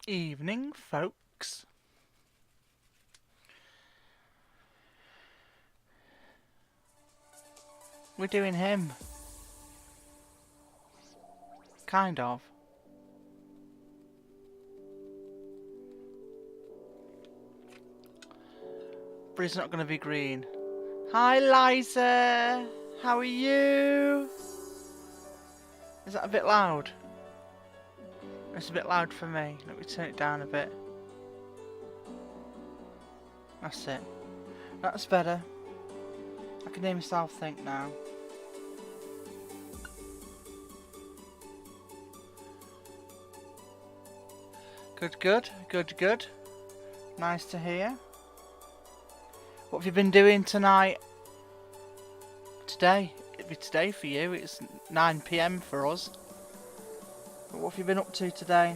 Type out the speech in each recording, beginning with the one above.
Evening, folks. We're doing him. Kind of. But it's not going to be green. Hi, Liza. How are you? Is that a bit loud? It's a bit loud for me. Let me turn it down a bit. That's it. That's better. I can hear myself think now. Good, good, good, good. Nice to hear. What have you been doing tonight? Today? It'd be today for you. It's 9 PM for us. But what have you been up to today?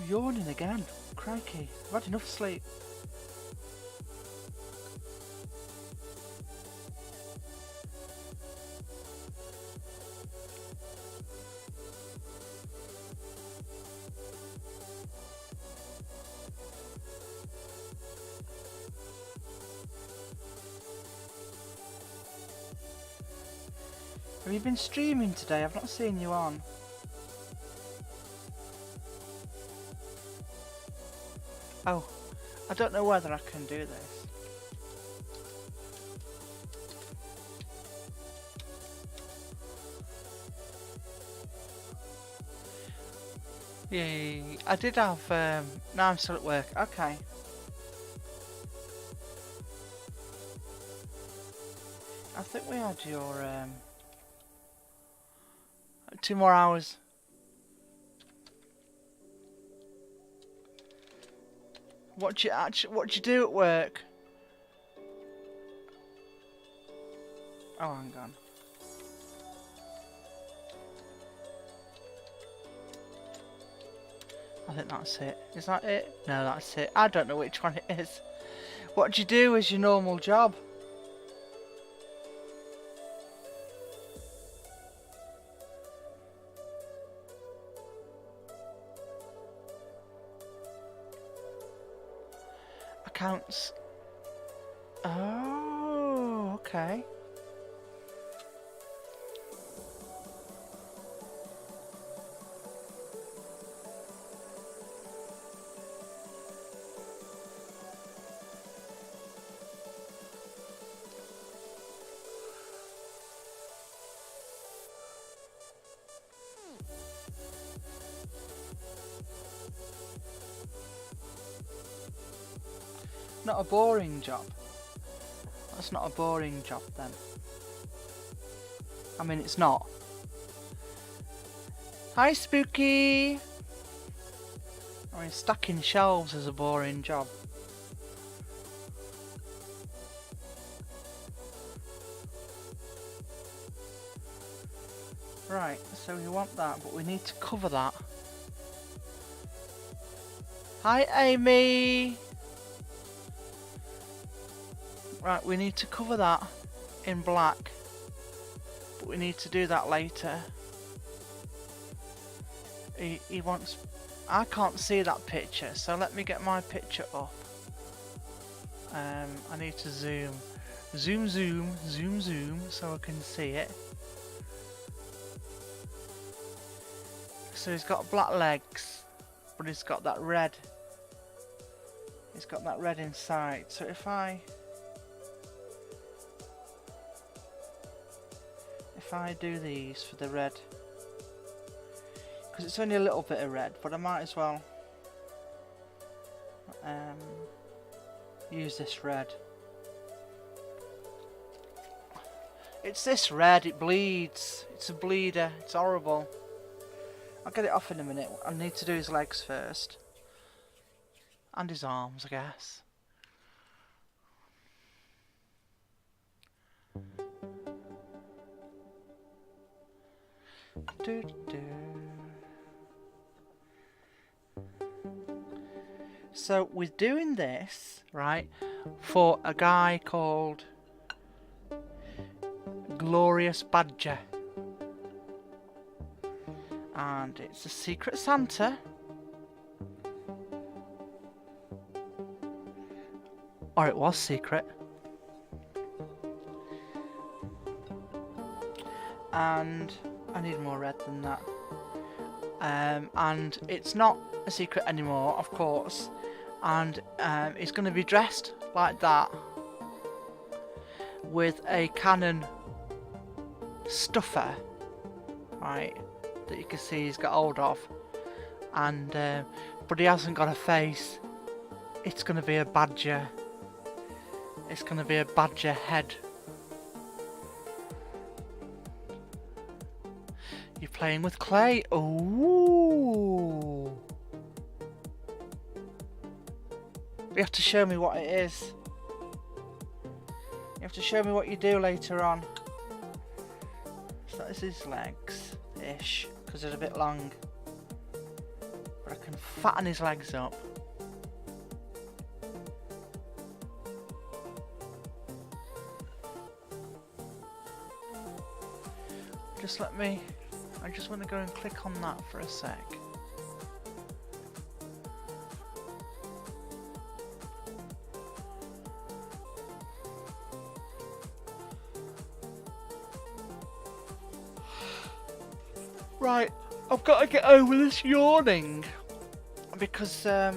yawning again. Crikey, I've had enough sleep. Have you been streaming today? I've not seen you on. Oh, I don't know whether I can do this. Yay, I did have, now I'm still at work, okay. I think we had your, 2 more hours. What do you do at work? Oh, hang on. I think that's it. Is that it? No, that's it. I don't know which one it is. What do you do as your normal job? Accounts. Oh, okay. Not a boring job. That's not a boring job then. I mean, it's not. Hi, Spooky! I mean, stacking shelves is a boring job. Right, so we want that, but we need to cover that. Hi, Amy! Right, we need to cover that in black, but we need to do that later. He wants... I can't see that picture, so let me get my picture up. I need to zoom. Zoom, so I can see it. So he's got black legs, but he's got that red. He's got that red inside, so if I do these for the red, because it's only a little bit of red, but I might as well use this red. It's this red, it bleeds. It's a bleeder, it's horrible. I'll get it off in a minute. I need to do his legs first. And his arms, I guess. So we're doing this, right, for a guy called Glorious Badger. And it's a Secret Santa. Or it was secret. And I need more red than that. And it's not a secret anymore, of course. And it's going to be dressed like that, with a cannon stuffer, right, that you can see he's got hold of. And but he hasn't got a face. It's going to be a badger. It's going to be a badger head. You're playing with clay. Ooh. You have to show me what it is. You have to show me what you do later on. So that is his legs-ish, because they're a bit long. But I can fatten his legs up. Just let me... I just want to go and click on that for a sec. Right, I've got to get over this yawning. Because I've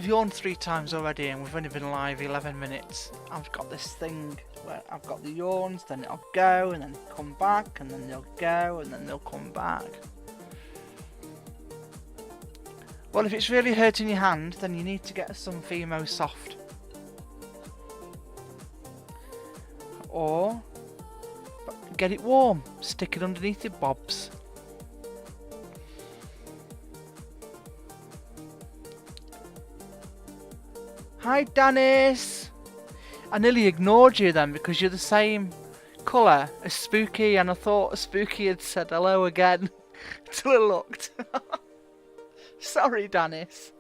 yawned 3 times already and we've only been live 11 minutes. I've got this thing where I've got the yawns, then it'll go and then come back and then they'll go and then they'll come back. Well, if it's really hurting your hand, then you need to get some Fimo Soft. Or get it warm, stick it underneath your bobs. Hi Dennis! I nearly ignored you then because you're the same colour as Spooky and I thought Spooky had said hello again until I looked. Sorry Dennis.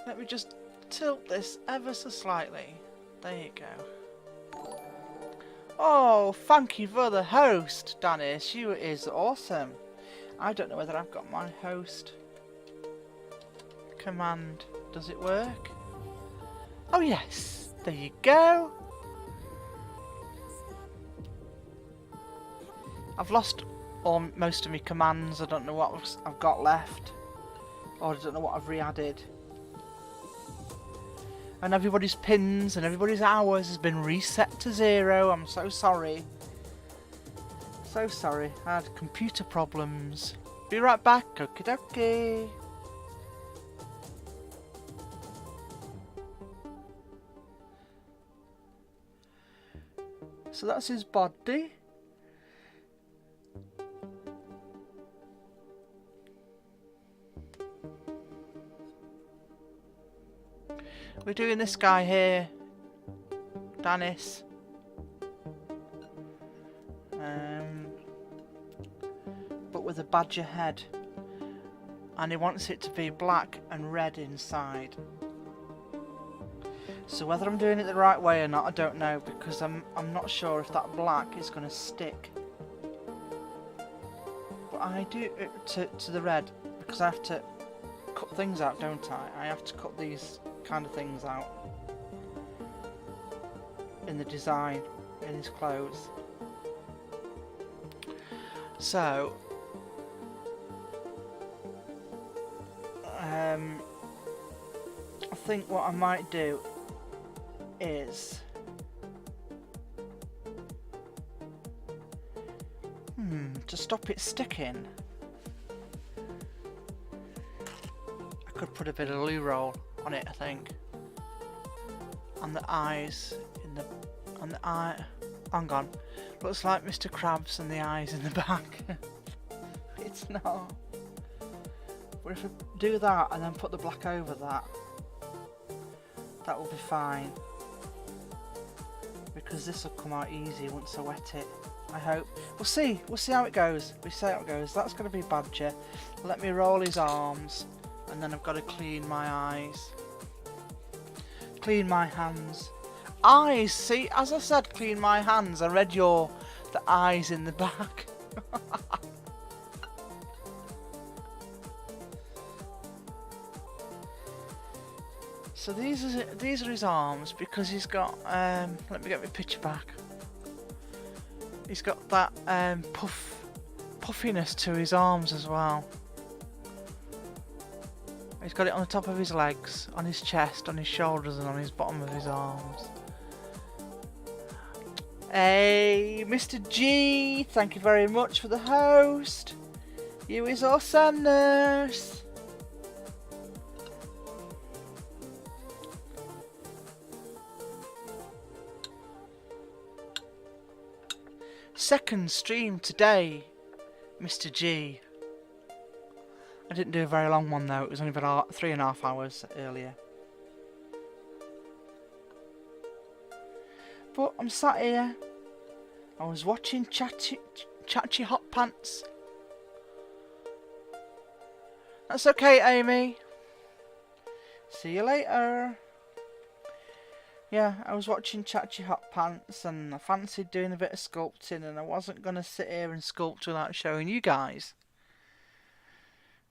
Let me just tilt this ever so slightly. There you go. Oh, thank you for the host, Dennis. You is awesome. I don't know whether I've got my host command. Does it work? Oh yes, there you go. I've lost most of my commands. I don't know what I've got left. Or I don't know what I've re-added. And everybody's pins and everybody's hours has been reset to 0. I'm so sorry. So sorry. I had computer problems. Be right back. Okie dokie. So that's his body. We're doing this guy here, Dennis. But with a badger head. And he wants it to be black and red inside. So whether I'm doing it the right way or not, I don't know, because I'm not sure if that black is going to stick. But I do it to the red, because I have to cut things out, don't I? I have to cut these kind of things out in the design in his clothes. So I think what I might do is to stop it sticking, I could put a bit of loo roll on it, I think. And the eyes in the hang on. Looks like Mr. Krabs and the eyes in the back. It's not. But if I do that and then put the black over that, that will be fine. Because this will come out easy once I wet it. I hope. We'll see how it goes. We'll see how it goes. That's going to be Badger. Let me roll his arms. And then I've got to clean my eyes. Clean my hands. Eyes! See, as I said, clean my hands. I read the eyes in the back. So these are his arms, because he's got, let me get my picture back. He's got that puffiness to his arms as well. He's got it on the top of his legs, on his chest, on his shoulders and on his bottom of his arms. Hey, Mr. G, thank you very much for the host. You is awesomeness. Second stream today, Mr. G. I didn't do a very long one though, it was only about 3.5 hours earlier. But I'm sat here. I was watching Chachi Hot Pants. That's okay, Amy. See you later. Yeah, I was watching Chachi Hot Pants and I fancied doing a bit of sculpting, and I wasn't going to sit here and sculpt without showing you guys.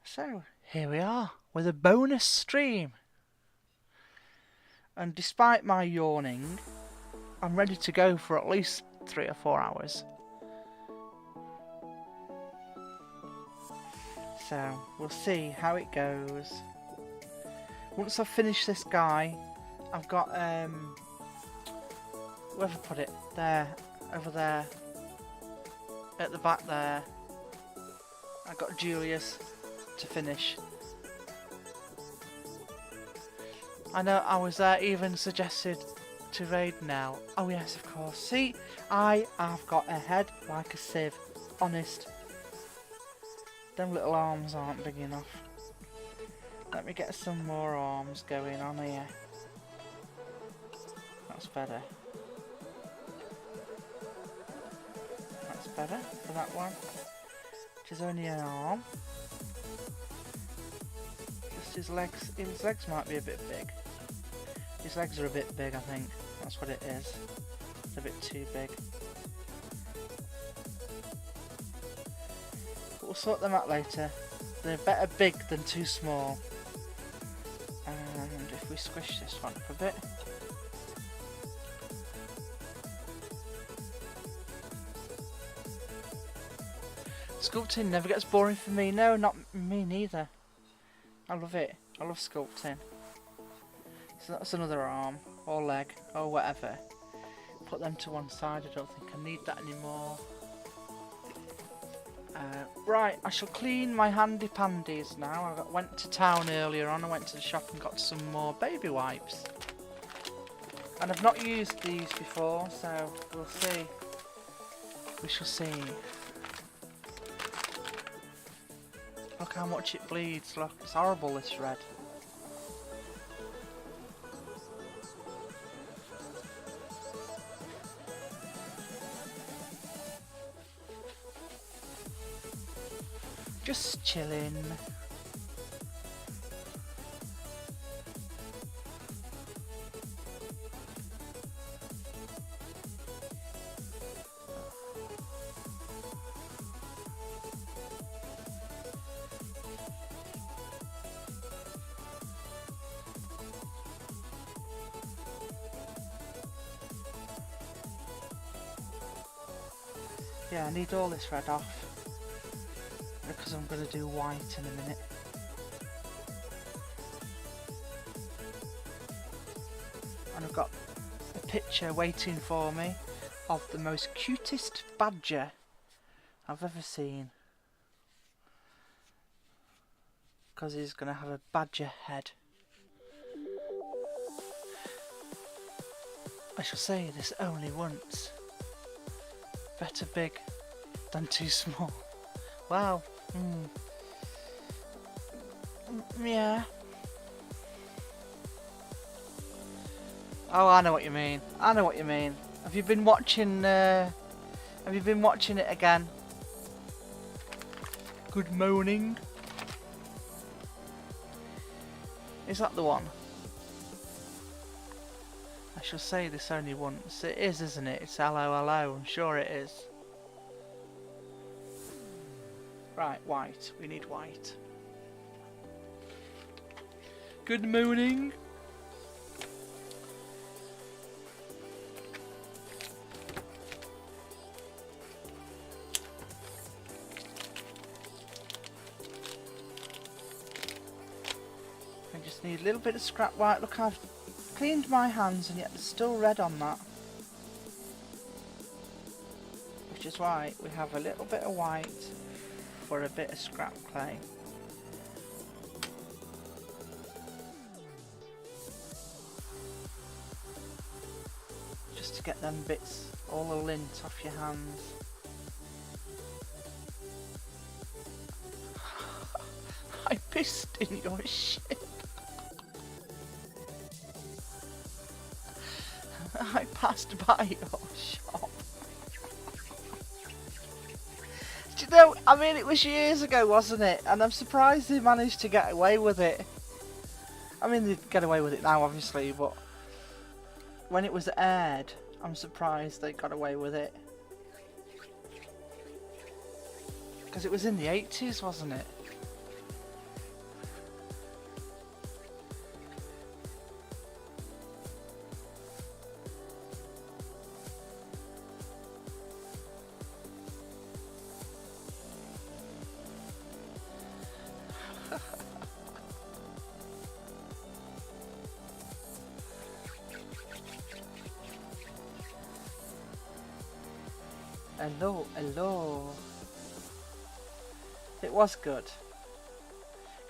So, here we are with a bonus stream. And despite my yawning, I'm ready to go for at least 3 or 4 hours. So, we'll see how it goes. Once I've finished this guy, I've got, wherever I put it? There, over there. At the back there. I've got Julius to finish. I know I was even suggested to raid Nell. Oh yes, of course. See, I have got a head like a sieve. Honest. Them little arms aren't big enough. Let me get some more arms going on here. That's better. That's better for that one. Which is only an arm. Just his legs. His legs might be a bit big. His legs are a bit big, I think. That's what it is. It's a bit too big. But we'll sort them out later. They're better big than too small. And if we squish this one up a bit. Sculpting never gets boring for me. No, not me neither. I love it. I love sculpting. So that's another arm, or leg, or whatever. Put them to one side. I don't think I need that anymore. Right, I shall clean my handy pandies now. I went to town earlier on. I went to the shop and got some more baby wipes. And I've not used these before, so we'll see. We shall see. Look how much it bleeds. Look, it's horrible, this red. Just chilling. Yeah, I need all this red off. Because I'm going to do white in a minute. And I've got a picture waiting for me of the most cutest badger I've ever seen. Because he's going to have a badger head. I shall say this only once. Better big than too small. Wow. Yeah. Oh, I know what you mean. I know what you mean. Have you been watching? Have you been watching it again? Good morning. Is that the one? I shall say this only once. It is, isn't it? It's hello, hello. I'm sure it is. Right, white. We need white. Good morning. I just need a little bit of scrap white. Look, I've cleaned my hands and yet there's still red on that. Which is why we have a little bit of white for a bit of scrap clay. Just to get them bits, all the lint off your hands. I pissed in your ship. I passed by your shop. Do you know, I mean, it was years ago, wasn't it? And I'm surprised they managed to get away with it. I mean, they get away with it now, obviously, but when it was aired, I'm surprised they got away with it. Because it was in the 80s, wasn't it? Hello, hello. It was good.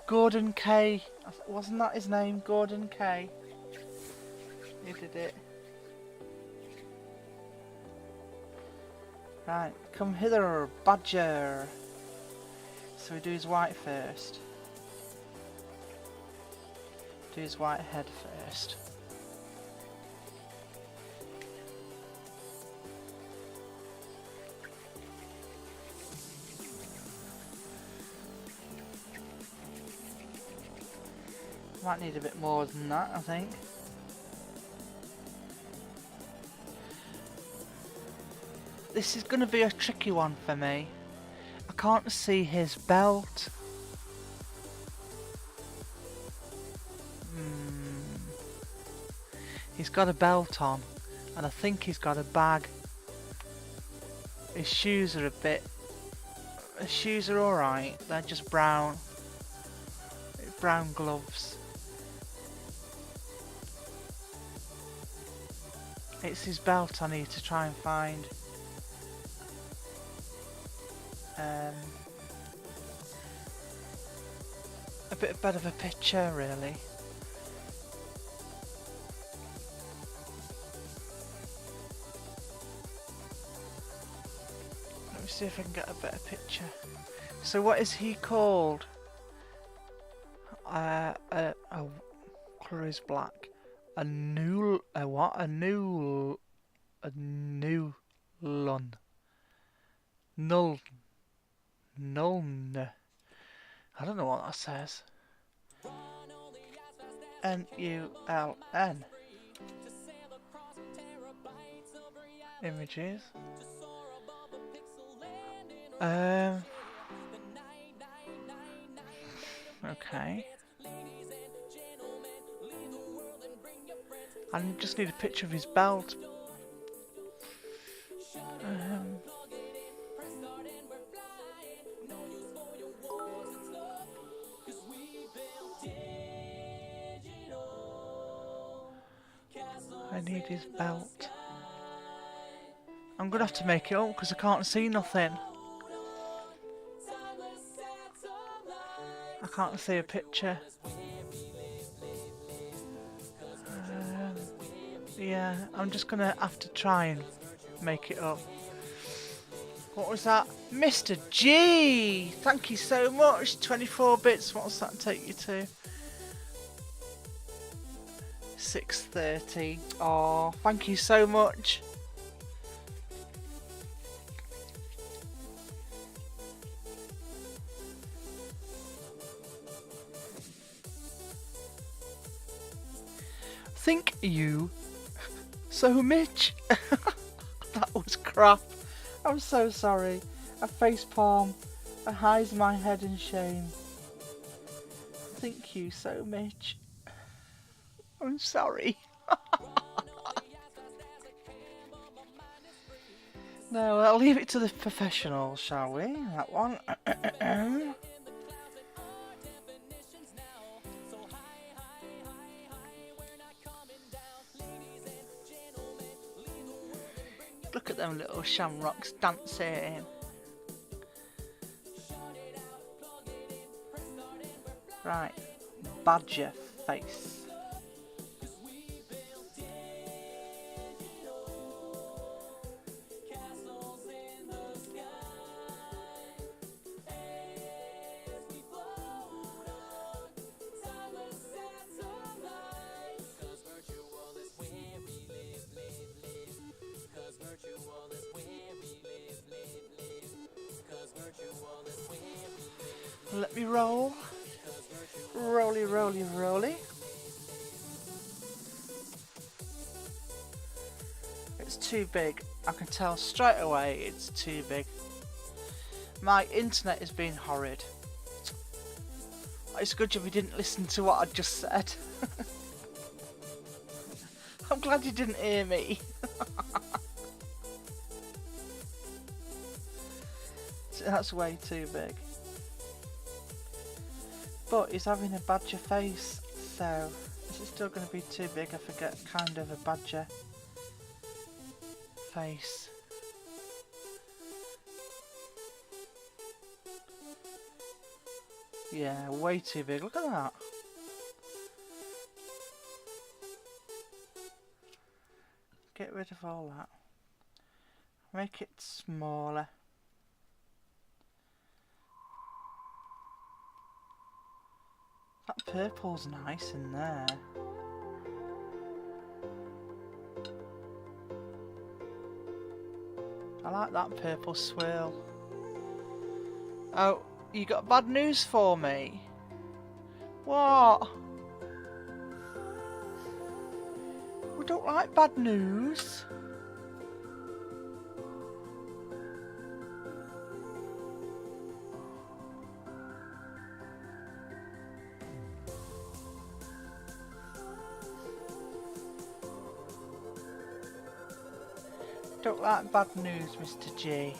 Gordon K. Wasn't that his name? Gordon K. He did it. Right, come hither, Badger. So we do his white first. Do his white head first. Might need a bit more than that, I think. This is going to be a tricky one for me. I can't see his belt. He's got a belt on, and I think he's got a bag. His shoes are a bit... His shoes are alright, they're just brown. Brown gloves. It's his belt I need to try and find. A bit better of a picture, really. Let me see if I can get a better picture. So what is he called? Colour is black. A new Nuln. I don't know what that says. N-U-L-N. Images. Okay. I just need a picture of his belt. I need his belt. I'm gonna have to make it up because I can't see nothing. I can't see a picture. Yeah, I'm just gonna have to try and make it up. What was that? Mr. G! Thank you so much. 24 bits. What does that take you to? 6:30. Oh, thank you so much. Thank you so much. That was crap. I'm so sorry. I facepalm. I hide my head in shame. Thank you so much. I'm sorry. No, I'll leave it to the professionals, shall we? That one. Look at them little shamrocks dancing. Right, badger face. Let me roll. Roly, roly, roly. It's too big. I can tell straight away it's too big. My internet is being horrid. It's a good job you didn't listen to what I just said. I'm glad you didn't hear me. That's way too big. But he's having a badger face, so is it still going to be too big if I get kind of a badger face? Yeah, way too big. Look at that. Get rid of all that. Make it smaller. That purple's nice in there. I like that purple swirl. Oh, you got bad news for me? What? We don't like bad news. Don't like bad news, Mr. G.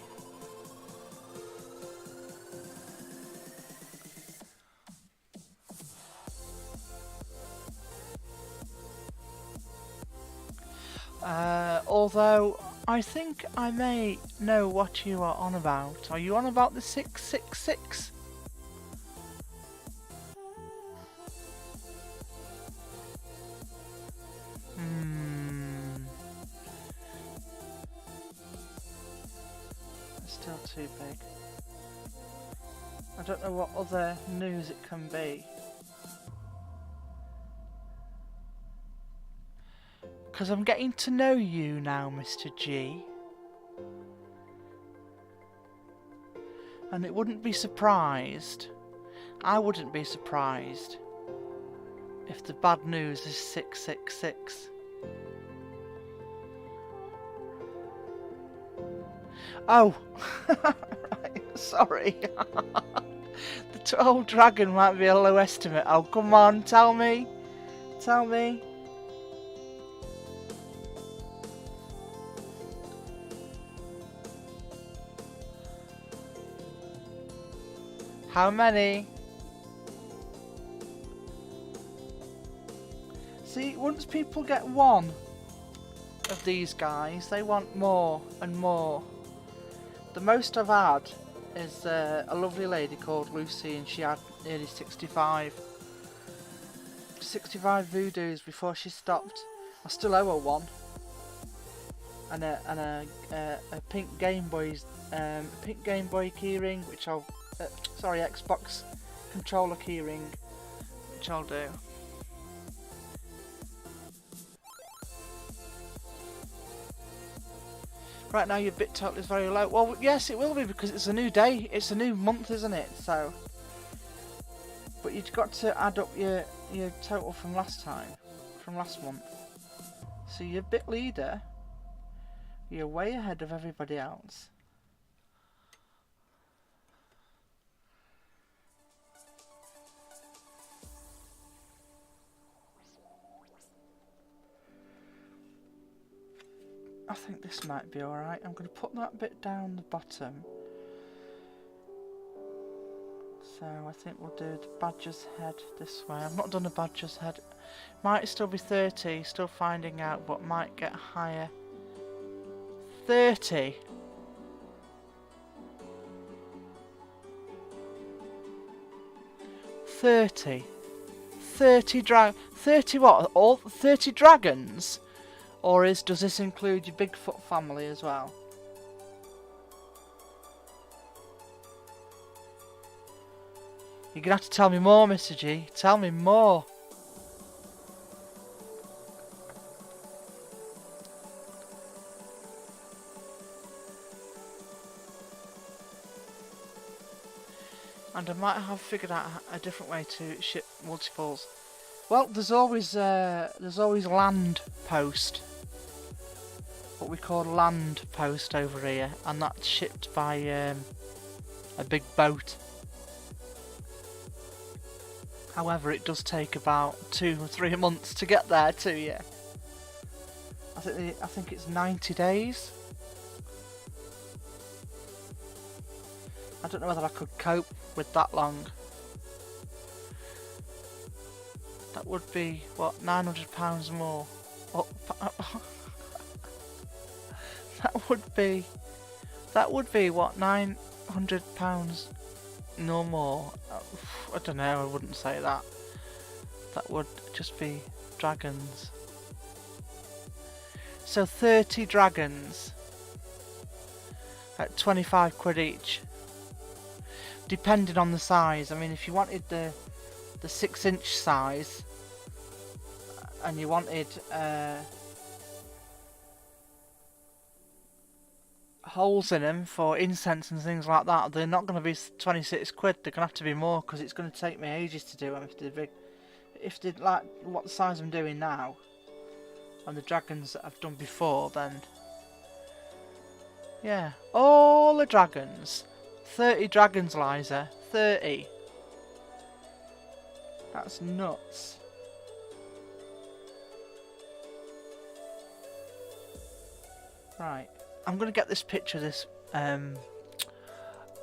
Although I think I may know what you are on about. Are you on about the 666? It's still too big. I don't know what other news it can be. Because I'm getting to know you now, Mr. G. And it wouldn't be surprised, I wouldn't be surprised, if the bad news is 666. Oh! Right, sorry. The 12 dragon might be a low estimate. Oh, come on, tell me. Tell me. How many? See, once people get one of these guys, they want more and more. The most I've had is a lovely lady called Lucy, and she had nearly 65 voodoos before she stopped. I still owe her one. And a pink Game Boy keyring, which I'll sorry, Xbox controller keyring, which I'll do. Right now your bit total is very low. Well, yes, it will be because it's a new day. It's a new month, isn't it? So, but you've got to add up your total from last time, from last month. So your bit leader, you're way ahead of everybody else. I think this might be alright. I'm going to put that bit down the bottom. So I think we'll do the badger's head this way. I've not done a badger's head. Might still be 30, still finding out, but might get higher. 30? $30 what? All 30 dragons? Or does this include your Bigfoot family as well? You're gonna have to tell me more, Mr. G. Tell me more. And I might have figured out a different way to ship multiples. Well, there's always land post. What we call land post over here, and that's shipped by a big boat. However, it does take about 2 or 3 months to get there to you. I think it's 90 days. I don't know whether I could cope with that long. That would be what, £900 more. Oh, that would be what, £900 no more. I don't know, I wouldn't say that. That would just be dragons. So 30 dragons at 25 quid each, depending on the size. I mean, if you wanted the 6-inch size and you wanted holes in them for incense and things like that, they're not going to be 26 quid. They're going to have to be more, because it's going to take me ages to do them if they're big. If they're like what the size I'm doing now and the dragons that I've done before, then yeah, all the dragons. 30 dragons, Liza. 30. That's nuts. Right, I'm gonna get this picture of this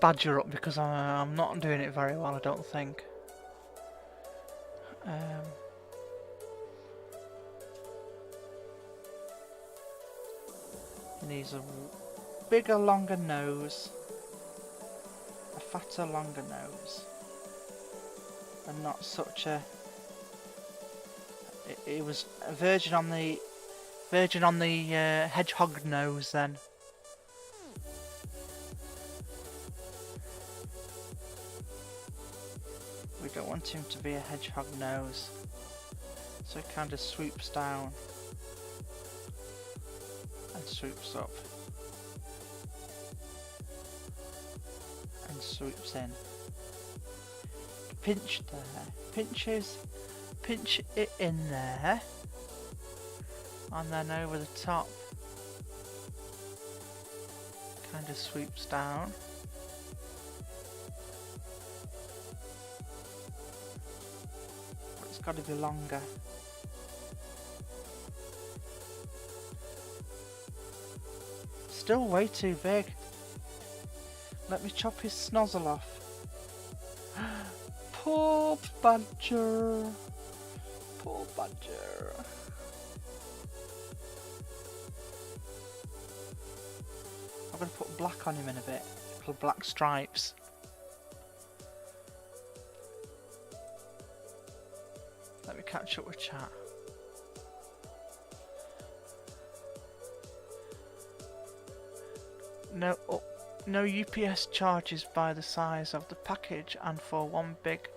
badger up, because I'm not doing it very well, I don't think. He needs a bigger, longer nose, a fatter, longer nose, and not such a. It was a virgin on the hedgehog nose then. We don't want him to be a hedgehog nose, so it kind of swoops down and swoops up and swoops in. Pinch there, pinch it in there, and then over the top kind of swoops down. But it's got to be longer. Still way too big. Let me chop his snozzle off. Poor badger. Poor badger. I'm going to put black on him in a bit. Little black stripes. Let me catch up with chat. No UPS charges by the size of the package, and for one big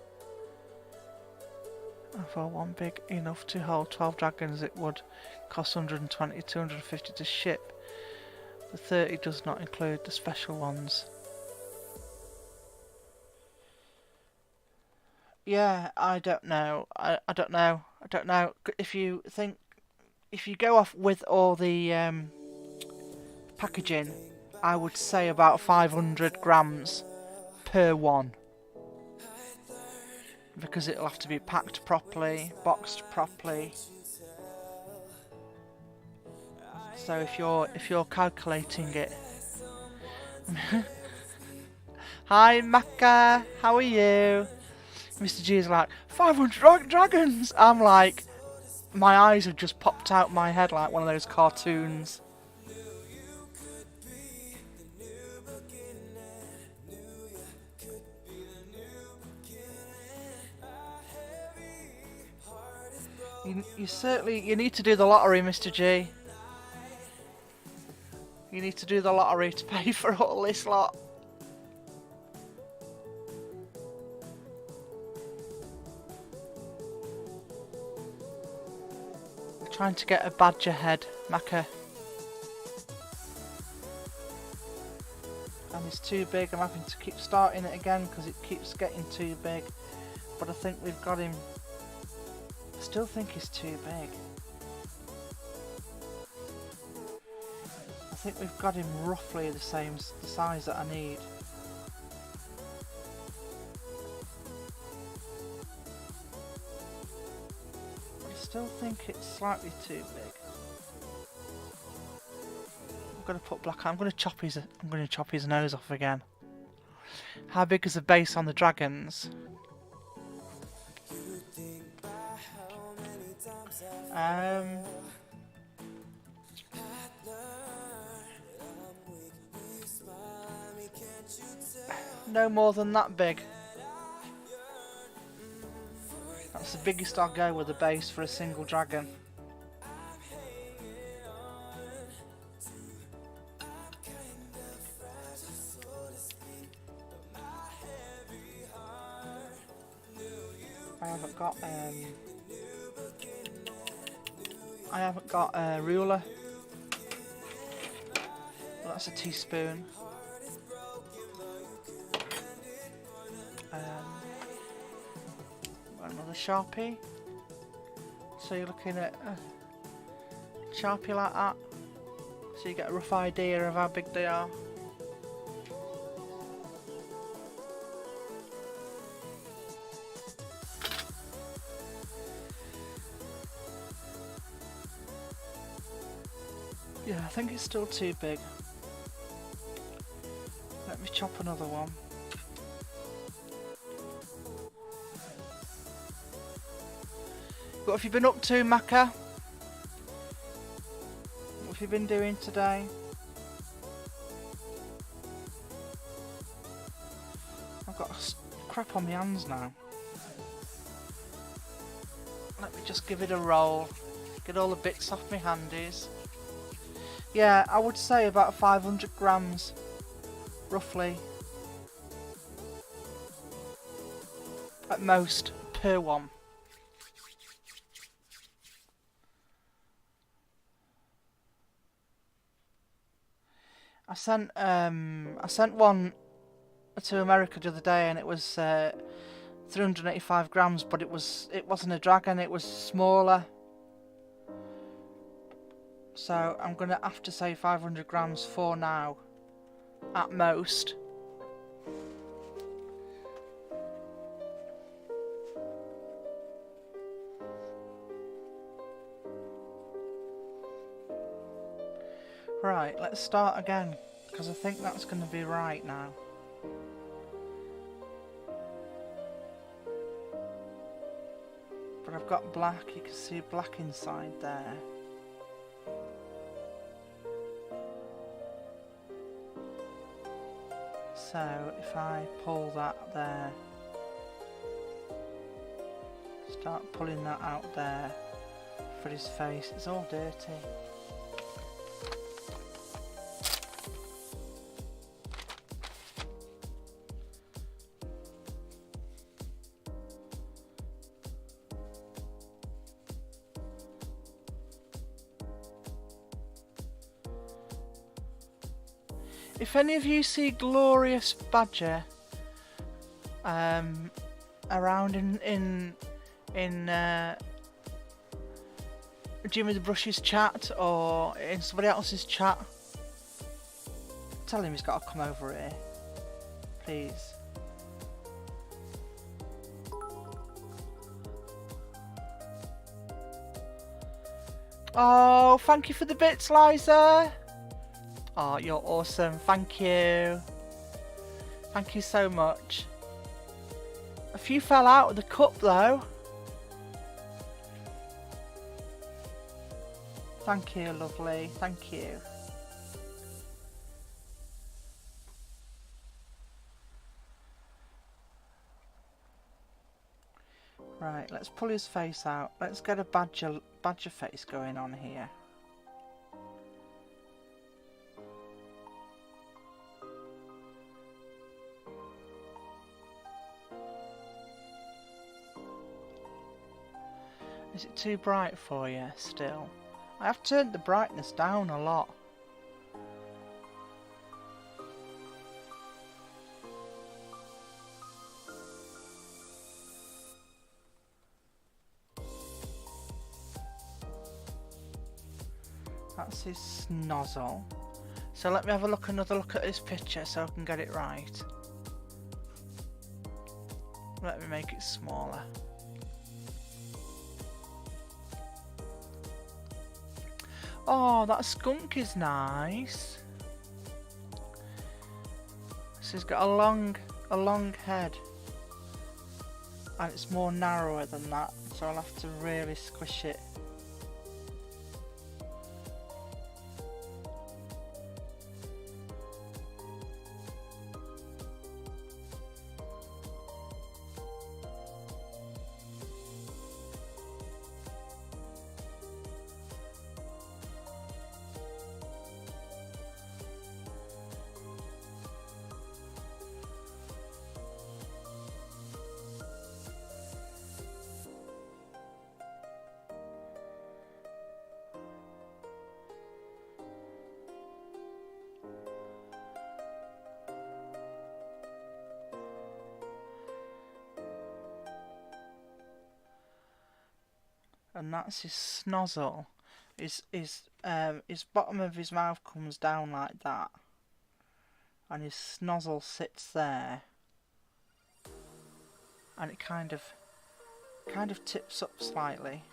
enough to hold 12 dragons it would cost 120 250 to ship. The 30 does not include the special ones. Yeah, I don't know. I don't know. If you go off with all the packaging, I would say about 500 grams per one, because it'll have to be packed properly, boxed properly. So if you're calculating it. Hi Macca, how are you? Mr. G is like, 500 dragons! I'm like, my eyes have just popped out my head like one of those cartoons. You need to do the lottery, Mr. G. You need to do the lottery to pay for all this lot. We're trying to get a badger head, Macca. and it's too big. I'm having to keep starting it again because it keeps getting too big. But I think we've got him. I still think he's too big. I think we've got him roughly the size that I need. I still think it's slightly too big. I'm gonna put black. I'm gonna chop his nose off again. How big is the base on the dragons? No more than that big. That's the biggest I'll go with a base for a single dragon. I haven't got a ruler. Well, that's a teaspoon. Another Sharpie. So you're looking at a Sharpie like that, so you get a rough idea of how big they are. Yeah, I think it's still too big. Let me chop another one. What have you been up to, Macca? What have you been doing today? I've got crap on my hands now. Let me just give it a roll. Get all the bits off my handies. Yeah, I would say about 500 grams, roughly. At most, per one. I sent one to America the other day, and it was 385 grams, but it wasn't a dragon, it was smaller. So I'm gonna have to say 500 grams for now, at most. Right, let's start again, because I think that's going to be right now. But I've got black, you can see black inside there. So if I pull that there, start pulling that out there for his face, it's all dirty. If any of you see Glorious Badger around in Jimmy the Brush's chat or in somebody else's chat, tell him he's got to come over here, please. Oh, thank you for the bits, Liza. Oh, you're awesome. Thank you. Thank you so much. A few fell out of the cup though. Thank you, lovely. Thank you. Right, let's pull his face out. Let's get a badger face going on here. Is it too bright for you still? I have turned the brightness down a lot. That's his snozzle. So let me have another look at his picture so I can get it right. Let me make it smaller. Oh, that skunk is nice. So he's got a long head. And it's more narrower than that, so I'll have to really squish it. And that's his snozzle. His bottom of his mouth comes down like that, and his snozzle sits there, and it kind of tips up slightly.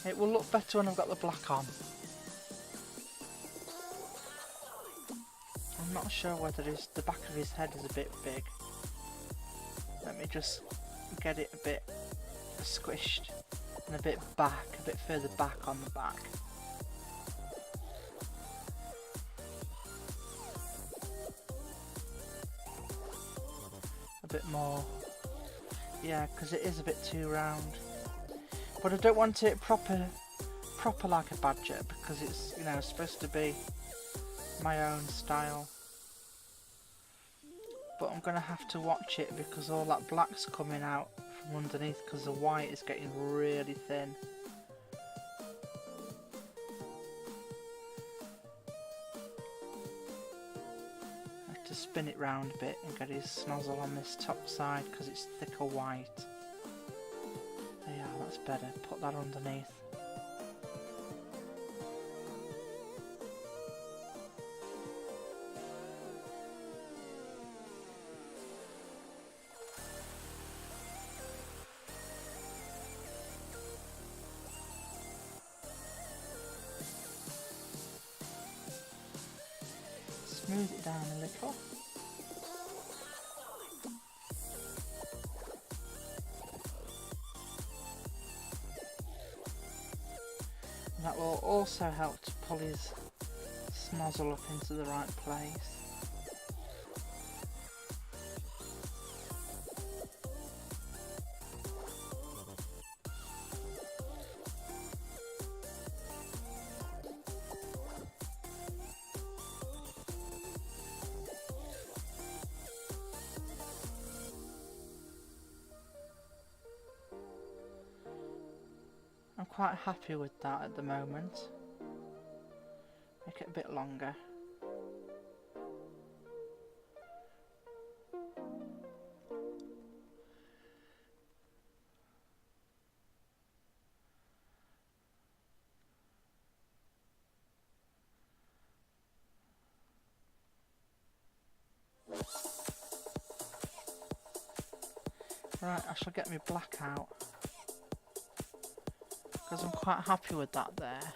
It will look better when I've got the black on. I'm not sure whether the back of his head is a bit big. Let me just get it a bit squished and a bit further back on the back. A bit more. Yeah, because it is a bit too round. But I don't want it proper like a badger, because it's, you know, supposed to be my own style. But I'm going to have to watch it because all that black's coming out from underneath because the white is getting really thin. I have to spin it round a bit and get his snozzle on this top side because it's thicker white. Yeah, that's better. Put that underneath. Smooth it down a little. That will also help to pull his snozzle up into the right place. I'm quite happy with that at the moment. Make it a bit longer. Right, I shall get my black out. Because I'm quite happy with that there.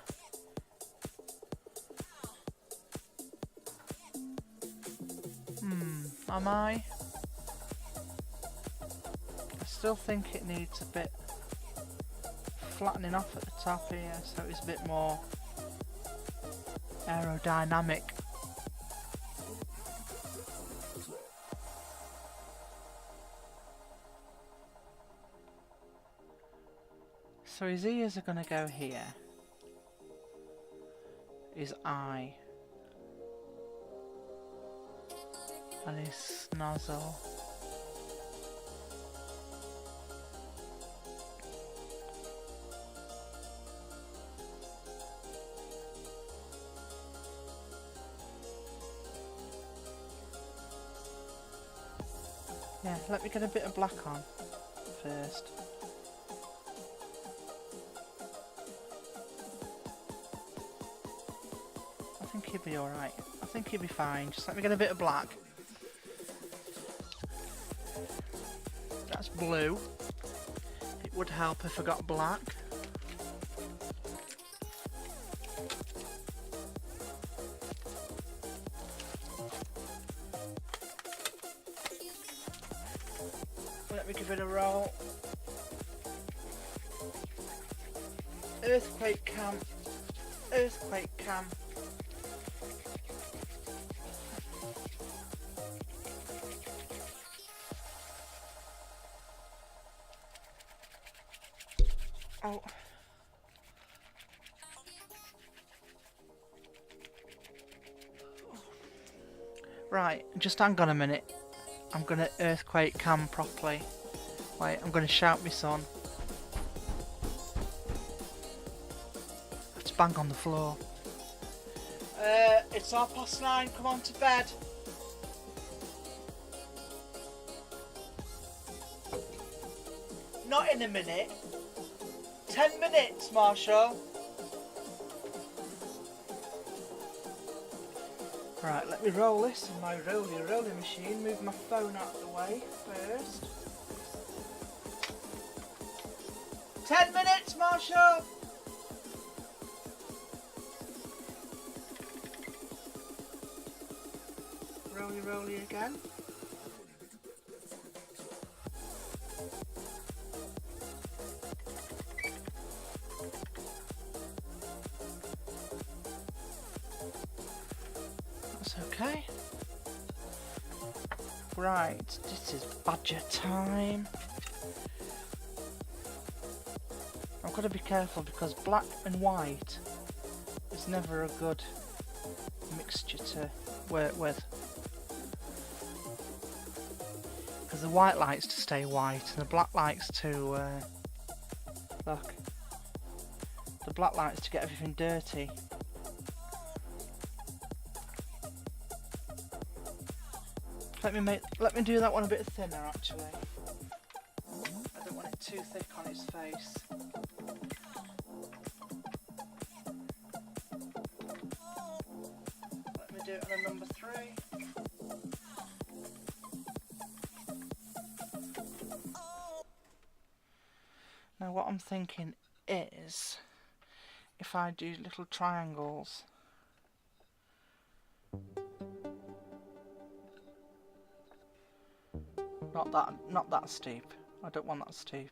Am I? I still think it needs a bit flattening off at the top here, so it's a bit more aerodynamic. So his ears are going to go here. His eye. And his nozzle. Yeah, let me get a bit of black on first. I think he'll be alright. I think he'll be fine. Just let me get a bit of black. That's blue. It would help if I got black. Let me give it a roll. Earthquake cam. Earthquake cam. Oh. Right, just hang on a minute. I'm gonna earthquake cam properly. Wait, I'm gonna shout my son. Let's bang on the floor. It's 9:30, come on to bed. Not in a minute. 10 minutes, Marshall. Right, let me roll this in my rolling machine. Move my phone out of the way first. 10 minutes, Marshall. Rolly again. Okay. Right, this is badger time. I've got to be careful because black and white is never a good mixture to work with. Because the white likes to stay white and the black likes to, look, the black likes to get everything dirty. Let me do that one a bit thinner actually. I don't want it too thick on his face. Let me do it on a number 3. Now what I'm thinking is if I do little triangles. Not that steep. I don't want that steep.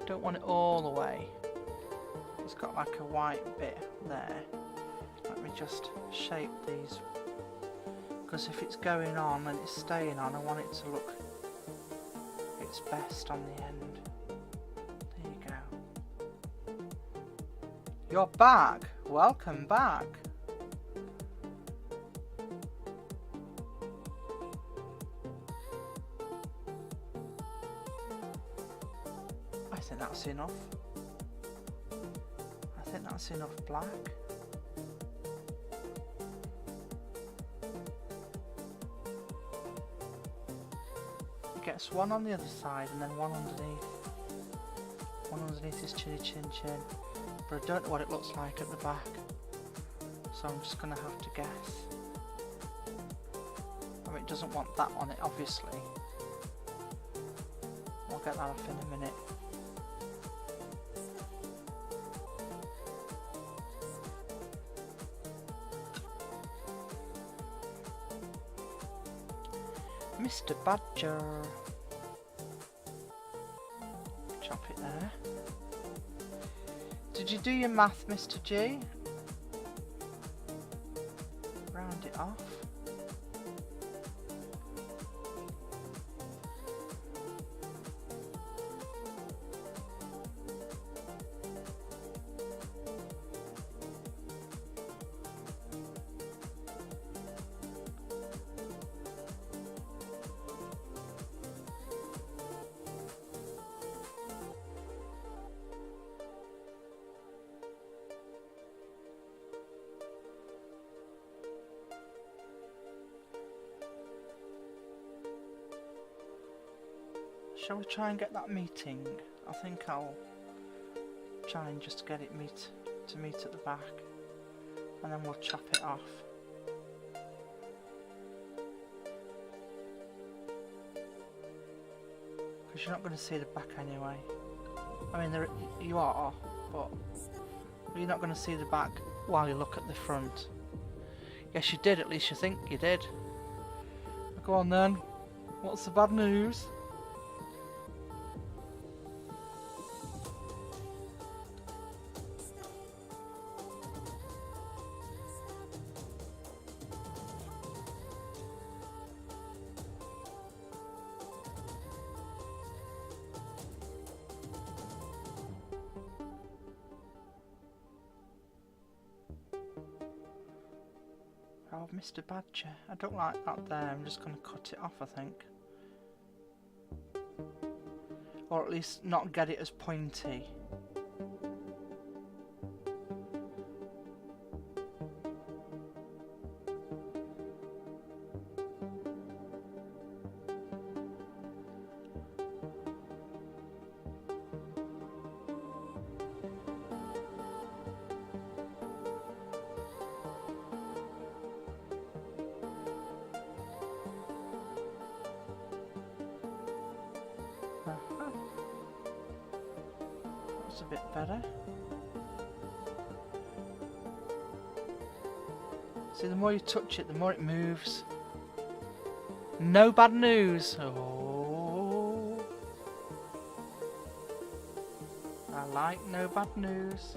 Don't want it all the way. It's got like a white bit there. Let me just shape these, because if it's going on and it's staying on, I want it to look its best on the end. There you go. You're back. Welcome back. I think that's enough. I think that's enough black. It gets one on the other side and then one underneath. One underneath his chinny chin chin. But I don't know what it looks like at the back. so I'm just going to have to guess. I mean, it doesn't want that on it, obviously. I'll get that off in a minute. Mr. Badger. Chop it there. Did you do your math, Mr. G? Round it off. Shall we try and get that meeting? I think I'll try and just get it meet at the back, and then we'll chop it off. Because you're not going to see the back anyway. I mean, you are, but you're not going to see the back while you look at the front. Yes, you did. At least you think you did. Go on then. What's the bad news? Oh, Mr. Badger. I don't like that there. I'm just going to cut it off, I think. Or at least not get it as pointy. That's a bit better. See, the more you touch it, the more it moves. No bad news. Oh, I like no bad news.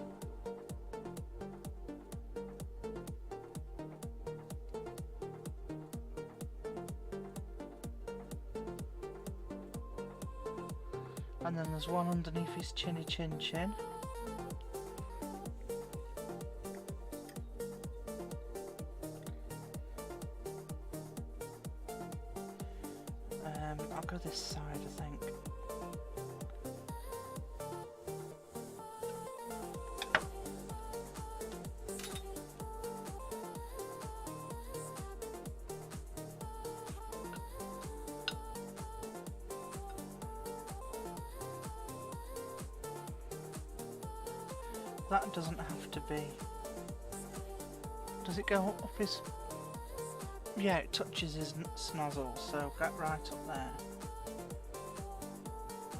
And then there's one underneath his chinny chin chin. I'll go this side, I think. That doesn't have to be. Does it go up his... Yeah, it touches his snozzle, so get right up there.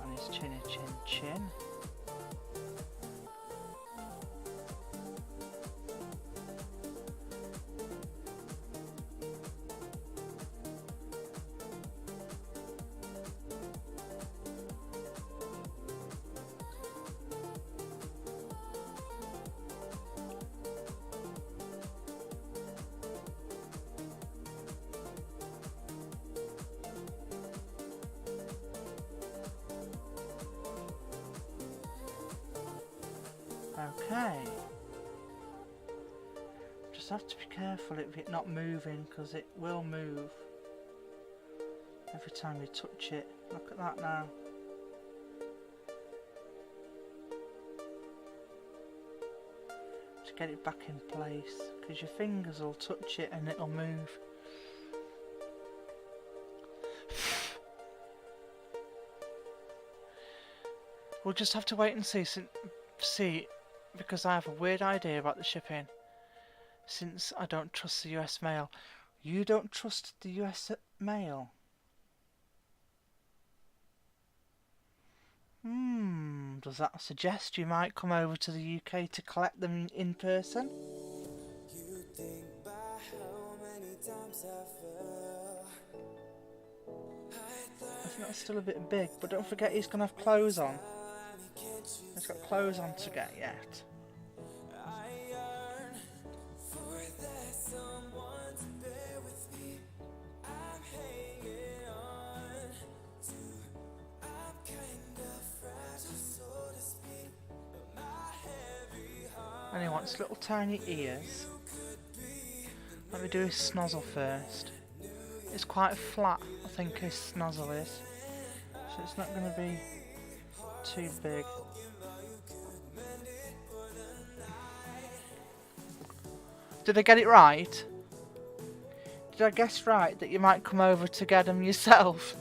And his chinny chin chin. Okay. Just have to be careful of it not moving, because it will move every time you touch it. Look at that now. To get it back in place, because your fingers will touch it and it'll move. We'll just have to wait and see, because I have a weird idea about the shipping. since I don't trust the US mail. You don't trust the US mail? Does that suggest you might come over to the UK to collect them in person? I think that's still a bit big, but don't forget he's going to have clothes on. He's got clothes on to get yet. And he wants little tiny ears. Let me do his snozzle first. It's quite flat, I think his snozzle is. So it's not going to be too big. Did I get it right? Did I guess right that you might come over to get them yourself?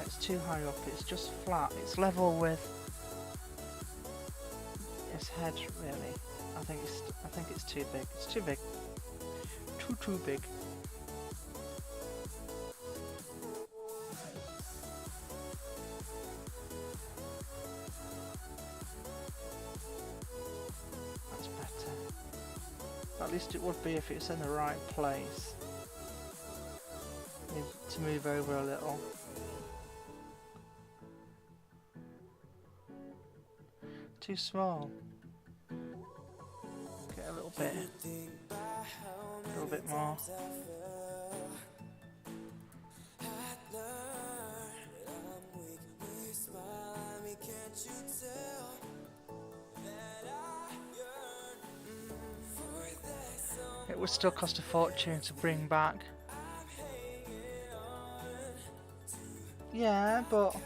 It's too high up, it's just flat, it's level with his head really. I think it's too big. It's too big. Too big. That's better. At least it would be if it's in the right place. Need to move over a little. Too small. Get a little bit more. It would still cost a fortune to bring back. Yeah, but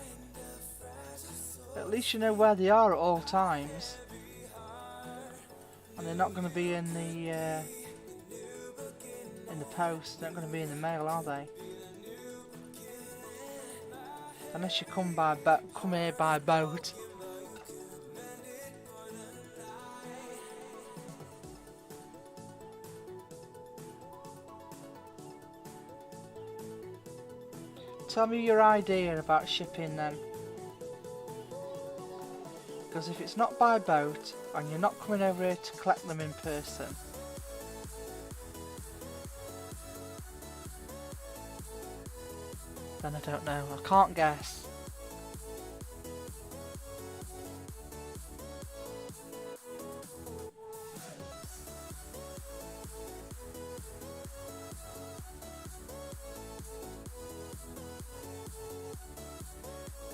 at least you know where they are at all times. And they're not going to be in the post. They're not going to be in the mail, are they? Unless you come here by boat. Tell me your idea about shipping them. Because if it's not by boat and you're not coming over here to collect them in person, then I don't know. I can't guess.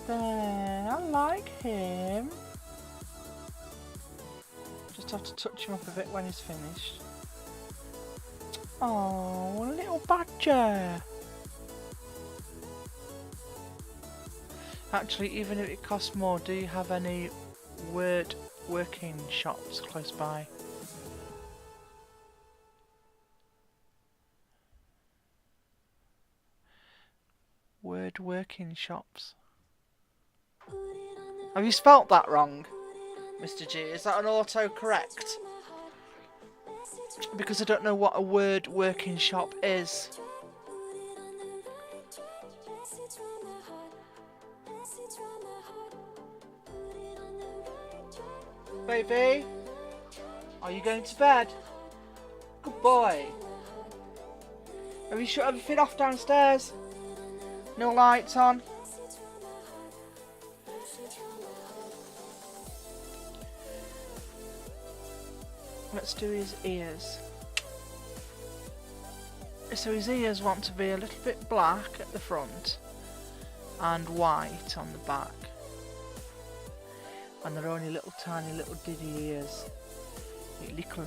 There, I like him. Just have to touch him up a bit when he's finished. Oh, a little badger. Actually, even if it costs more, do you have any word working shops close by? Word working shops. Have you spelt that wrong, Mr. G? Is that an autocorrect? Because I don't know what a word working shop is. Baby, are you going to bed? Good boy. Have you shut everything off downstairs? No lights on? Let's do his ears. So his ears want to be a little bit black at the front and white on the back. And they're only little tiny little diddy ears. Little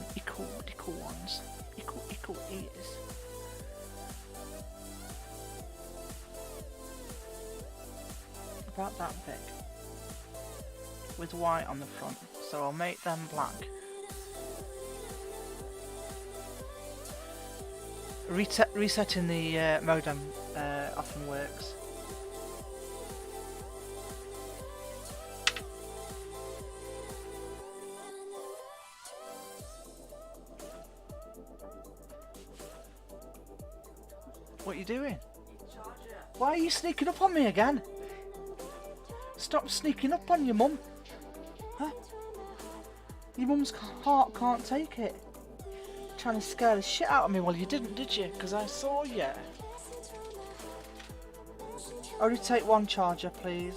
ones. Ickle ears. About that big. With white on the front. So I'll make them black. Resetting the modem often works. What are you doing? Why are you sneaking up on me again? Stop sneaking up on your mum. Huh? Your mum's heart can't take it. Trying to scare the shit out of me. Well, you didn't, did you? Because I saw you. Only take one charger, please.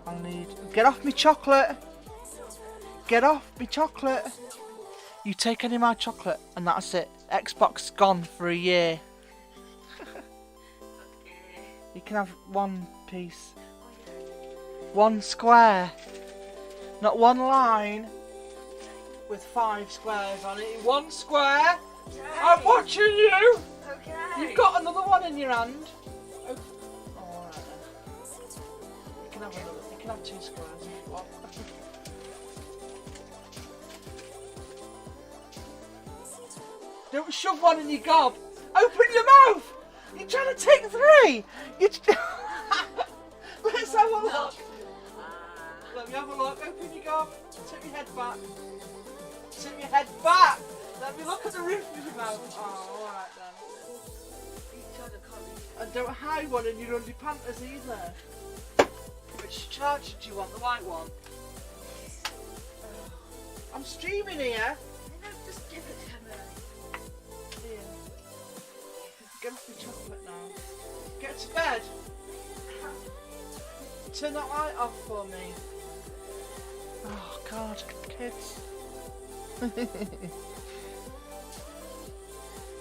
I'll need... Get off me chocolate! Get off me chocolate! You take any of my chocolate and that's it. Xbox gone for a year. You can have one piece. One square. Not one line with 5 squares on it. One square. Okay. I'm watching you. Okay. You've got another one in your hand. Oh, alright then. You can have another. You can have 2 squares if you want. Don't shove one in your gob. Open your mouth. You're trying to take 3. Let's have a look. Let me have a look. Open your gob. Tip your head back. Tip your head back. Let me look at the roof of your mouth. Oh, alright then. And don't hide one in your underpants either. Which charger do you want? The white one? I'm streaming here. No, just give it to me. Here. Get off the chocolate now. Get to bed. Turn that light off for me. Oh God, kids.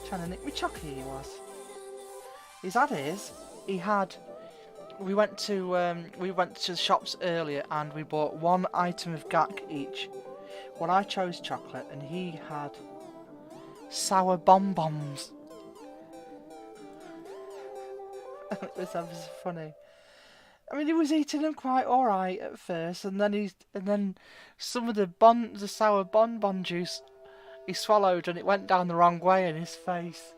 Trying to nick me chocolate he was. He's had his. He had. We went to the shops earlier and we bought 1 item of gack each. Well, I chose chocolate and he had sour bonbons. It was funny. I mean, he was eating them quite alright at first, and then some of the sour bonbon juice he swallowed, and it went down the wrong way in his face.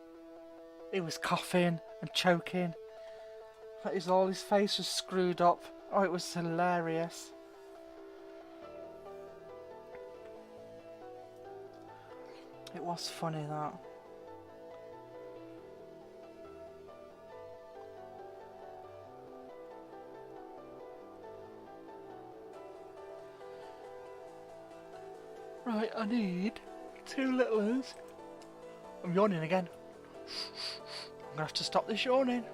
He was coughing and choking. His face was screwed up. Oh, it was hilarious. It was funny, that. Right, I need 2 little ones. I'm yawning again. I'm gonna have to stop this yawning.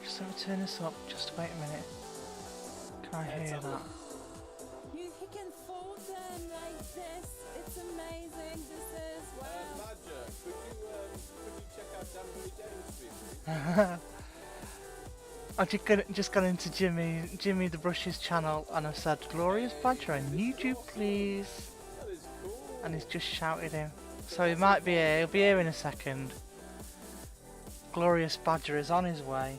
Just let me turn this up. Just wait a minute. Can I hear that? You can fold them like this. It's amazing. This is wow. Badger, could you check out Dan James, please? I've just gone into Jimmy the Brush's channel and I've said, Glorious Badger, I need you please. That is cool. And he's just shouted him. So he might be here. He'll be here in a second. Glorious Badger is on his way.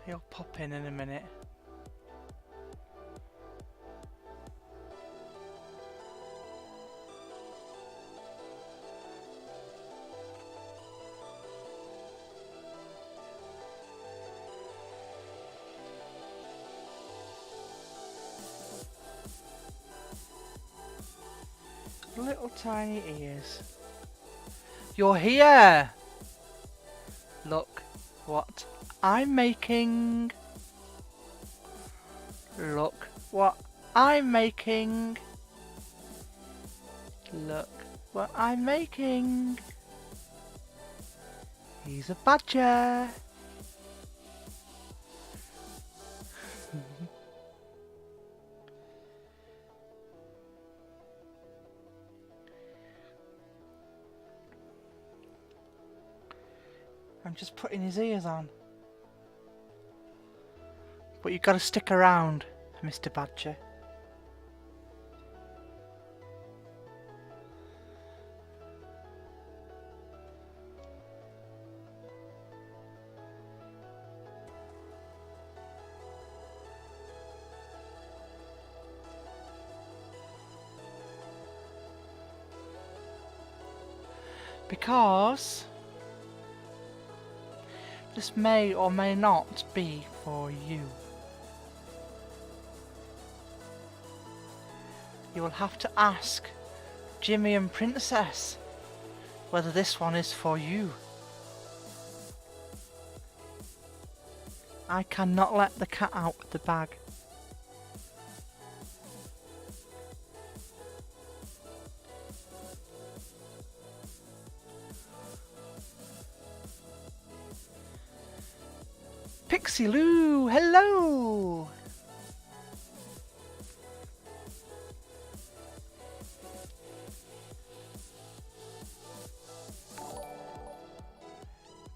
He'll pop in a minute. Little tiny ears. You're here! Look what I'm making. Look what I'm making. Look what I'm making. He's a badger. I'm just putting his ears on. But you've got to stick around, Mr. Badger. Because this may or may not be for you. You will have to ask Jimmy and Princess whether this one is for you. I cannot let the cat out of the bag. Pixie Lou, hello!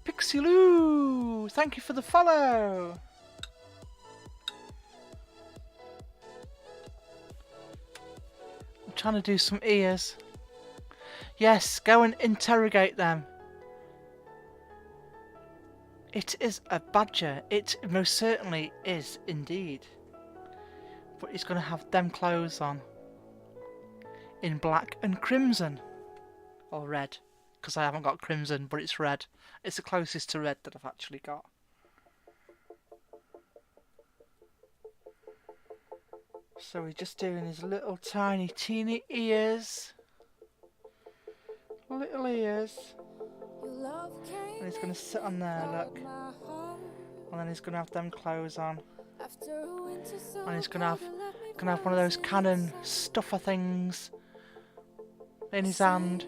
Pixie Lou, thank you for the follow. I'm trying to do some ears. Yes, go and interrogate them. It is a badger. It most certainly is indeed. But he's going to have them clothes on. In black and crimson. Or red. Because I haven't got crimson, but it's red. It's the closest to red that I've actually got. So we're just doing his little tiny teeny ears. Little ears. And he's going to sit on there, look. And then he's going to have them clothes on. And he's going to have one of those cannon stuffer things in his hand.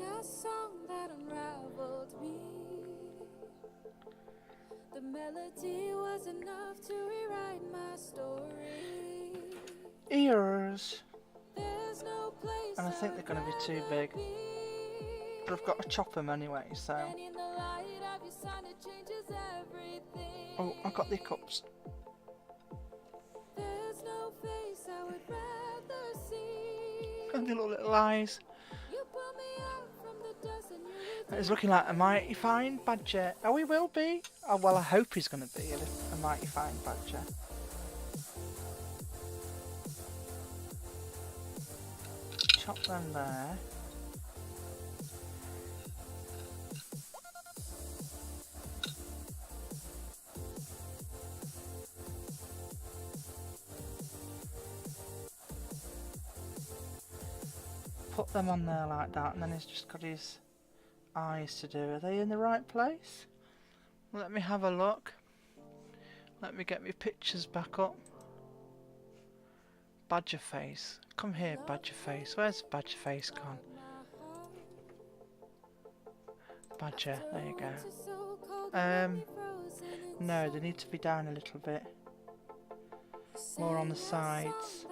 The melody was enough to rewrite my story. Ears. No, and I think they're going to be too big. But I've got to chop them anyway, so... Oh, I got the hiccups. No face I would rather see. And the little eyes. It's looking like a mighty fine badger. Oh, he will be. Oh, well, I hope he's going to be a mighty fine badger. Chop them there. Put them on there like that, and then he's just got his eyes to do. Are they in the right place? Let me have a look. Let me get my pictures back up. Badger face. Come here, badger face. Where's badger face gone? Badger, there you go. No, they need to be down a little bit. More on the sides.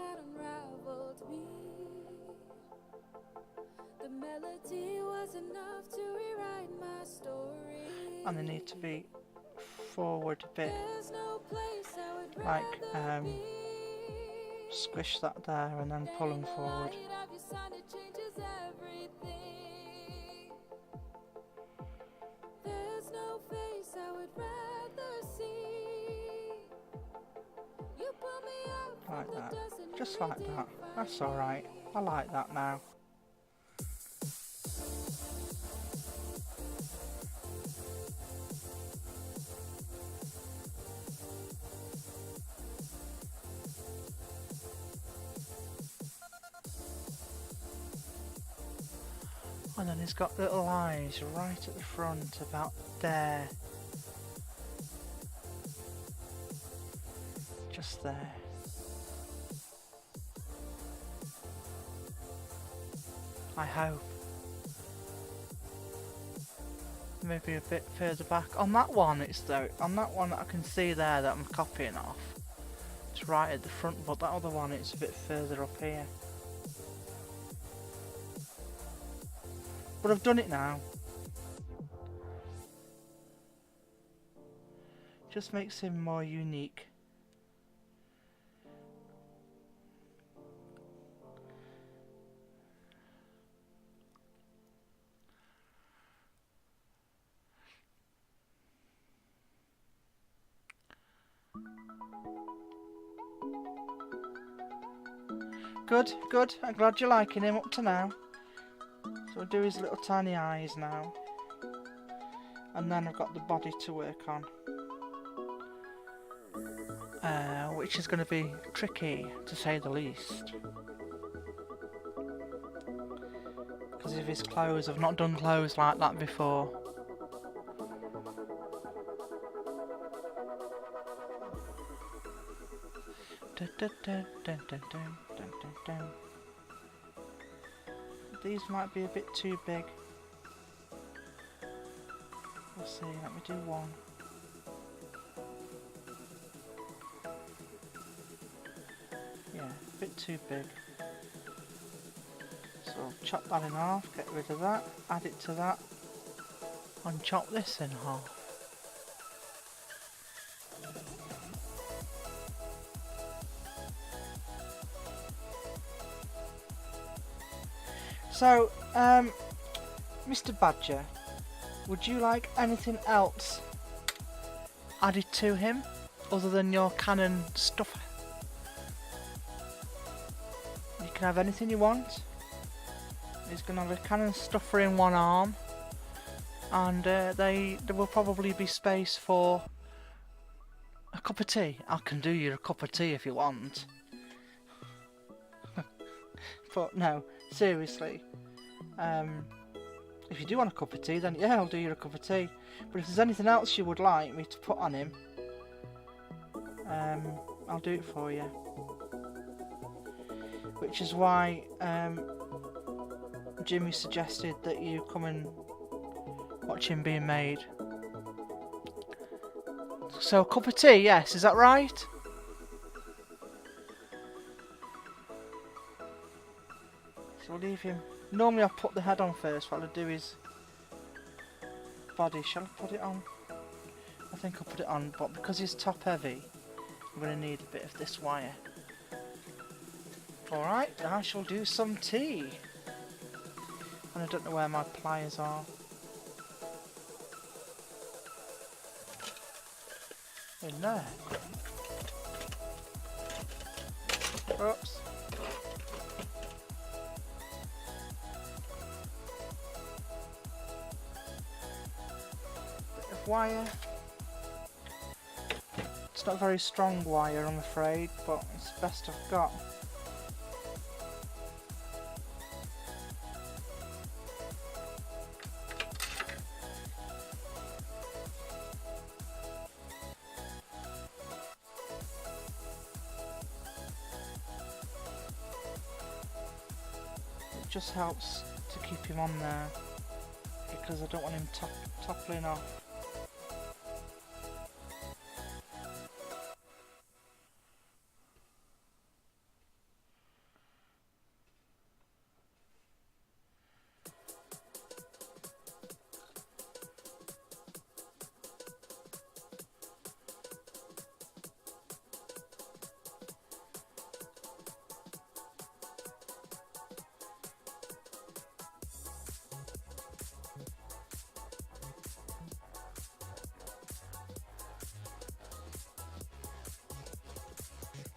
And they need to be forward a bit. Like, squish that there and then pull them forward. Like that. Just like that. That's alright. I like that now. And then he's got little eyes right at the front, about there. Just there. I hope. Maybe a bit further back. On that one it's though, on that one that I can see there that I'm copying off. It's right at the front, but that other one it's a bit further up here. But I've done it now. Just makes him more unique. Good, good. I'm glad you're liking him up to now. So we'll do his little tiny eyes now. And then I've got the body to work on. Which is going to be tricky, to say the least. Because of his clothes, I've not done clothes like that before. These might be a bit too big. We'll see, let me do one. Yeah, a bit too big. So chop that in half, get rid of that, add it to that, and chop this in half. So, Mr. Badger, would you like anything else added to him other than your cannon stuffer? You can have anything you want. He's going to have a cannon stuffer in one arm, and there will probably be space for a cup of tea. I can do you a cup of tea if you want. But no, seriously, if you do want a cup of tea, then yeah, I'll do you a cup of tea. But if there's anything else you would like me to put on him, I'll do it for you. Which is why Jimmy suggested that you come and watch him being made. So a cup of tea, yes, is that right? So we'll leave him. Normally I put the head on first. What I'll do is body. Shall I put it on? I think I'll put it on, but because he's top heavy, I'm going to need a bit of this wire. Alright, I shall do some tea. And I don't know where my pliers are. In there. Oops. Bit of wire. It's not very strong wire, I'm afraid, but it's the best I've got. Just helps to keep him on there because I don't want him toppling off.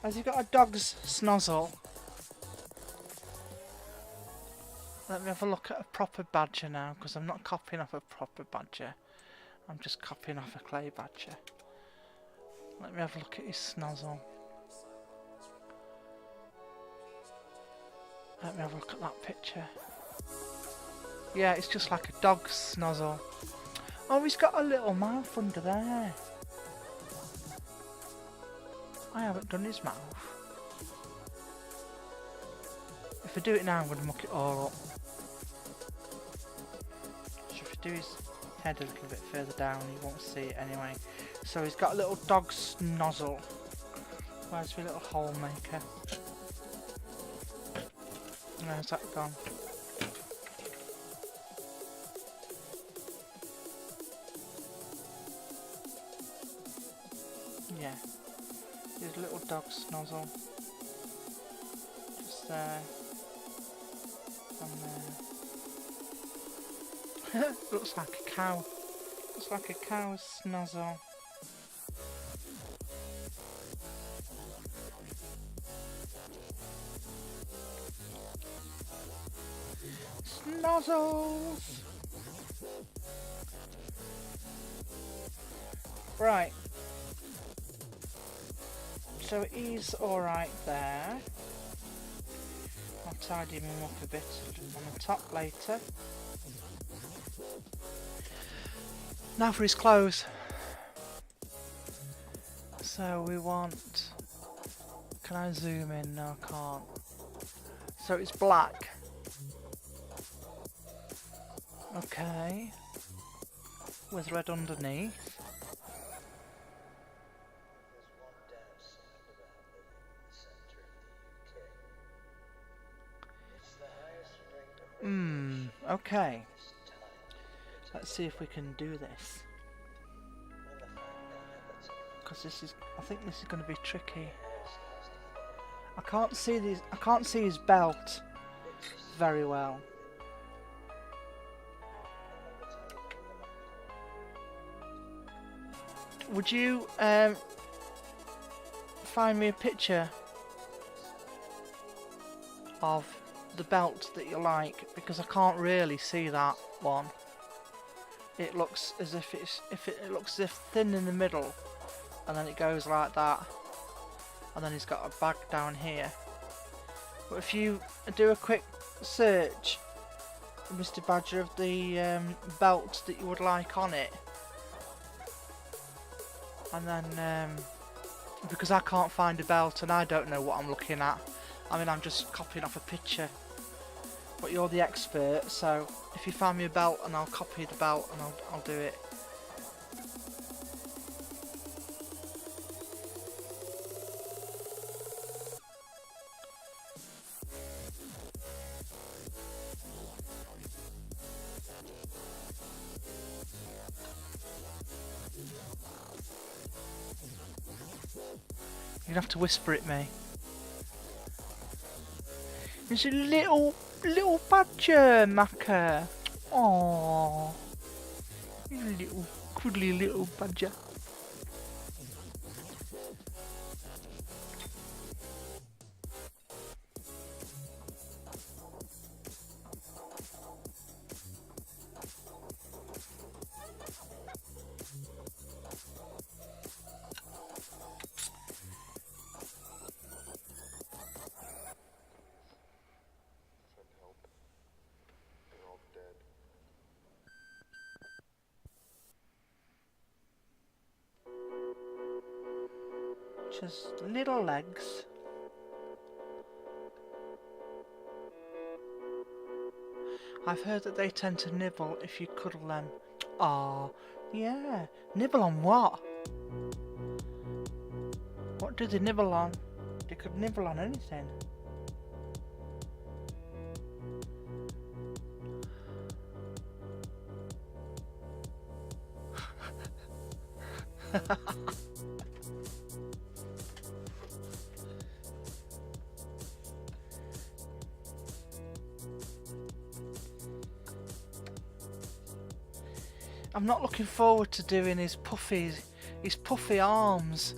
Has he got a dog's snozzle? Let me have a look at a proper badger now, because I'm not copying off a proper badger. I'm just copying off a clay badger. Let me have a look at his snozzle. Let me have a look at that picture. Yeah, it's just like a dog's snozzle. Oh, he's got a little mouth under there. I haven't done his mouth. If I do it now, I'm going to muck it all up. So if I do his head a little bit further down, you won't see it anyway. So he's got a little dog's nozzle. Where's my little hole maker? Where's that gone? Yeah. His little dog's nozzle. Just there. And there. Looks like a cow. Looks like a cow's snozzle. Snozzles! Right. So he's alright there. I'll tidy him up a bit on the top later. Now for his clothes. So we want... Can I zoom in? No, I can't. So it's black. Okay. With red underneath. Okay. Let's see if we can do this. Because I think this is going to be tricky. I can't see his belt very well. Would you find me a picture of the belt that you like, because I can't really see that one. It looks as if it looks as if thin in the middle, and then it goes like that, and then he's got a bag down here. But if you do a quick search, Mr. Badger, of the belt that you would like on it, and then because I can't find a belt and I don't know what I'm looking at, I mean, I'm just copying off a picture, but you're the expert, so if you find me a belt, and I'll copy the belt and I'll do it. You'd have to whisper it, me. It's a little badger, Macca. Aww. He's a little cuddly little badger. Just little legs. I've heard that they tend to nibble if you cuddle them. Ah, yeah. Nibble on what? What do they nibble on? They could nibble on anything. I'm not looking forward to doing his puffy arms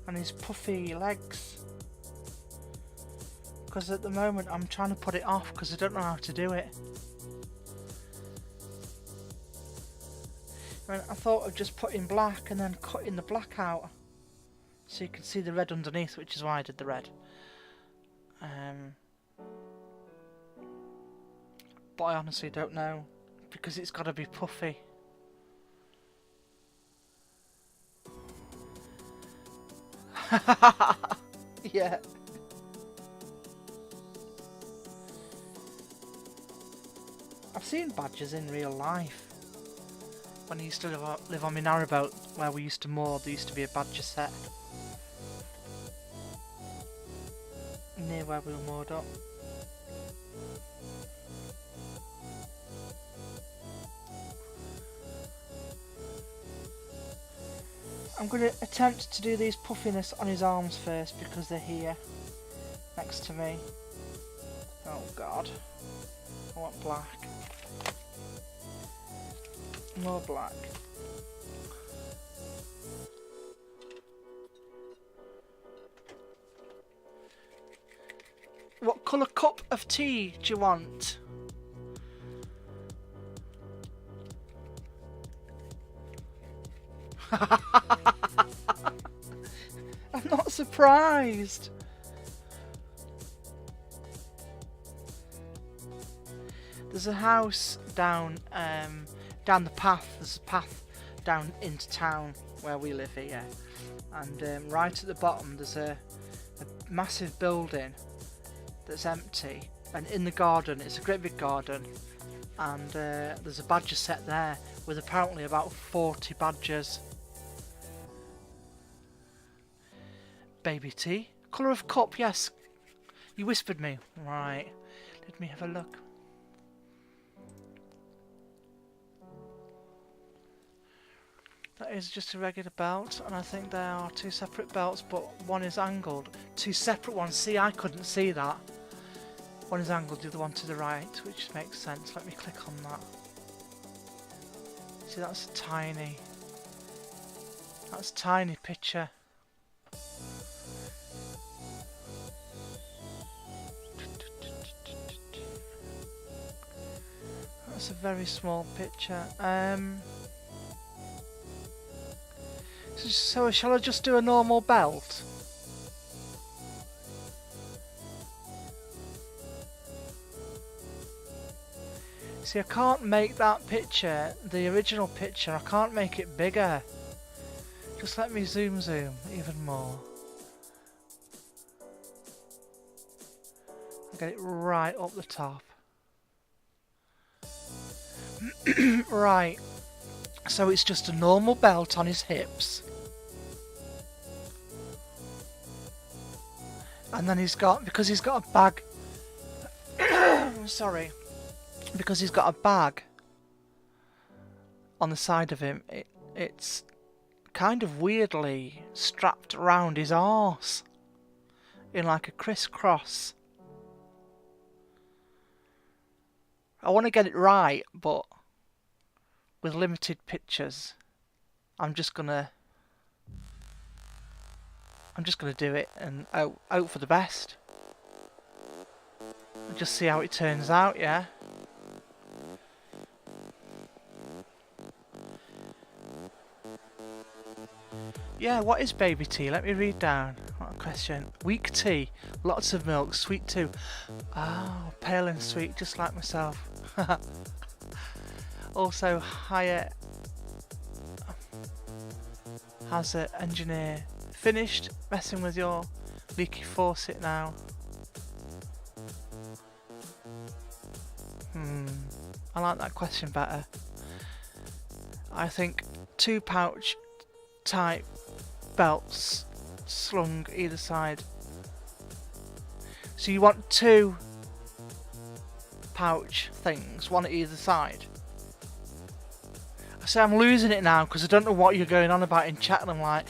and his puffy legs, because at the moment I'm trying to put it off because I don't know how to do it. I thought of just putting black and then cutting the black out so you can see the red underneath, which is why I did the red. But I honestly don't know, because it's got to be puffy. Yeah. I've seen badgers in real life. When I used to live on my narrowboat, where we used to moor, there used to be a badger set near where we were moored up. I'm going to attempt to do these puffiness on his arms first, because they're here next to me. Oh god. I want black. More black. What colour cup of tea do you want? I'm not surprised. There's a house down down the path. There's a path down into town where we live here, and right at the bottom there's a massive building that's empty, and in the garden, it's a great big garden, and there's a badger set there with apparently about 40 badgers. Baby tea? Colour of cup, yes. You whispered me. Right. Let me have a look. That is just a regular belt, and I think there are two separate belts, but one is angled. Two separate ones. See, I couldn't see that. One is angled, the other one to the right, which makes sense. Let me click on that. See, that's a tiny picture. That's a very small picture. So shall I just do a normal belt? See, I can't make that picture, the original picture, I can't make it bigger. Just let me zoom even more. I'll get it right up the top. Right, so it's just a normal belt on his hips. And then he's got, because he's got a bag, sorry, because he's got a bag on the side of him, it's kind of weirdly strapped around his arse in like a crisscross. I want to get it right, but with limited pictures, I'm just gonna do it and hope for the best. And just see how it turns out, yeah. Yeah, what is baby tea? Let me read down. What a question. Weak tea, lots of milk, sweet too. Oh, pale and sweet, just like myself. Also, higher has an engineer finished messing with your leaky faucet now? I like that question better. I think 2 pouch type belts slung either side. So you want 2 pouch things, one at either side. So I'm losing it now because I don't know what you're going on about in chat, and I'm like,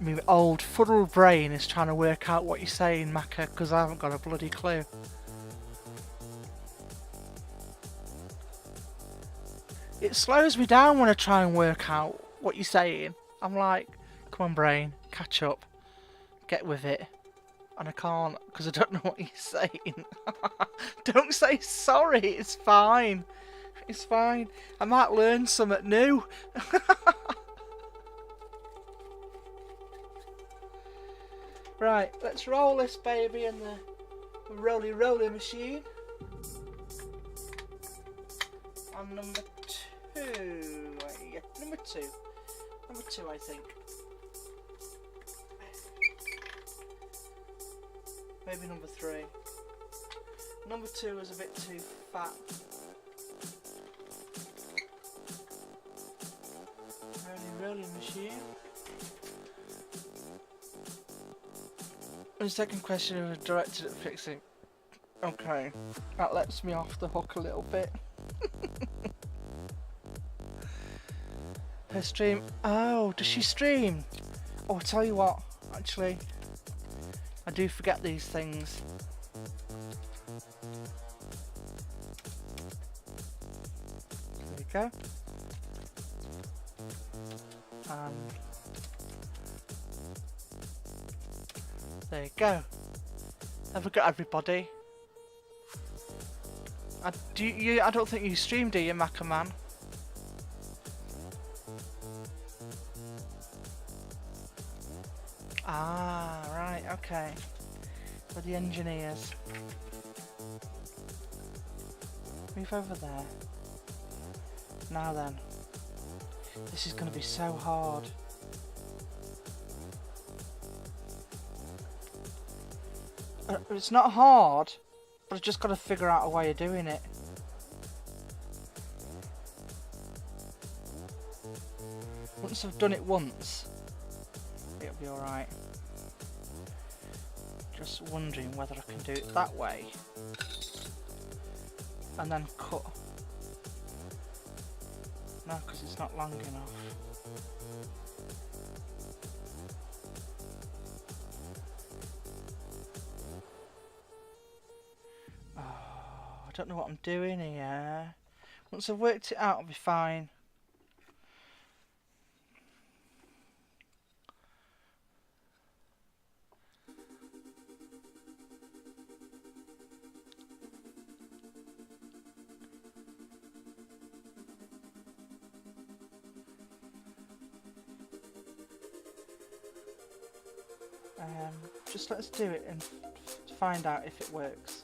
my old fuddled brain is trying to work out what you're saying, Macca, because I haven't got a bloody clue. It slows me down when I try and work out what you're saying. I'm like, come on brain, catch up, get with it. And I can't because I don't know what you're saying. Don't say sorry, it's fine. It's fine. I might learn something new. Right, let's roll this baby in the roly machine. On number 2. Yeah, number 2. Number 2, I think. Maybe number 3. Number 2 is a bit too fat. Rolling machine. The second question was directed at fixing. Okay, that lets me off the hook a little bit. Her stream. Oh, does she stream? Oh, I'll tell you what, actually, I do forget these things. There we go. There you go. Have a go, everybody. I don't think you stream, do you, Macca Man? Ah, right, okay. For the engineers. Move over there. Now then. This is going to be so hard. It's not hard, but I've just got to figure out a way of doing it. Once I've done it once, it'll be alright. Just wondering whether I can do it that way. And then cut. No, because it's not long enough. Oh, I don't know what I'm doing here. Once I've worked it out, I'll be fine. Just let's do it and find out if it works.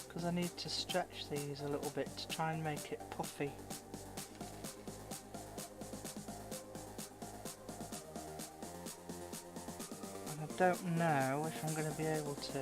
Because I need to stretch these a little bit to try and make it puffy. Don't know if I'm going to be able to.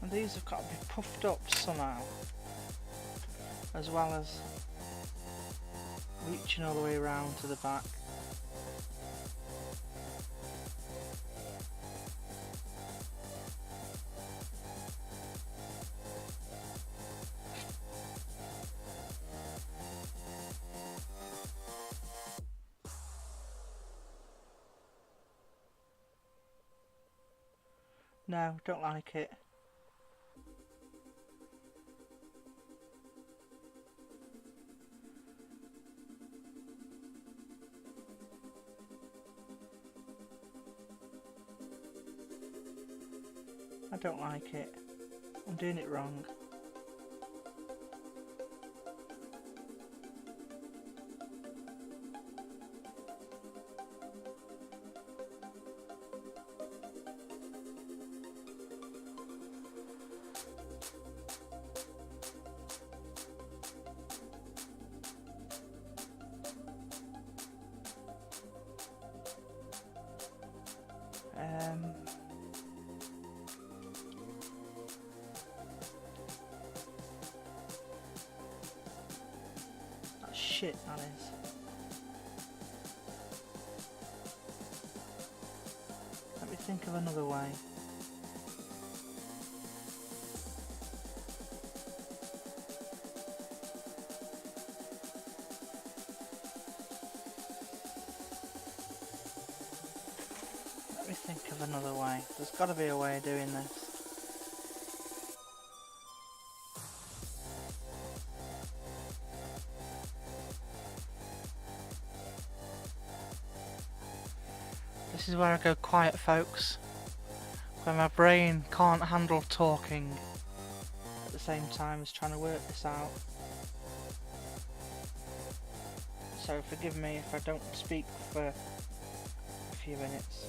And these have got to be puffed up somehow, as well as reaching all the way around to the back. No, don't like it. I don't like it. I'm doing it wrong. Shit, that is. Let me think of another way. Let me think of another way. There's got to be a way of doing this. This is where I go quiet, folks, where my brain can't handle talking at the same time as trying to work this out. So forgive me if I don't speak for a few minutes.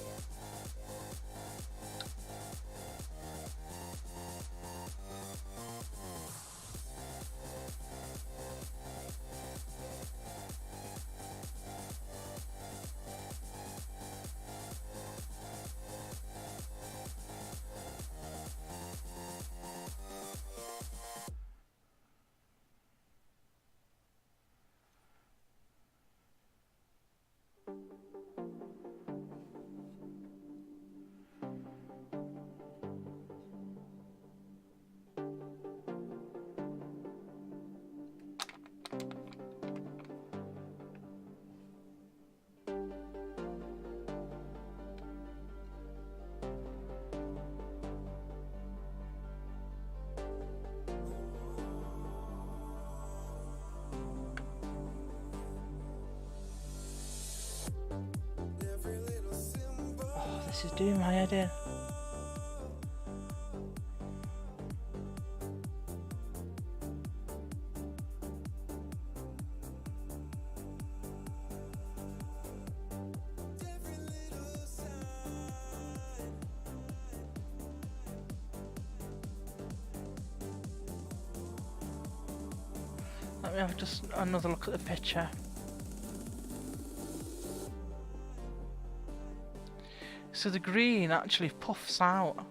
This is doing my head in. Let me have just another look at the picture. So the green actually puffs out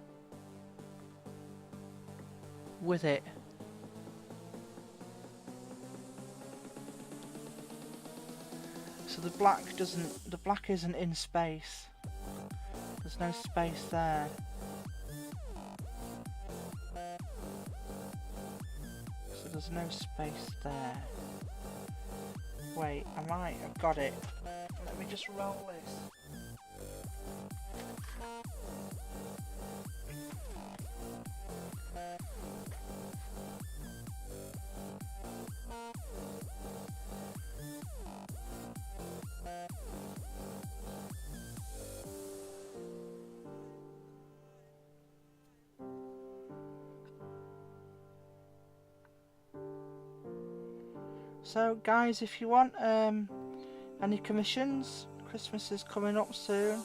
with it. So the black isn't in space. There's no space there. So there's no space there. Wait, I might have got it. Let me just roll this. So guys, if you want any commissions, Christmas is coming up soon,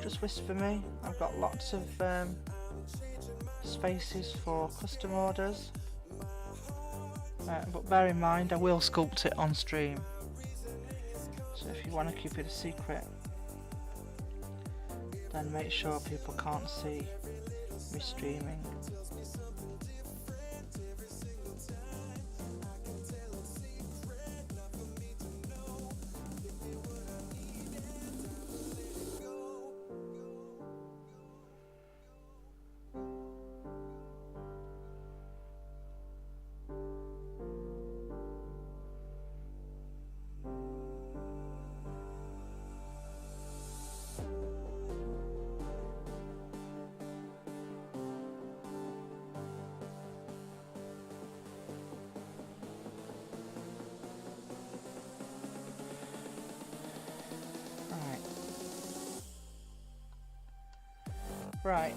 just whisper me. I've got lots of spaces for custom orders, but bear in mind I will sculpt it on stream, so if you want to keep it a secret, then make sure people can't see me streaming. Right,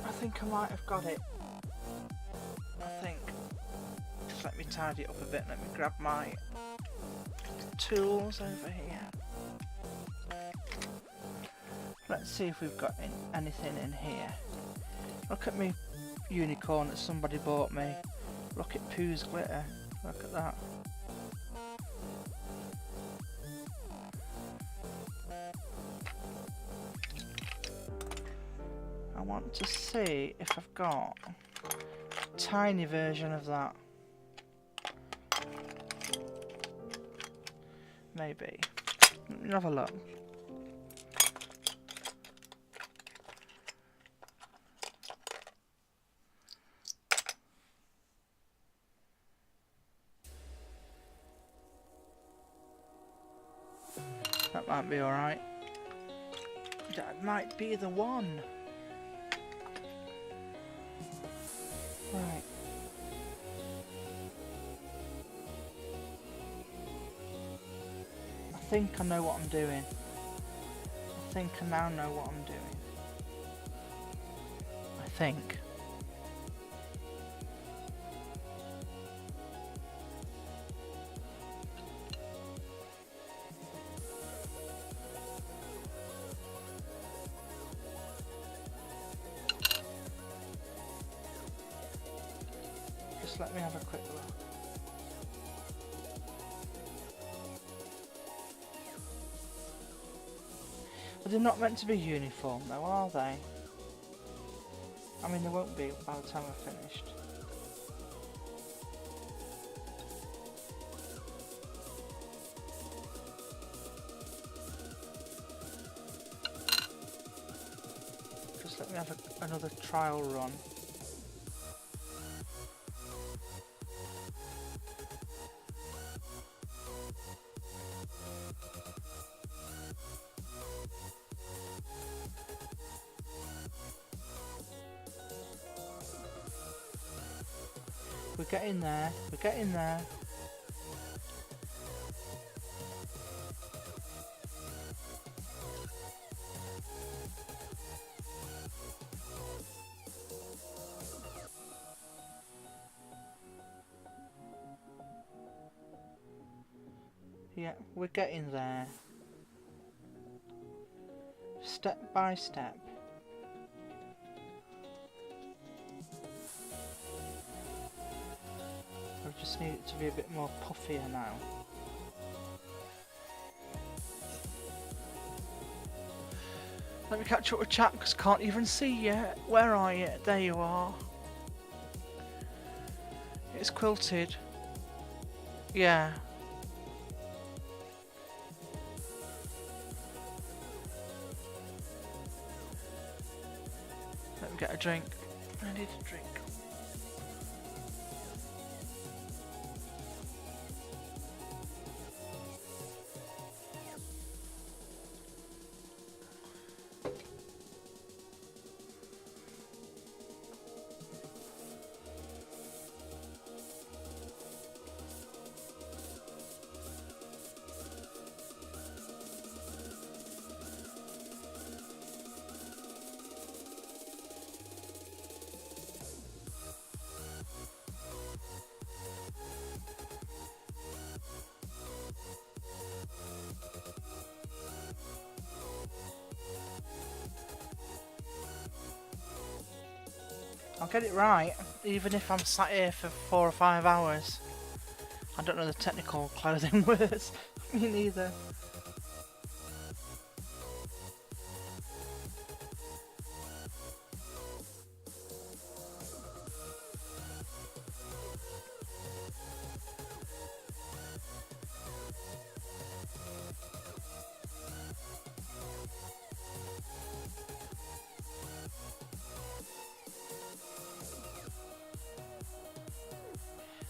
I think I might have got it. I think. Just let me tidy it up a bit. Let me grab my tools over here. Let's see if we've got anything in here. Look at me unicorn that somebody bought me. Look at Pooh's glitter. Look at that. I want to see if I've got a tiny version of that. Maybe. Let me have a look. That might be alright. That might be the one. Right. I think I know what I'm doing. I think I now know what I'm doing. I think. Let me have a quick look. But they're not meant to be uniform though, are they? I mean, they won't be by the time I've finished. Just let me have another trial run. We're getting there, we're getting there. Yeah, we're getting there. Step by step. We just need it to be a bit more puffier now. Let me catch up with chat because can't even see you. Where are you? There you are. It's quilted. Yeah. Let me get a drink. I need a drink. I'll get it right, even if I'm sat here for 4 or 5 hours. I don't know the technical clothing words. Me neither.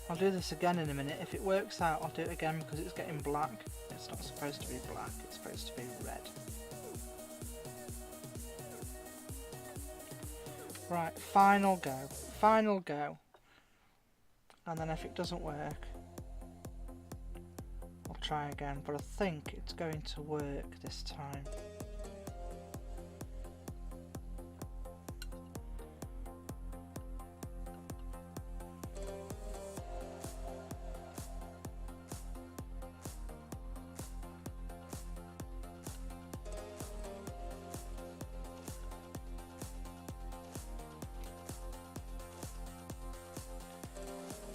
I'll do this again in a minute. If it works out, I'll do it again because it's getting black. It's not supposed to be black, it's supposed to be red. Right, final go. Final go. And then if it doesn't work, I'll try again. But I think it's going to work this time.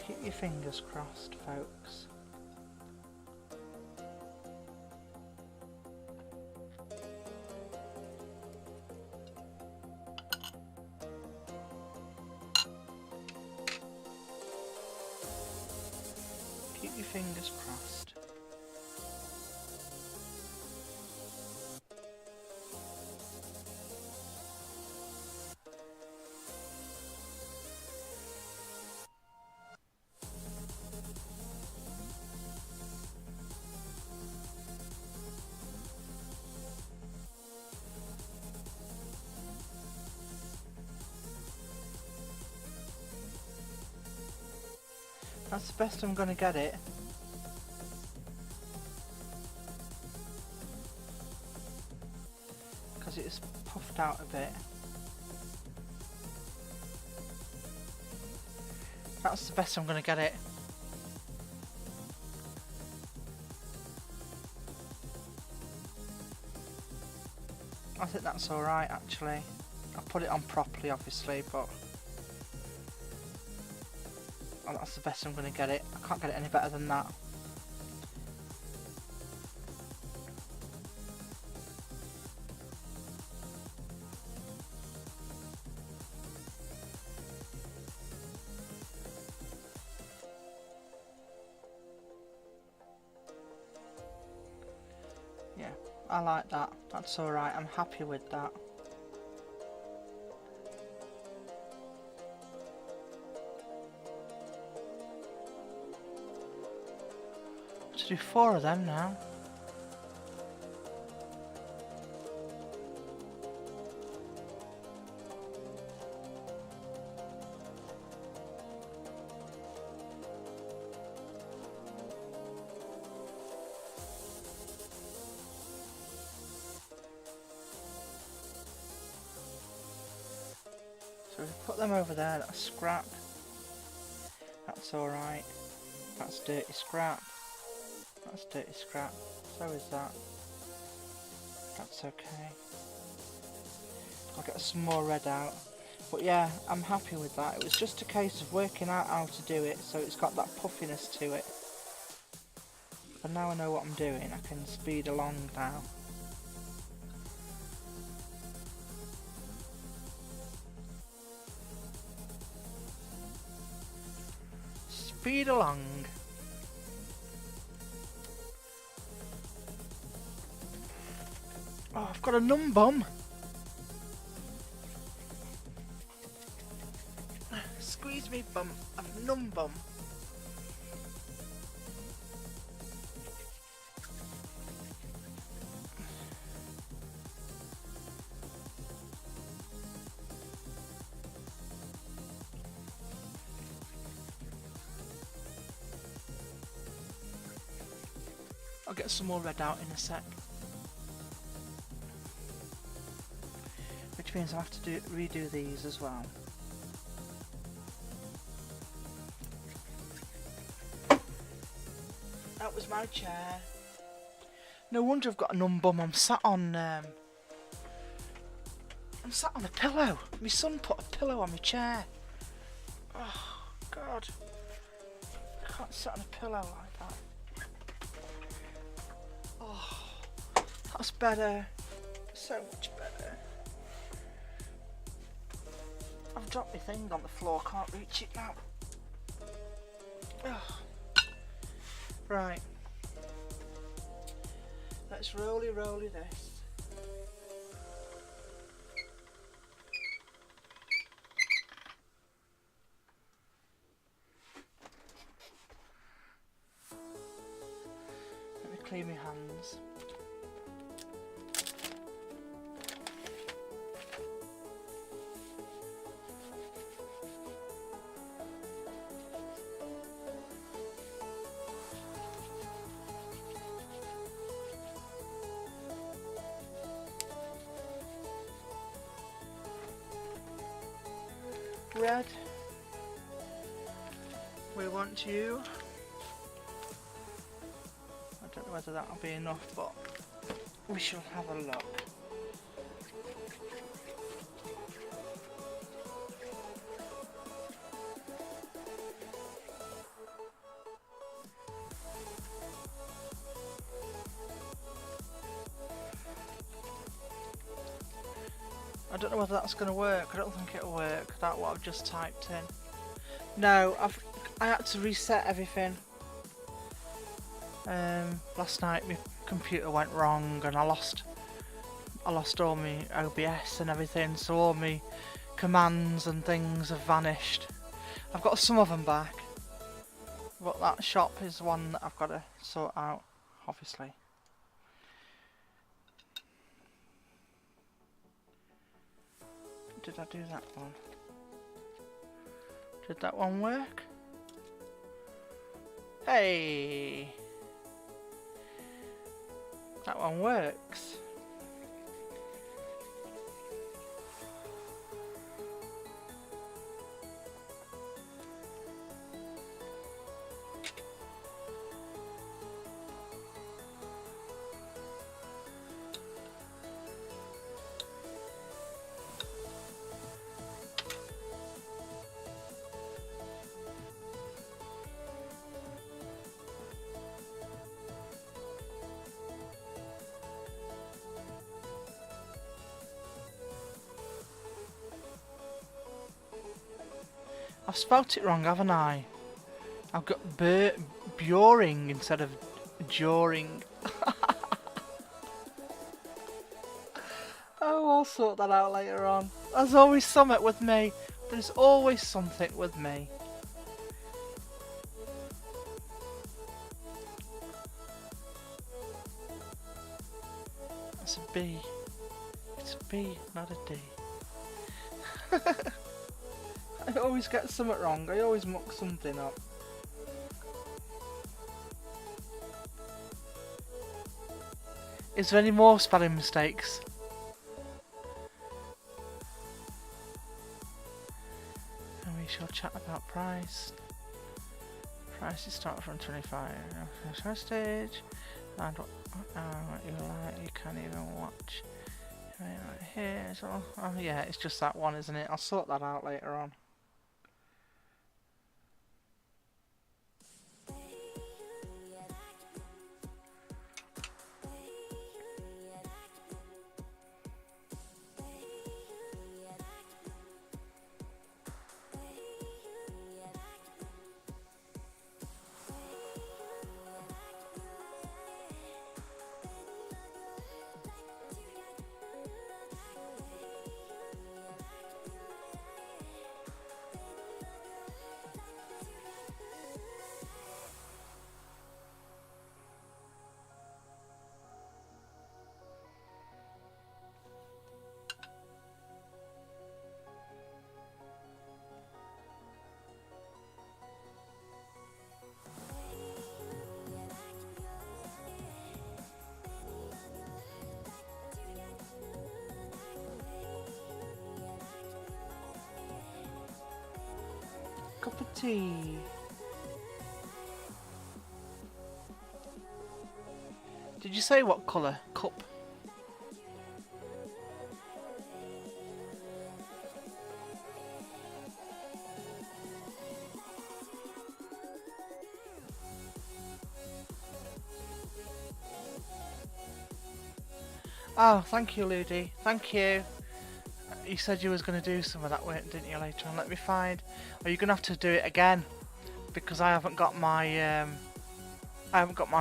Keep your fingers crossed, folks. Keep your fingers crossed. That's the best I'm gonna get it. Because it's puffed out a bit. That's the best I'm gonna get it. I think that's alright actually. I'll put it on properly obviously, but oh, that's the best I'm going to get it. I can't get it any better than that. Yeah, I like that. That's alright. I'm happy with that. Do 4 of them now. So we put them over there. That's scrap. That's alright. That's dirty scrap. That's dirty scrap. So is that. That's okay. I'll get some more red out. But yeah, I'm happy with that. It was just a case of working out how to do it so it's got that puffiness to it. But now I know what I'm doing, I can speed along now. Speed along. Oh, I've got a numb bum. Squeeze me bum. I've numb bum. I'll get some more red out in a sec. Which means I have to redo these as well. That was my chair. No wonder I've got a numb bum. I'm sat on a pillow. My son put a pillow on my chair. Oh God. I can't sit on a pillow like that. Oh, that's better. So much better. I've dropped my thing on the floor, can't reach it now. Oh. Right. Let's roly this. Let me clean my hands. Red, we want you. I don't know whether that'll be enough, but we shall have a look. I don't know whether that's going to work. I don't think it'll work. That what I've just typed in. No, I had to reset everything. Last night my computer went wrong and I lost all my OBS and everything. So all my commands and things have vanished. I've got some of them back, but that shop is one that I've got to sort out, obviously. Did I do that one? Did that one work? Hey! That one works. I've spelt it wrong, haven't I? I've got Buring instead of During. Oh, I'll sort that out later on. There's always something with me. There's always something with me. It's a B. It's a B, not a D. I always get something wrong. I always muck something up. Is there any more spelling mistakes? And we shall chat about price. Prices start from 25. First stage. And what you like, you can't even watch. Right here. So, oh yeah, it's just that one, isn't it? I'll sort that out later on. Cup of tea. Did you say what colour? Cup. Oh, thank you, Ludi. Thank you. You said you was going to do some of that work, didn't you, later on? Let me find. Are you going to have to do it again? Because I haven't got my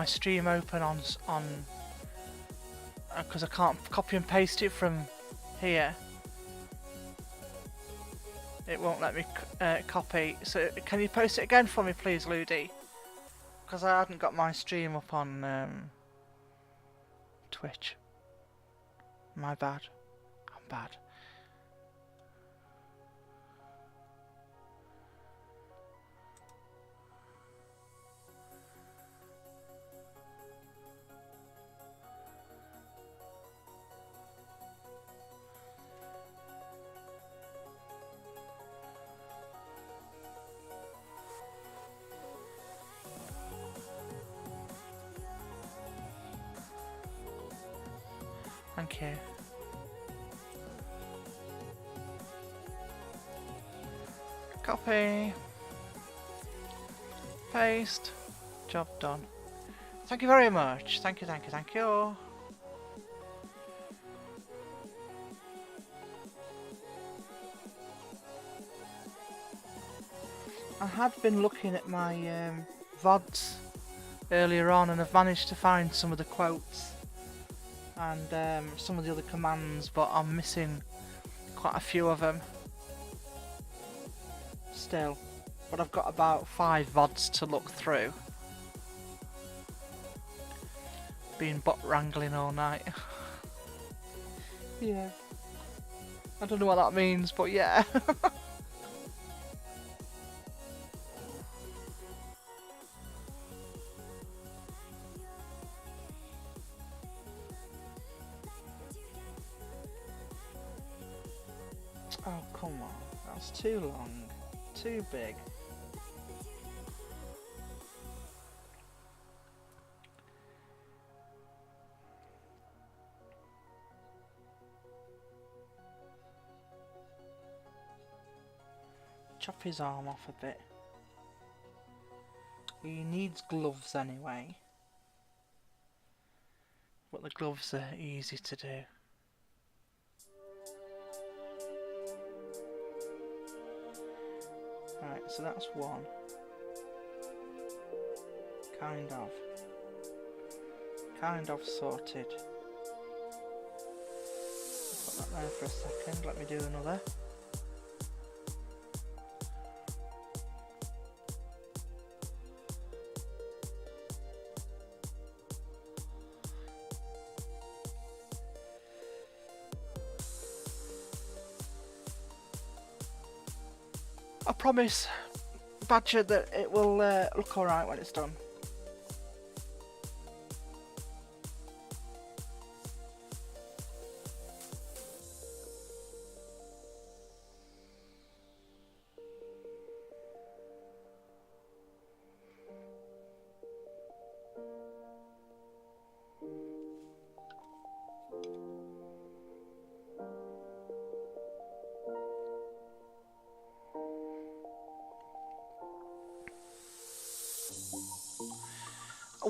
stream open on because I can't copy and paste it from here. It won't let me copy. So can you post it again for me, please, Ludi? Because I hadn't got my stream up on Twitch. My bad. I'm bad. Thank you. Copy. Paste. Job done. Thank you very much. Thank you, thank you, thank you. I had been looking at my VODs earlier on and I've managed to find some of the quotes and some of the other commands, but I'm missing quite a few of them still. But I've got about 5 VODs to look through. Been bot wrangling all night. Yeah. I don't know what that means, but yeah. Oh, come on. That's too long. Too big. Chop his arm off a bit. He needs gloves anyway. But the gloves are easy to do. Right, so that's one. Kind of sorted. Put that there for a second, let me do another. I promise, Badger, that it will look alright when it's done.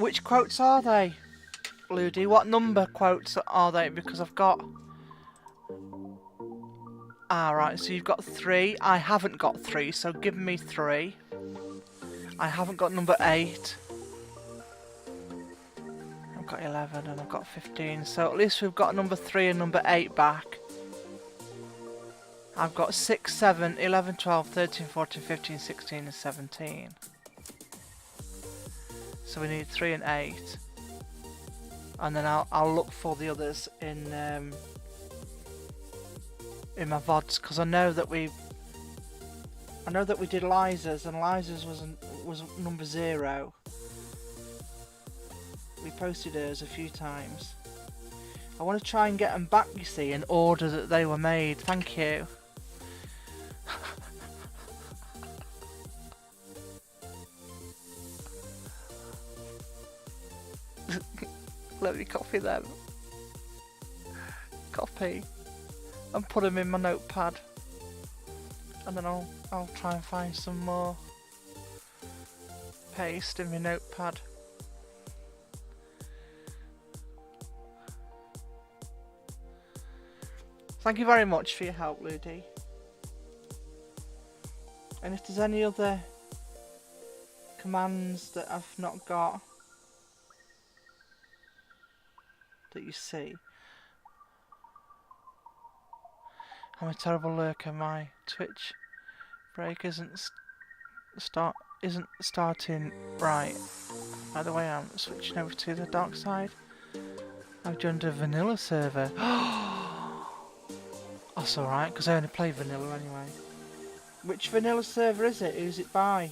which quotes are they, Ludi? What number quotes are they? Because I've got... Ah, right, so you've got 3. I haven't got 3, so give me 3. I haven't got number 8. I've got 11 and I've got 15, so at least we've got number 3 and number 8 back. I've got 6, 7, 11, 12, 13, 14, 15, 16 and 17. So we need 3 and 8. And then I'll look for the others in my VODs, because I know that we did Liza's, and Liza's was number 0. We posted hers a few times. I want to try and get them back, you see, in order that they were made. Thank you. Let me copy them. Copy. And put them in my notepad. And then I'll try and find some more. Paste in my notepad. Thank you very much for your help, Ludi. And if there's any other commands that I've not got that you see. I'm a terrible lurker. My Twitch break isn't starting right. By the way, I'm switching over to the dark side. I've joined a vanilla server. That's alright, because I only play vanilla anyway. Which vanilla server is it? Who's it by?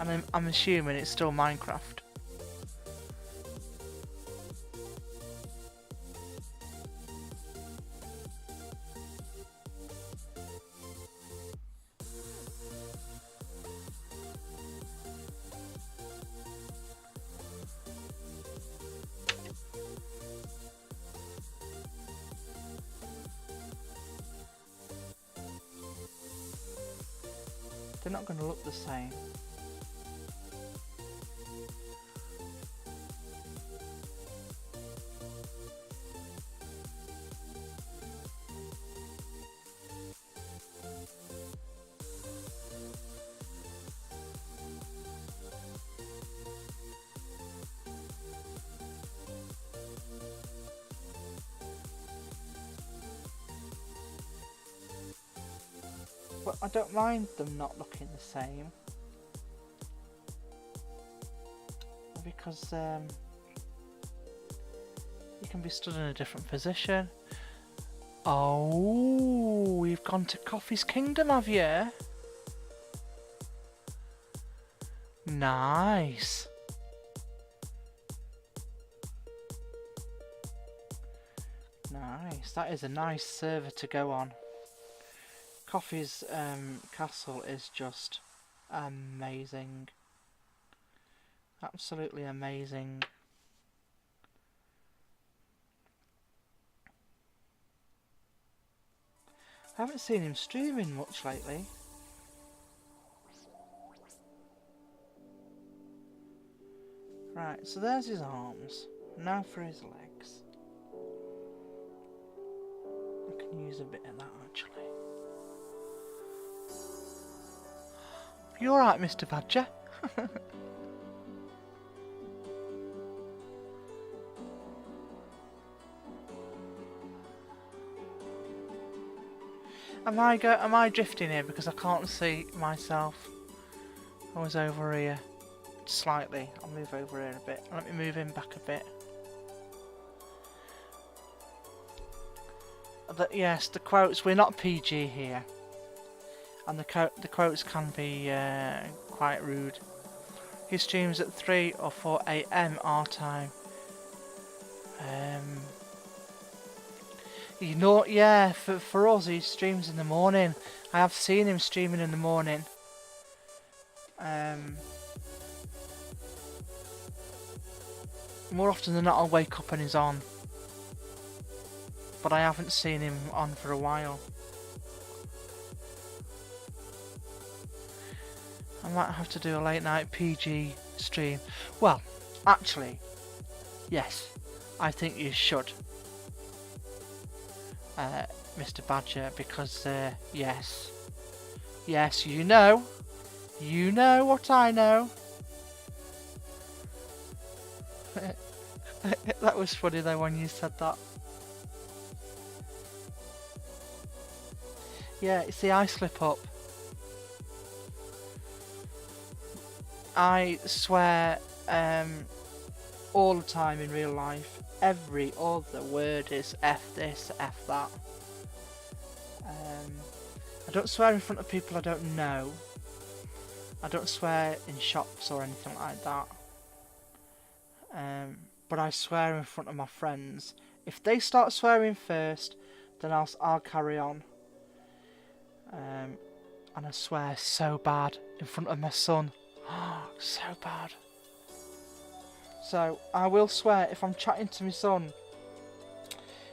And I'm assuming it's still Minecraft. They're not going to look the same. But I don't mind them not looking the same, because you can be stood in a different position. Oh, we've gone to Coffee's Kingdom, have you? Nice. Nice, that is a nice server to go on. Coffee's castle is just amazing. Absolutely amazing. I haven't seen him streaming much lately. Right, so there's his arms. Now for his legs. I can use a bit of that actually. You alright, Mr. Badger? Am I drifting here because I can't see myself? I was over here slightly. I'll move over here a bit. Let me move him back a bit. Yes, the quotes. We're not PG here. And the quotes can be quite rude. He streams at 3 or 4 AM our time. You know, yeah, for us he streams in the morning. I have seen him streaming in the morning. More often than not I'll wake up and he's on. But I haven't seen him on for a while. I might have to do a late night PG stream. Well, actually, yes, I think you should, Mr. Badger, because yes, you know what I know. That was funny though when you said that. Yeah, see, I slip up. I swear all the time in real life. Every other word is F this, F that. I don't swear in front of people I don't know. I don't swear in shops or anything like that. But I swear in front of my friends. If they start swearing first, then I'll carry on. And I swear so bad in front of my son. So bad. So I will swear if I'm chatting to my son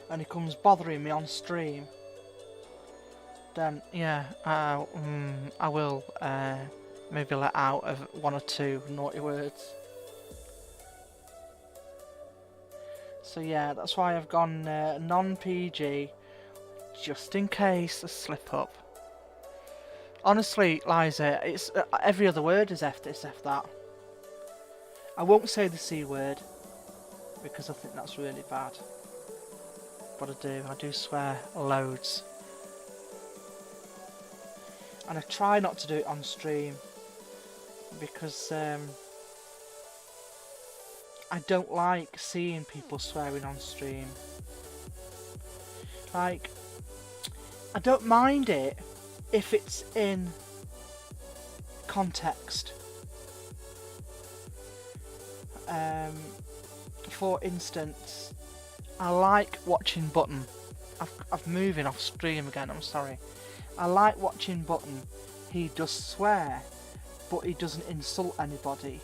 and he comes bothering me on stream, then yeah, I will maybe let out of 1 or 2 naughty words. So yeah, that's why I've gone non-PG, just in case I slip up. Honestly, Liza, it's every other word is F this, F that. I won't say the C word, because I think that's really bad. But I do swear loads. And I try not to do it on stream, because I don't like seeing people swearing on stream. Like, I don't mind it if it's in context. For instance, I like watching Button. I'm moving off stream again, I'm sorry. I like watching Button. He does swear, but he doesn't insult anybody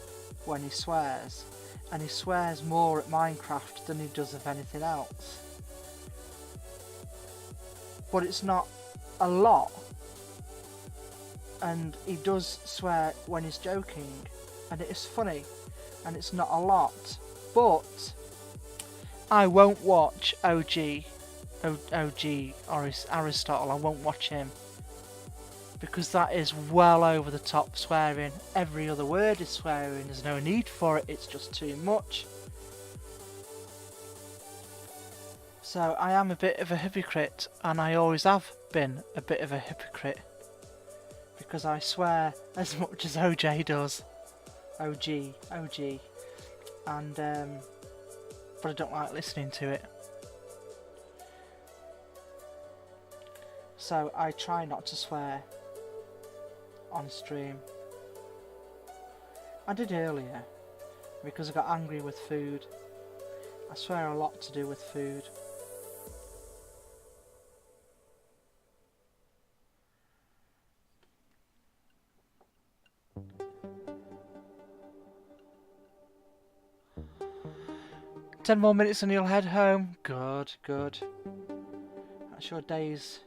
when he swears. And he swears more at Minecraft than he does of anything else. But it's not a lot. And he does swear when he's joking. And it is funny. And it's not a lot. But I won't watch OG or Aristotle. I won't watch him. Because that is well over the top swearing. Every other word is swearing. There's no need for it. It's just too much. So I am a bit of a hypocrite. And I always have been a bit of a hypocrite. Because I swear as much as OJ does. OG. And but I don't like listening to it. So I try not to swear on stream. I did earlier because I got angry with food. I swear a lot to do with food. Ten more minutes and you'll head home. Good. That's your day's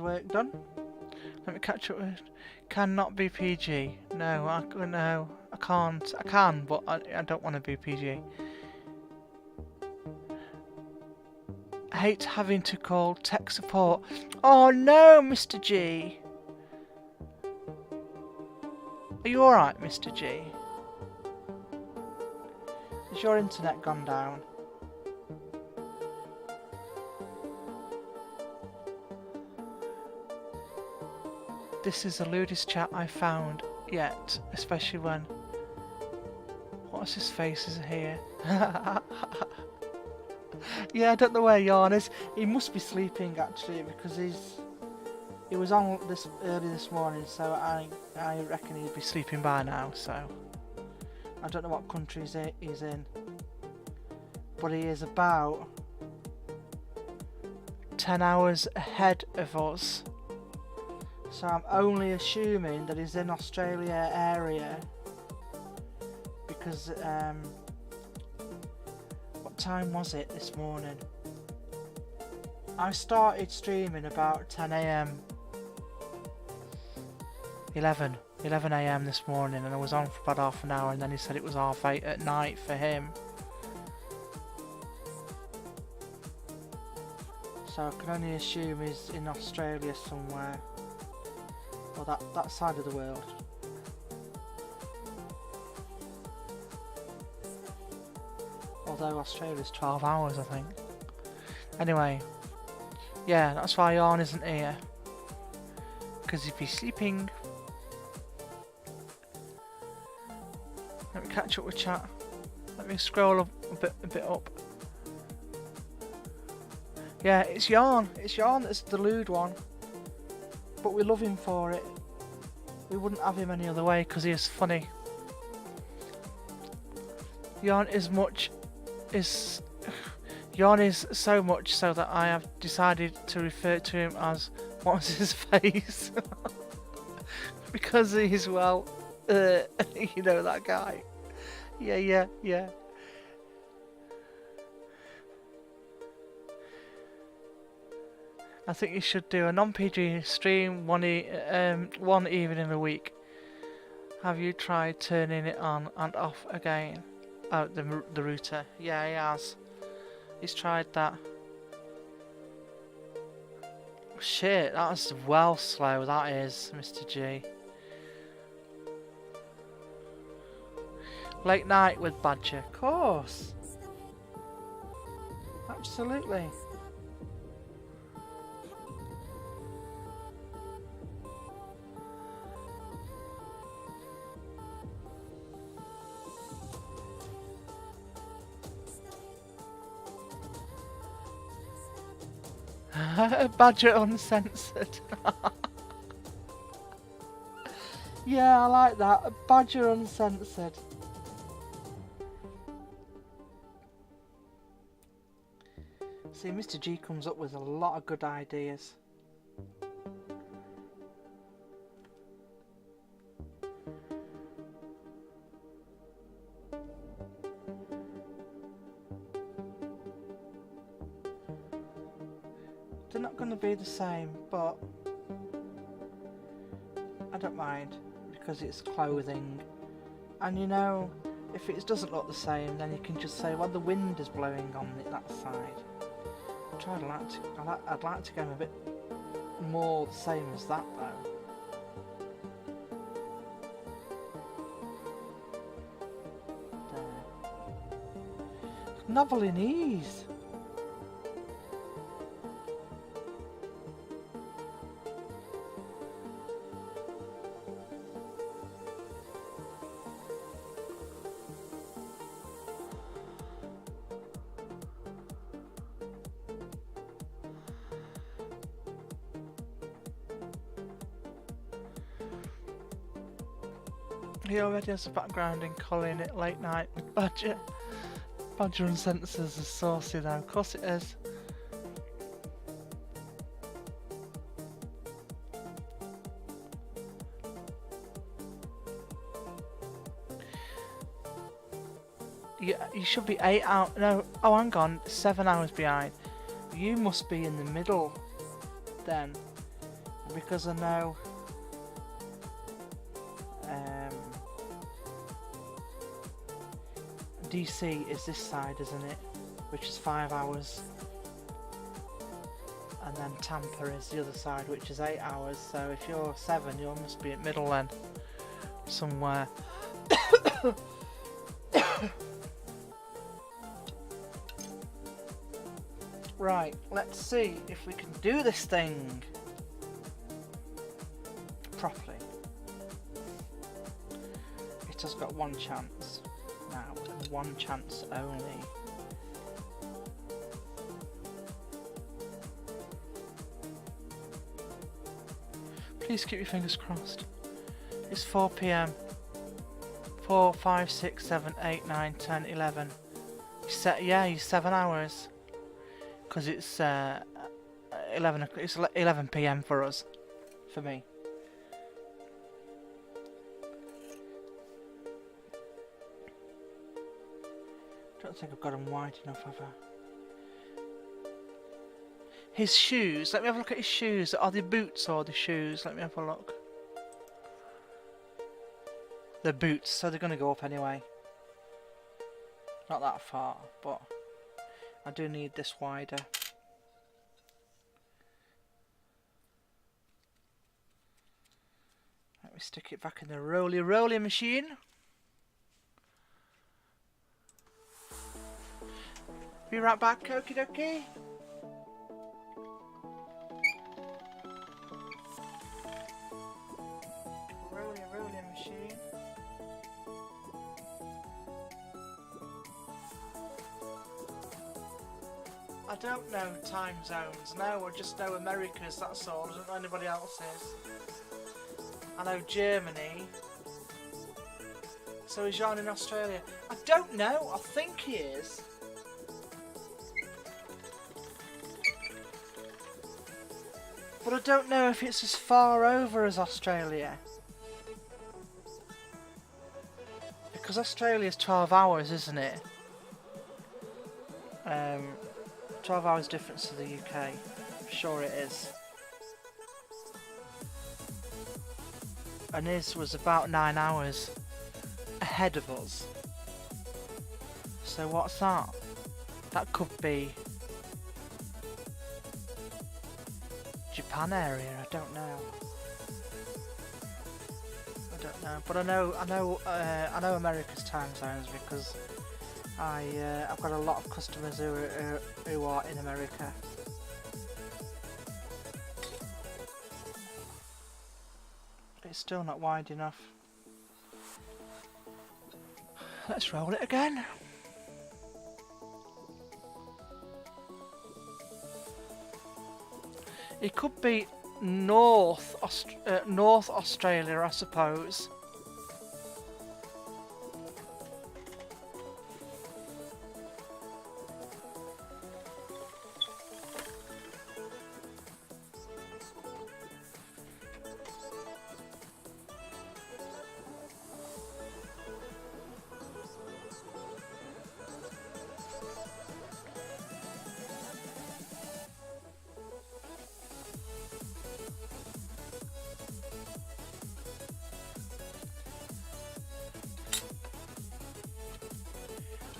work done. Let me catch up with. Cannot be PG. No, I can't. I can, but I don't want to be PG. I hate having to call tech support. Oh no, Mr. G. Are you alright, Mr. G? Has your internet gone down? This is the lewdest chat I've found yet, especially when... What's his face is here? Yeah, I don't know where Yarn is. He must be sleeping actually, because he was on this early this morning, so I reckon he'd be sleeping by now. So I don't know what country he's in, but he is about 10 hours ahead of us. So I'm only assuming that he's in Australia area, because what time was it this morning? I started streaming about 10 AM. 11. 11 AM this morning, and I was on for about half an hour, and then he said it was 8:30 at night for him. So I can only assume he's in Australia somewhere, or that side of the world. Although Australia's 12 hours, I think. Anyway, yeah, that's why Yarn isn't here, because he'd be sleeping. Let me catch up with chat. Let me scroll up a bit up. Yeah, it's Yarn. It's Yarn that's the lewd one. But we love him for it. We wouldn't have him any other way because he is funny. Yarn is so much so that I have decided to refer to him as what's his face. Because he's, well, you know that guy. Yeah. I think you should do a non-PG stream one evening a week. Have you tried turning it on and off again? Oh, the router. Yeah, he has. He's tried that. Shit, that's well slow, that is, Mr. G. Late night with Badger. Of course. Absolutely. Badger uncensored. Yeah, I like that. Badger uncensored. See, Mr. G comes up with a lot of good ideas. They're not going to be the same, but I don't mind because it's clothing. And you know, if it doesn't look the same, then you can just say, well, the wind is blowing on that side. I'd like to go a bit more the same as that though. There. Novel in ease. He already has a background in calling it late night with Badger. Badger and Sensors is saucy though, of course it is. Yeah, you should be 8 hours. No, oh hang on, 7 hours behind. You must be in the middle then, because I know. DC is this side, isn't it? Which is 5 hours. And then Tampa is the other side, which is 8 hours. So if you're 7, you must be at middle then. Somewhere. Right, let's see if we can do this thing properly. It has got one chance. Now, and one chance only. Please keep your fingers crossed. It's 4 PM. 4, 5, 6, 7, 8, 9, 10, 11. Yeah, you're 7 hours. Because it's 11 PM for us. For me. I don't think I've got them wide enough, have I? His shoes. Let me have a look at his shoes. Are they boots or the shoes? Let me have a look. They're boots, so they're going to go up anyway. Not that far, but I do need this wider. Let me stick it back in the roly machine. Be right back, okie dokie. Roly machine. I don't know time zones, no, I just know America's, that's all. I don't know anybody else's. I know Germany. So is John in Australia? I don't know, I think he is. But I don't know if it's as far over as Australia. Because Australia's 12 hours, isn't it? 12 hours difference to the UK. I'm sure it is. And his was about 9 hours ahead of us. So what's that? That could be Japan area, I don't know. I don't know, but I know America's time zones because I've got a lot of customers who are in America. It's still not wide enough. Let's roll it again. It could be North Australia, I suppose.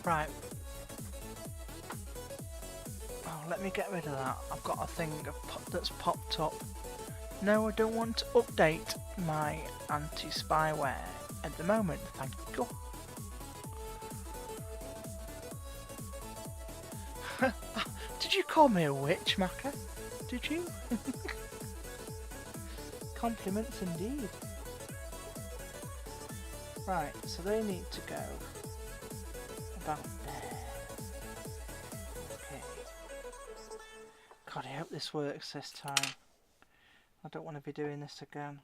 Right. Oh, let me get rid of that. I've got a thing that's popped up. No, I don't want to update my anti-spyware at the moment, thank you. Did you call me a witch, Macca? Did you? Compliments indeed. Right, so they need to go about there. Okay. God, I hope this works this time. I don't want to be doing this again.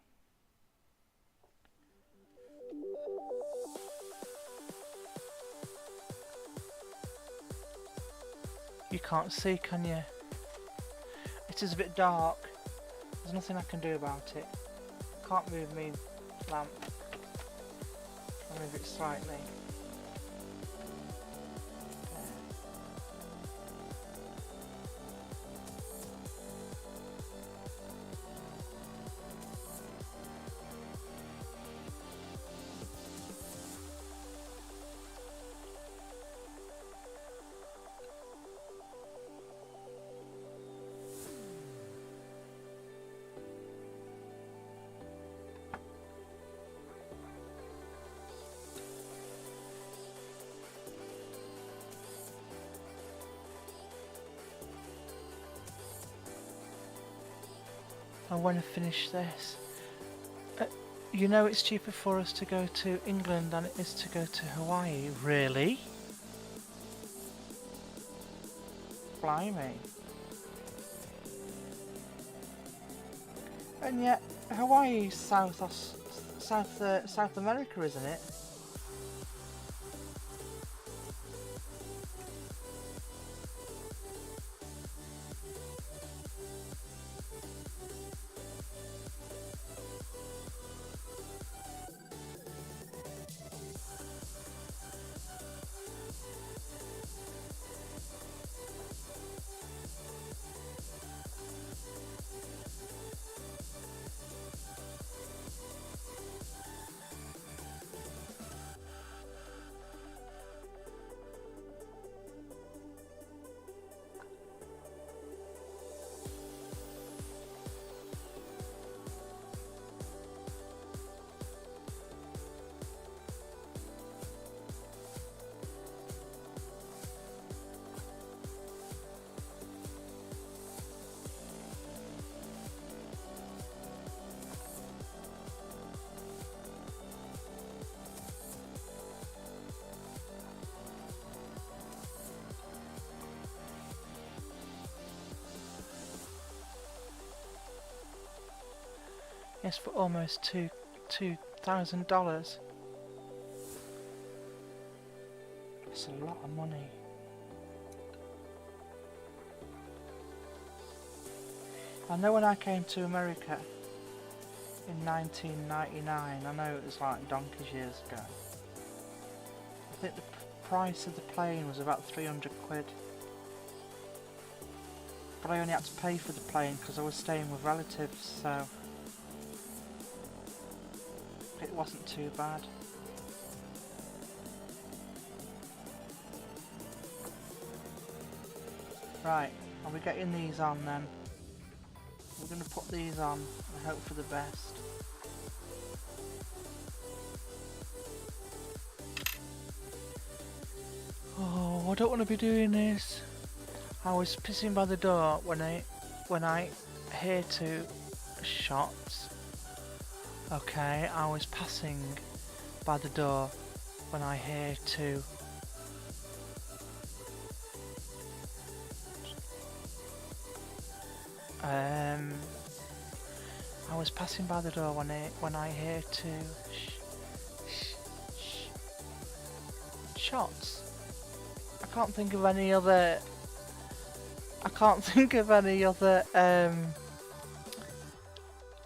You can't see, can you? It is a bit dark. There's nothing I can do about it. Can't move me lamp. I'll move it slightly. I want to finish this. You know it's cheaper for us to go to England than it is to go to Hawaii. Really? Blimey. And yet Hawaii's South America, isn't it? Yes, for almost $2,000. That's a lot of money. I know when I came to America in 1999, I know it was like donkey's years ago. I think the price of the plane was about 300 quid. But I only had to pay for the plane because I was staying with relatives, so it wasn't too bad. Right, are we getting these on then? We're going to put these on and hope for the best. Oh, I don't want to be doing this. I was pissing by the door when I hear two shots. Okay, I was passing by the door when I hear two. I was passing by the door when I hear two shots. I can't think of any other.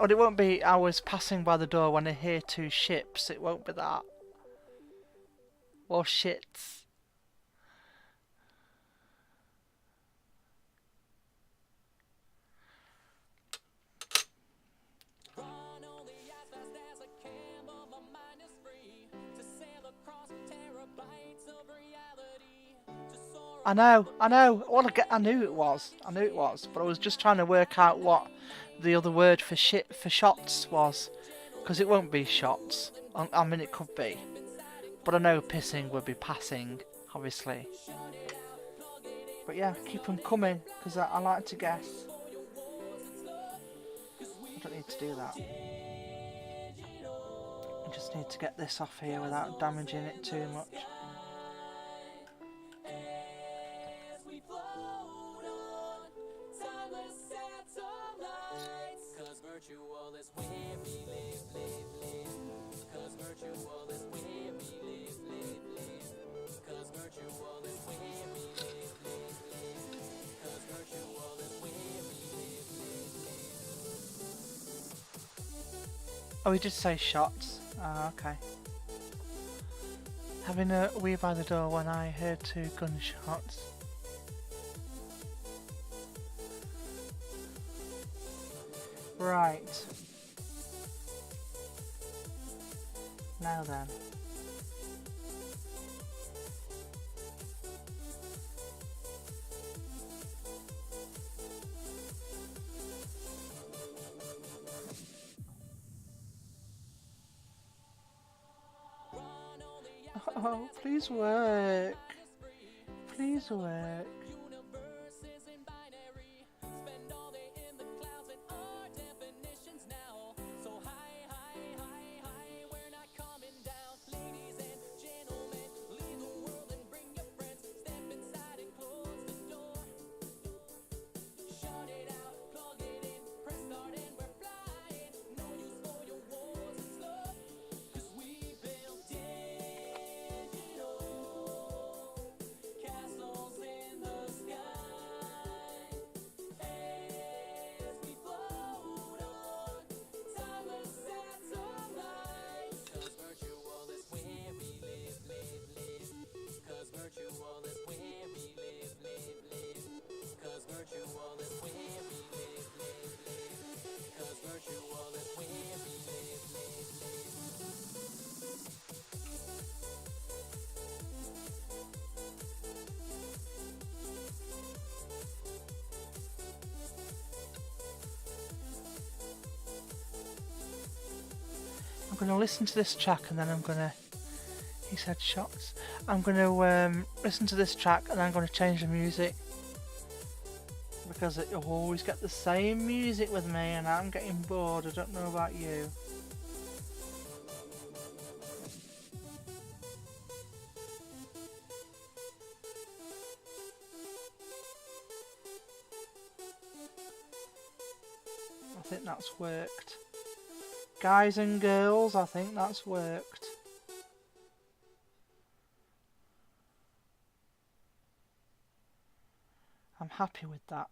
Or it won't be. I was passing by the door when I hear two ships. It won't be that. Or shits. I know. Well, I knew it was, but I was just trying to work out what the other word for shots was, because it won't be shots. I mean, it could be, but I know pissing would be passing, obviously. But yeah, keep them coming, because I like to guess. I don't need to do that. I just need to get this off here without damaging it too much. Oh, we did say shots. Ah, okay. Having a wee by the door when I heard two gunshots. Right. Now then. Oh, please work. Please work. I'm going to listen to this track and then I'm going to... He said shots. I'm going to listen to this track and then I'm going to change the music. Because you always get the same music with me and I'm getting bored. I don't know about you. I think that's worked. Guys and girls, I think that's worked. I'm happy with that.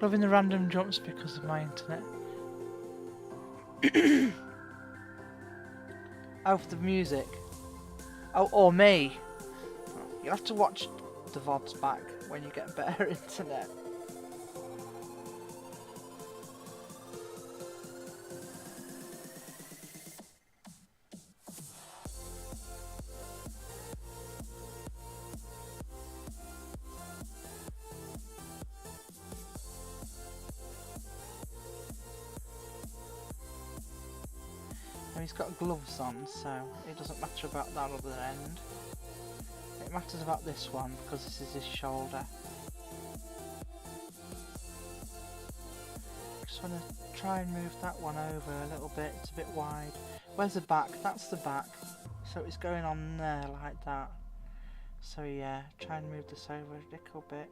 Loving the random jumps because of my internet. Oh, for the music. Oh, or me. You'll have to watch the VODs back when you get better internet. He's got gloves on, so it doesn't matter about that other end. It matters about this one because this is his shoulder. Just want to try and move that one over a little bit. It's a bit wide. Where's the back? That's the back. So it's going on there like that. So yeah, try and move this over a little bit.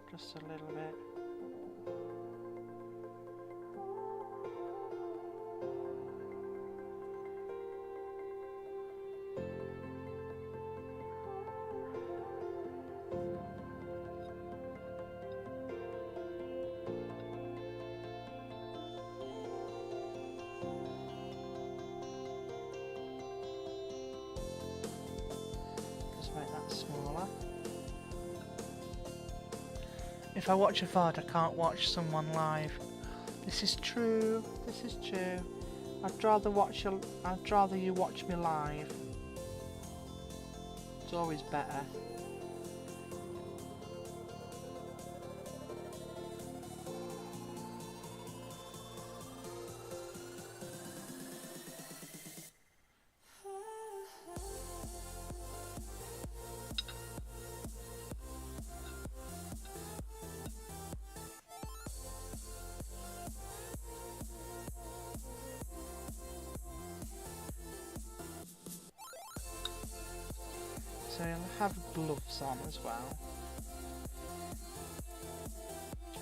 Just a little bit. Smaller. If I watch a VOD, I can't watch someone live. This is true. This is true. I'd rather you watch me live. It's always better. So he'll have gloves on as well.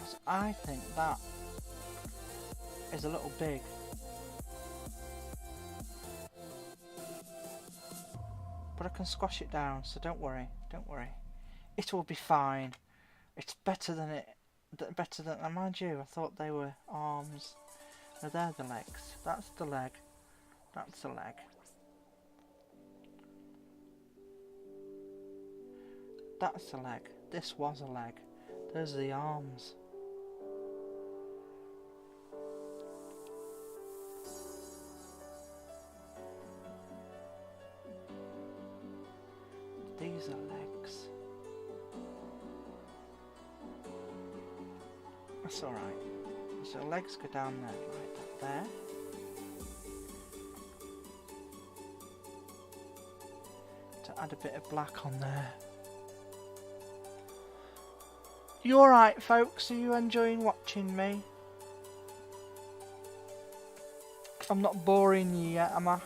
So I think that is a little big. But I can squash it down, so don't worry, don't worry. It will be fine. It's better than mind you, I thought they were arms. No, they're the legs. That's the leg. That's the leg. That's the leg. This was a leg. Those are the arms. These are legs. That's alright. So legs go down there, like that there. To add a bit of black on there. You alright, folks? Are you enjoying watching me? I'm not boring you yet, am I?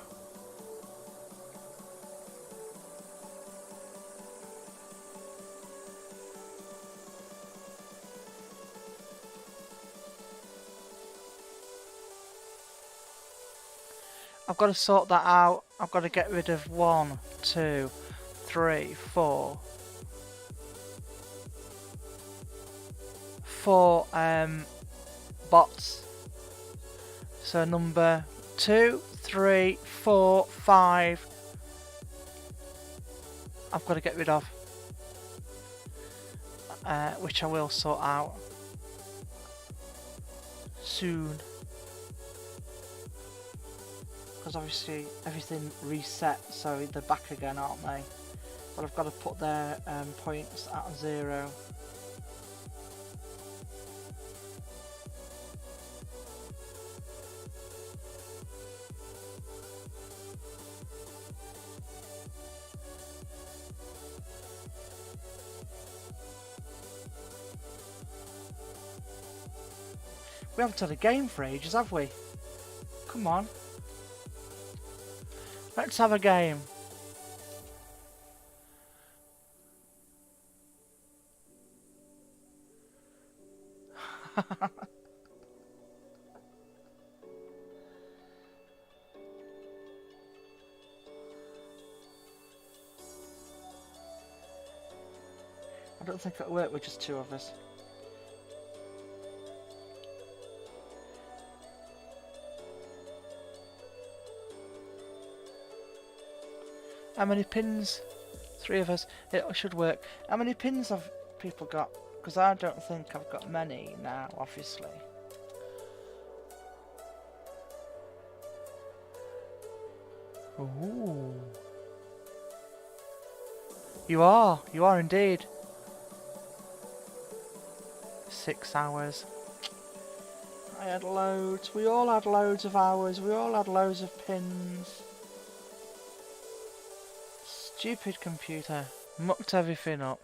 I've got to sort that out. I've got to get rid of 1, 2, 3, 4. 4 bots. So number 2, 3, 4, 5. I've got to get rid of. Which I will sort out soon. Because obviously everything reset, so they're back again, aren't they? But I've got to put their points at 0. We haven't had a game for ages, have we? Come on. Let's have a game. I don't think it'll work with just two of us. How many pins? 3 of us. It should work. How many pins have people got? Because I don't think I've got many now, obviously. Ooh. You are indeed. 6 hours. I had loads. We all had loads of hours. We all had loads of pins. Stupid computer. Mucked everything up.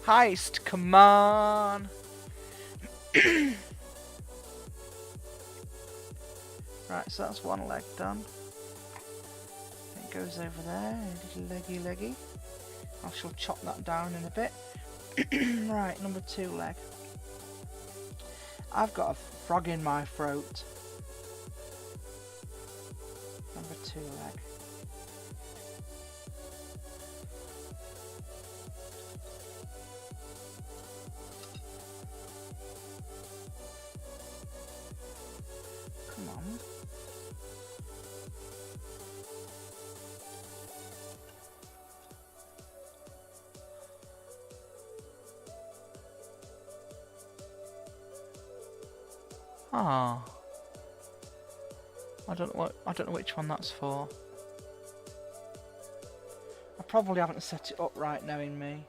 Heist, come on. Right, so that's one leg done. It goes over there, little leggy. I shall chop that down in a bit. Right, number 2 leg. I've got a frog in my throat. Number 2 leg. Come on. Ah. I don't know which one that's for. I probably haven't set it up right, knowing me.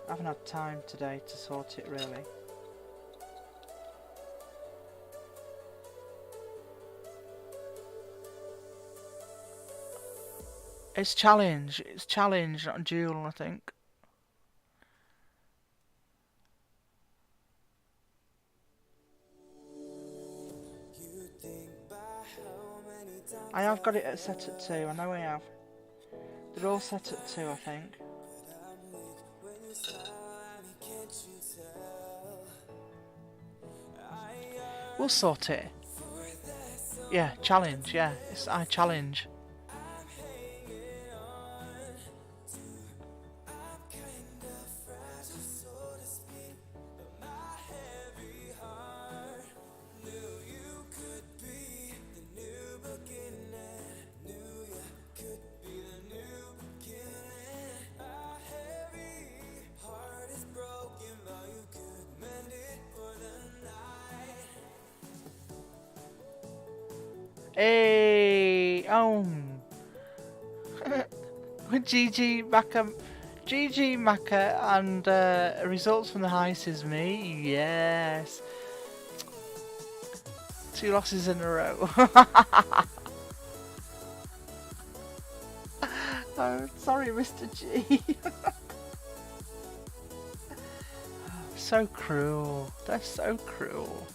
I haven't had time today to sort it really. It's challenge, not duel, I think. I have got it set at 2, I know I have. They're all set at 2, I think. We'll sort it. Yeah, challenge, yeah. I challenge. Hey, GG Macca, and results from the heist is me. Yes, 2 losses in a row. Oh, sorry, Mr. G. So cruel. They're so cruel.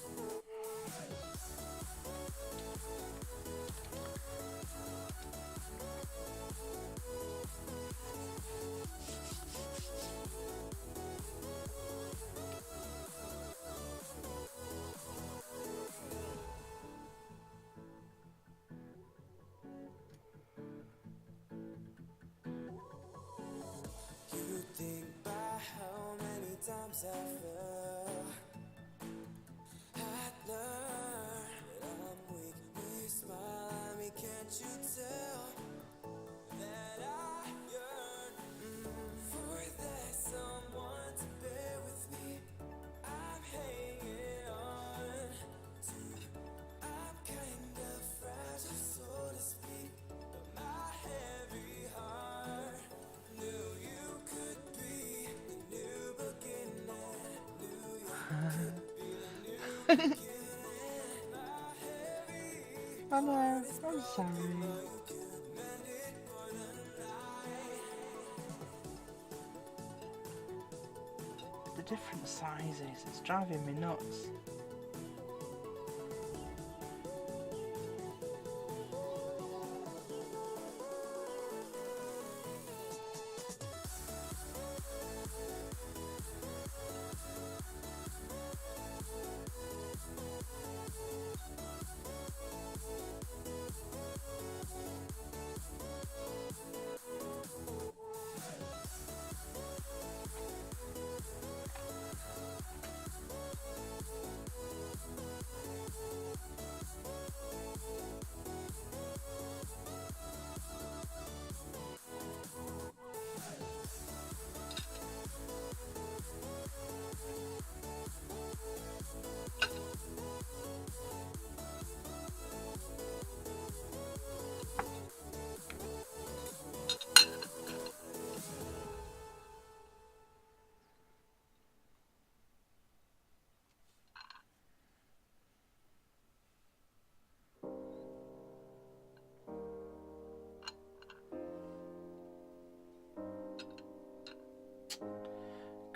I know, I'm sorry. The different sizes, it's driving me nuts.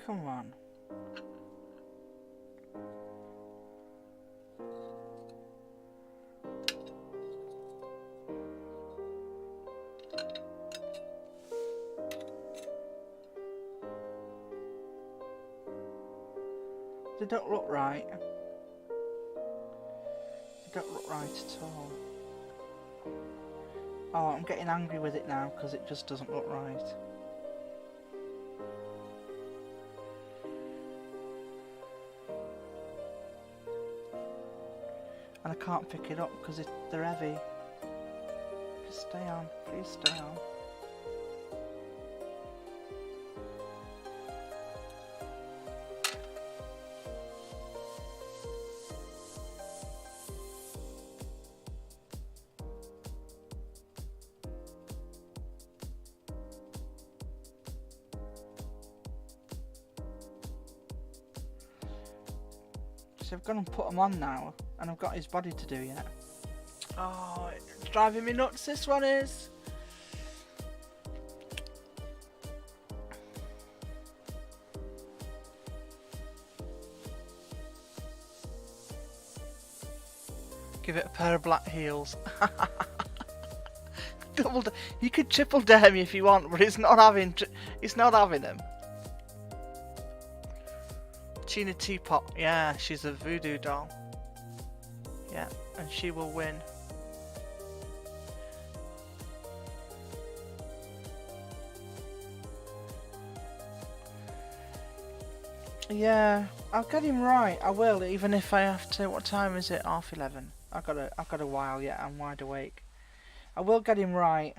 Come on. They don't look right. They don't look right at all. Oh, I'm getting angry with it now because it just doesn't look right. And I can't pick it up because they're heavy. Just stay on, please stay on. So I've gone and put them on now, and I've got his body to do yet. Oh, it's driving me nuts, this one is. Give it a pair of black heels. You could triple dare me if you want, but it's not having them. Tina Teapot, yeah, she's a voodoo doll. Yeah, and she will win. Yeah, I'll get him right. I will, even if I have to. What time is it? 11:30. I've got a while yet. I'm wide awake. I will get him right.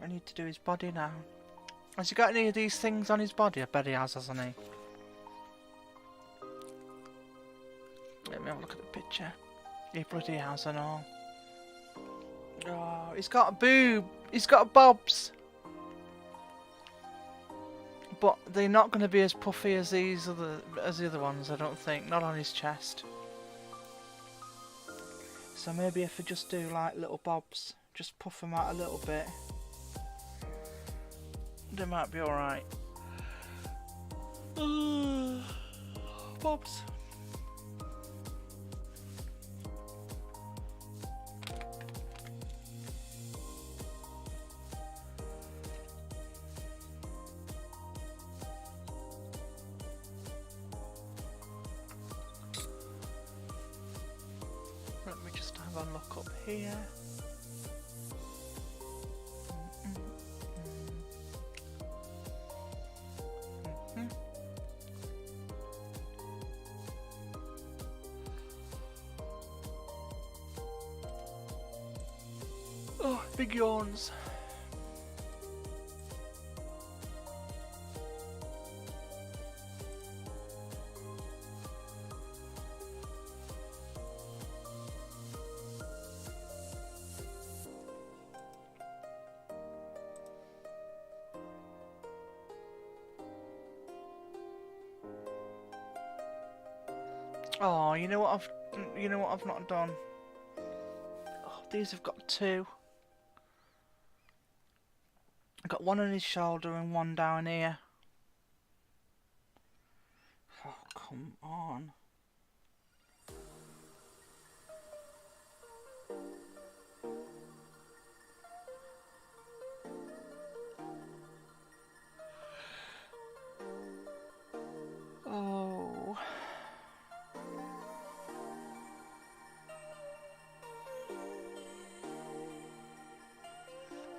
I need to do his body now. Has he got any of these things on his body? I bet he has, hasn't he? Let me have a look at the picture. He bloody has and all. Oh, he's got a boob. He's got a bobs. But they're not going to be as puffy as the other ones, I don't think. Not on his chest. So maybe if I just do like little bobs, just puff them out a little bit. They might be alright. Bobs. Let me just have a look up here. Oh, big yawns. Oh, you know what I've not done? Oh, these have got two. I've got one on his shoulder and one down here. Oh, come on. Oh.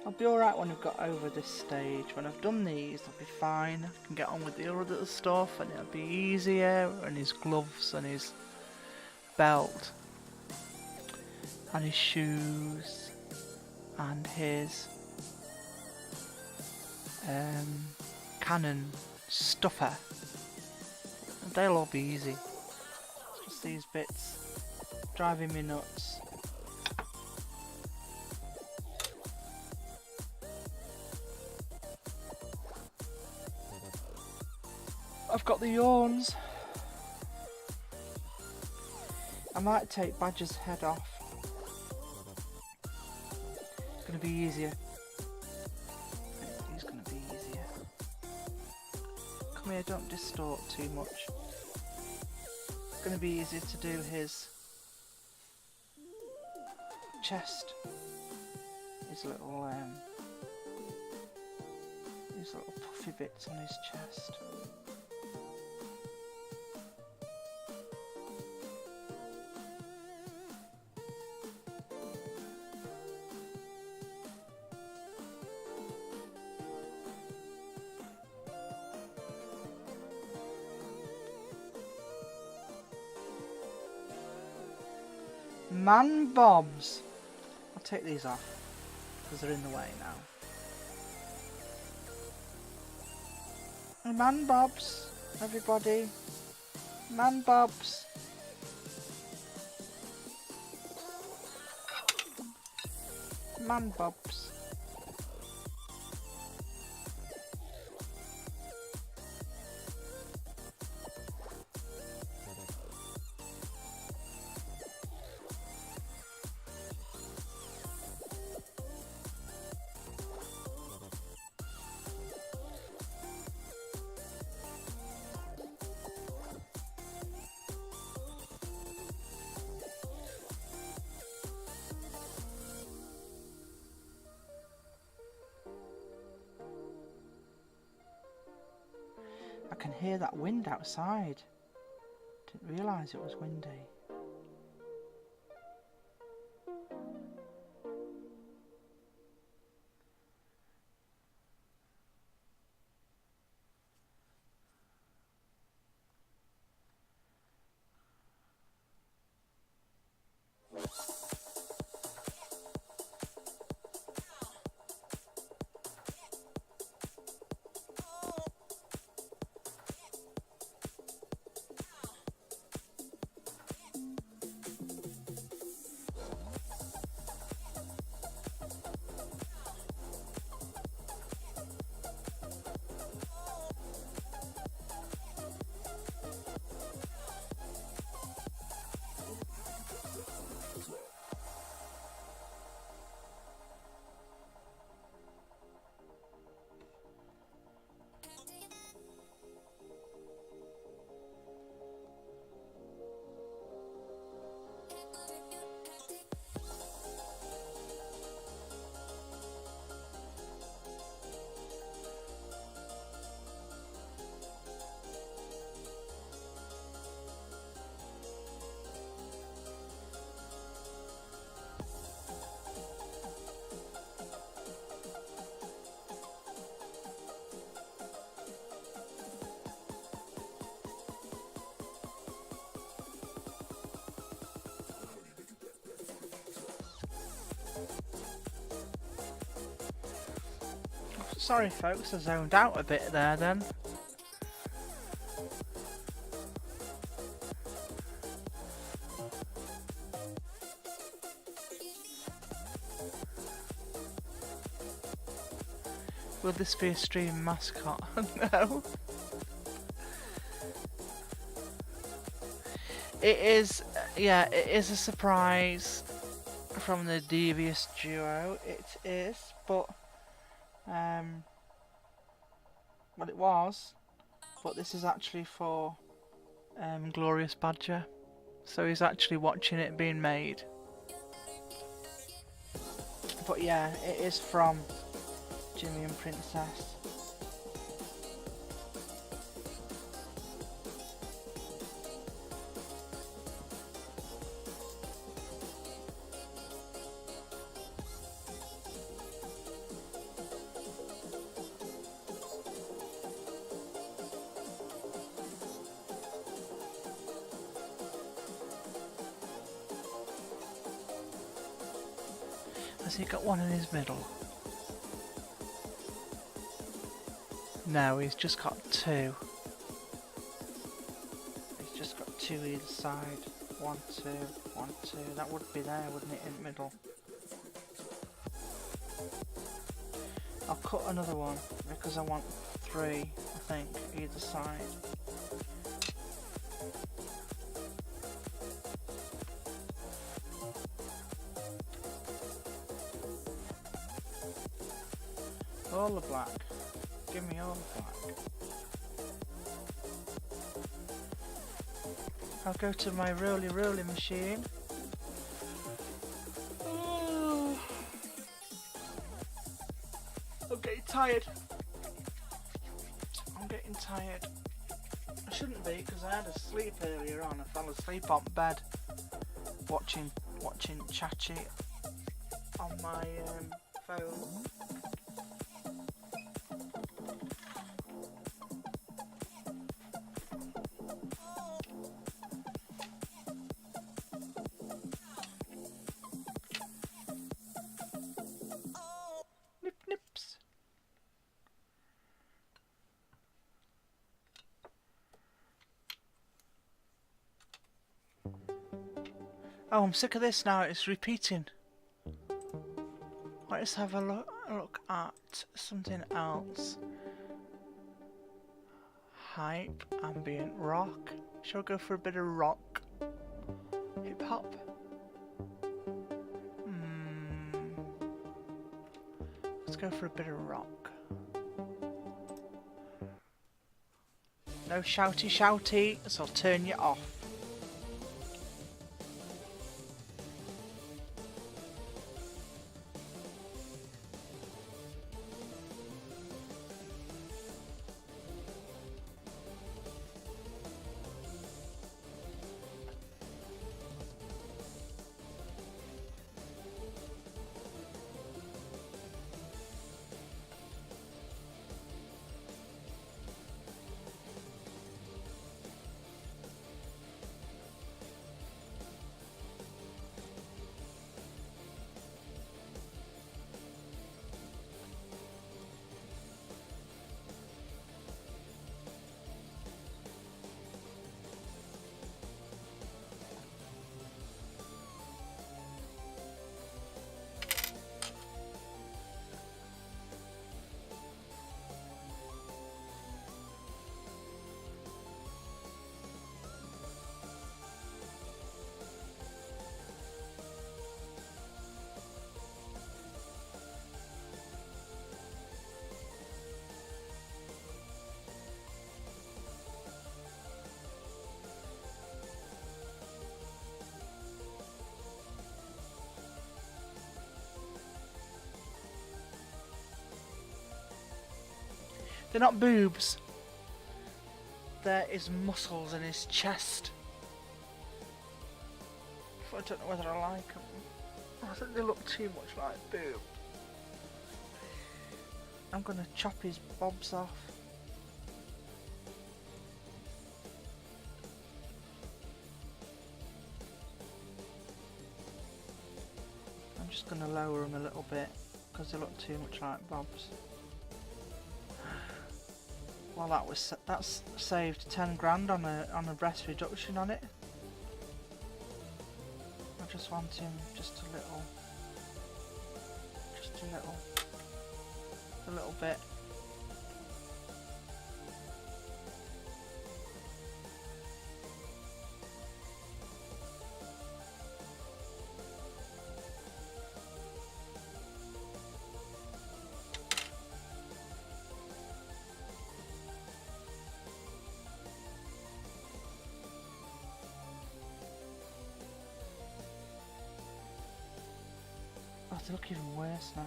I'll be alright when I've got over this stage. When I've done these, I'll be fine. I can get on with the other stuff and it'll be easier. And his gloves and his belt and his shoes and his cannon stuffer. They'll all be easy. It's just these bits driving me nuts. I've got the yawns. I might take Badger's head off. It's gonna be easier. It's gonna be easier. Come here, don't distort too much. It's gonna be easier to do his chest. His little puffy bits on his chest. Man bobs. I'll take these off because they're in the way now. Man bobs, everybody. Man bobs. Man bobs. I can hear that wind outside. Didn't realise it was windy. Sorry folks, I zoned out a bit there then. Will this be a stream mascot? No. It is, yeah, it is a surprise from the Devious Duo. It is, but well, it was, but this is actually for Glorious Badger, so he's actually watching it being made. But yeah, it is from Jimmy and Princess. Has he got one in his middle? No, he's just got two. He's just got two either side. 1, 2, 1, 2. That would be there, wouldn't it, in the middle? I'll cut another one because I want 3, I think, either side. All the black. Give me all the black. I'll go to my roly machine. Oh. I'm getting tired. I'm getting tired. I shouldn't be because I had a sleep earlier on. I fell asleep on bed watching Chachi on my phone. Nips. Oh, I'm sick of this now. It's repeating. Let's have a look at something else. Hype, ambient rock. Shall we go for a bit of rock? Hip hop. Let's go for a bit of rock. No shouty, so I'll turn you off. They're not boobs. There is muscles in his chest. I don't know whether I like them. I think they look too much like boob. I'm gonna chop his bobs off. I'm just gonna lower them a little bit because they look too much like bobs. Well, that's saved 10 grand on a breast reduction on it. I just want him just a little bit. God, they look even worse now.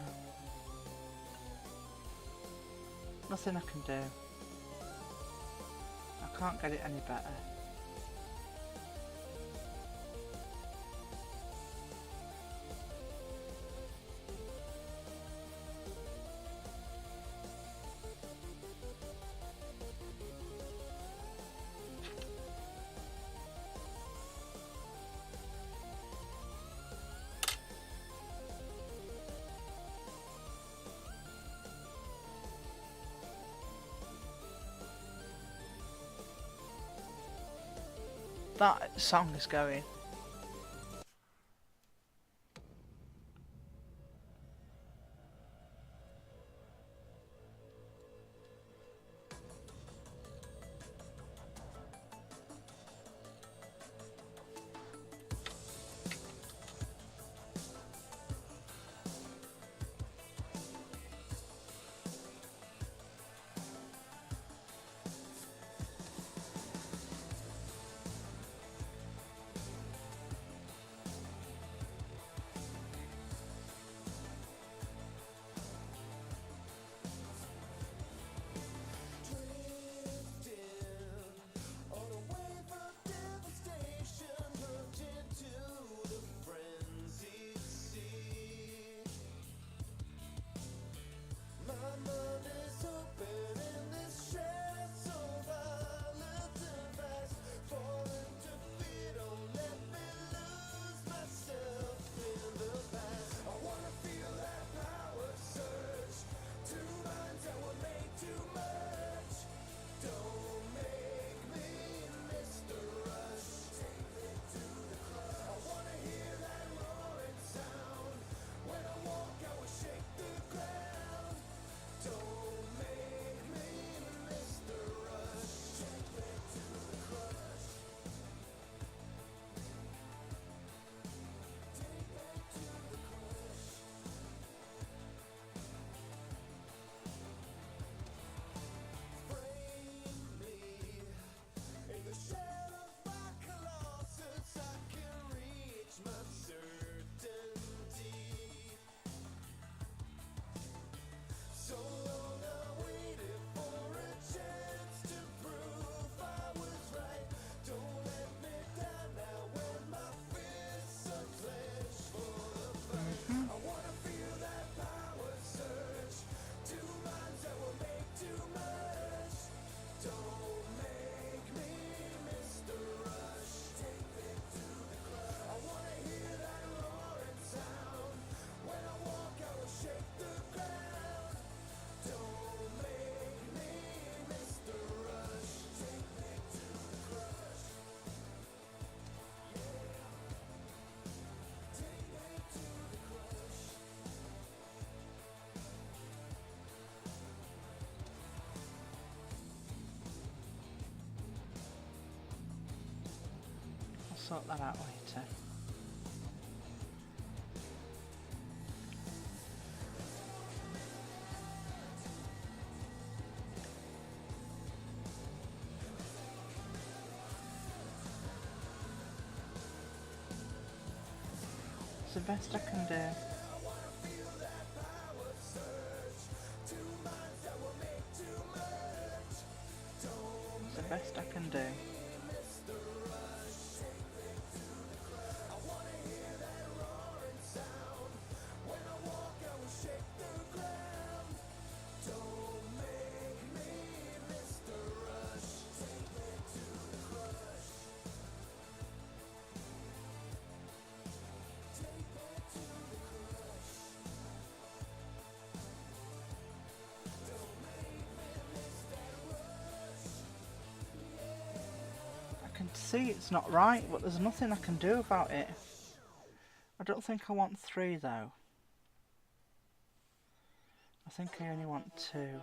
Nothing I can do. I can't get it any better. That song is going. Sort that out later. It's the best I can do. It's the best I can do. I can see it's not right, but there's nothing I can do about it. I don't think I want 3 though. I think I only want 2.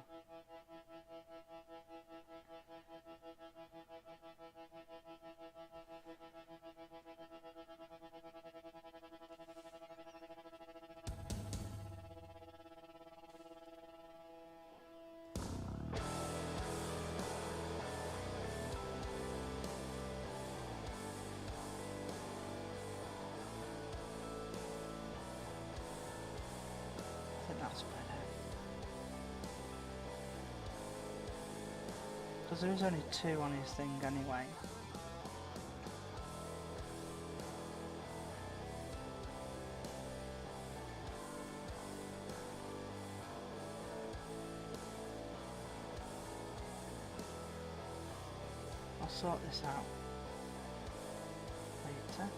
that's better. Because there is only 2 on his thing anyway. I'll sort this out later.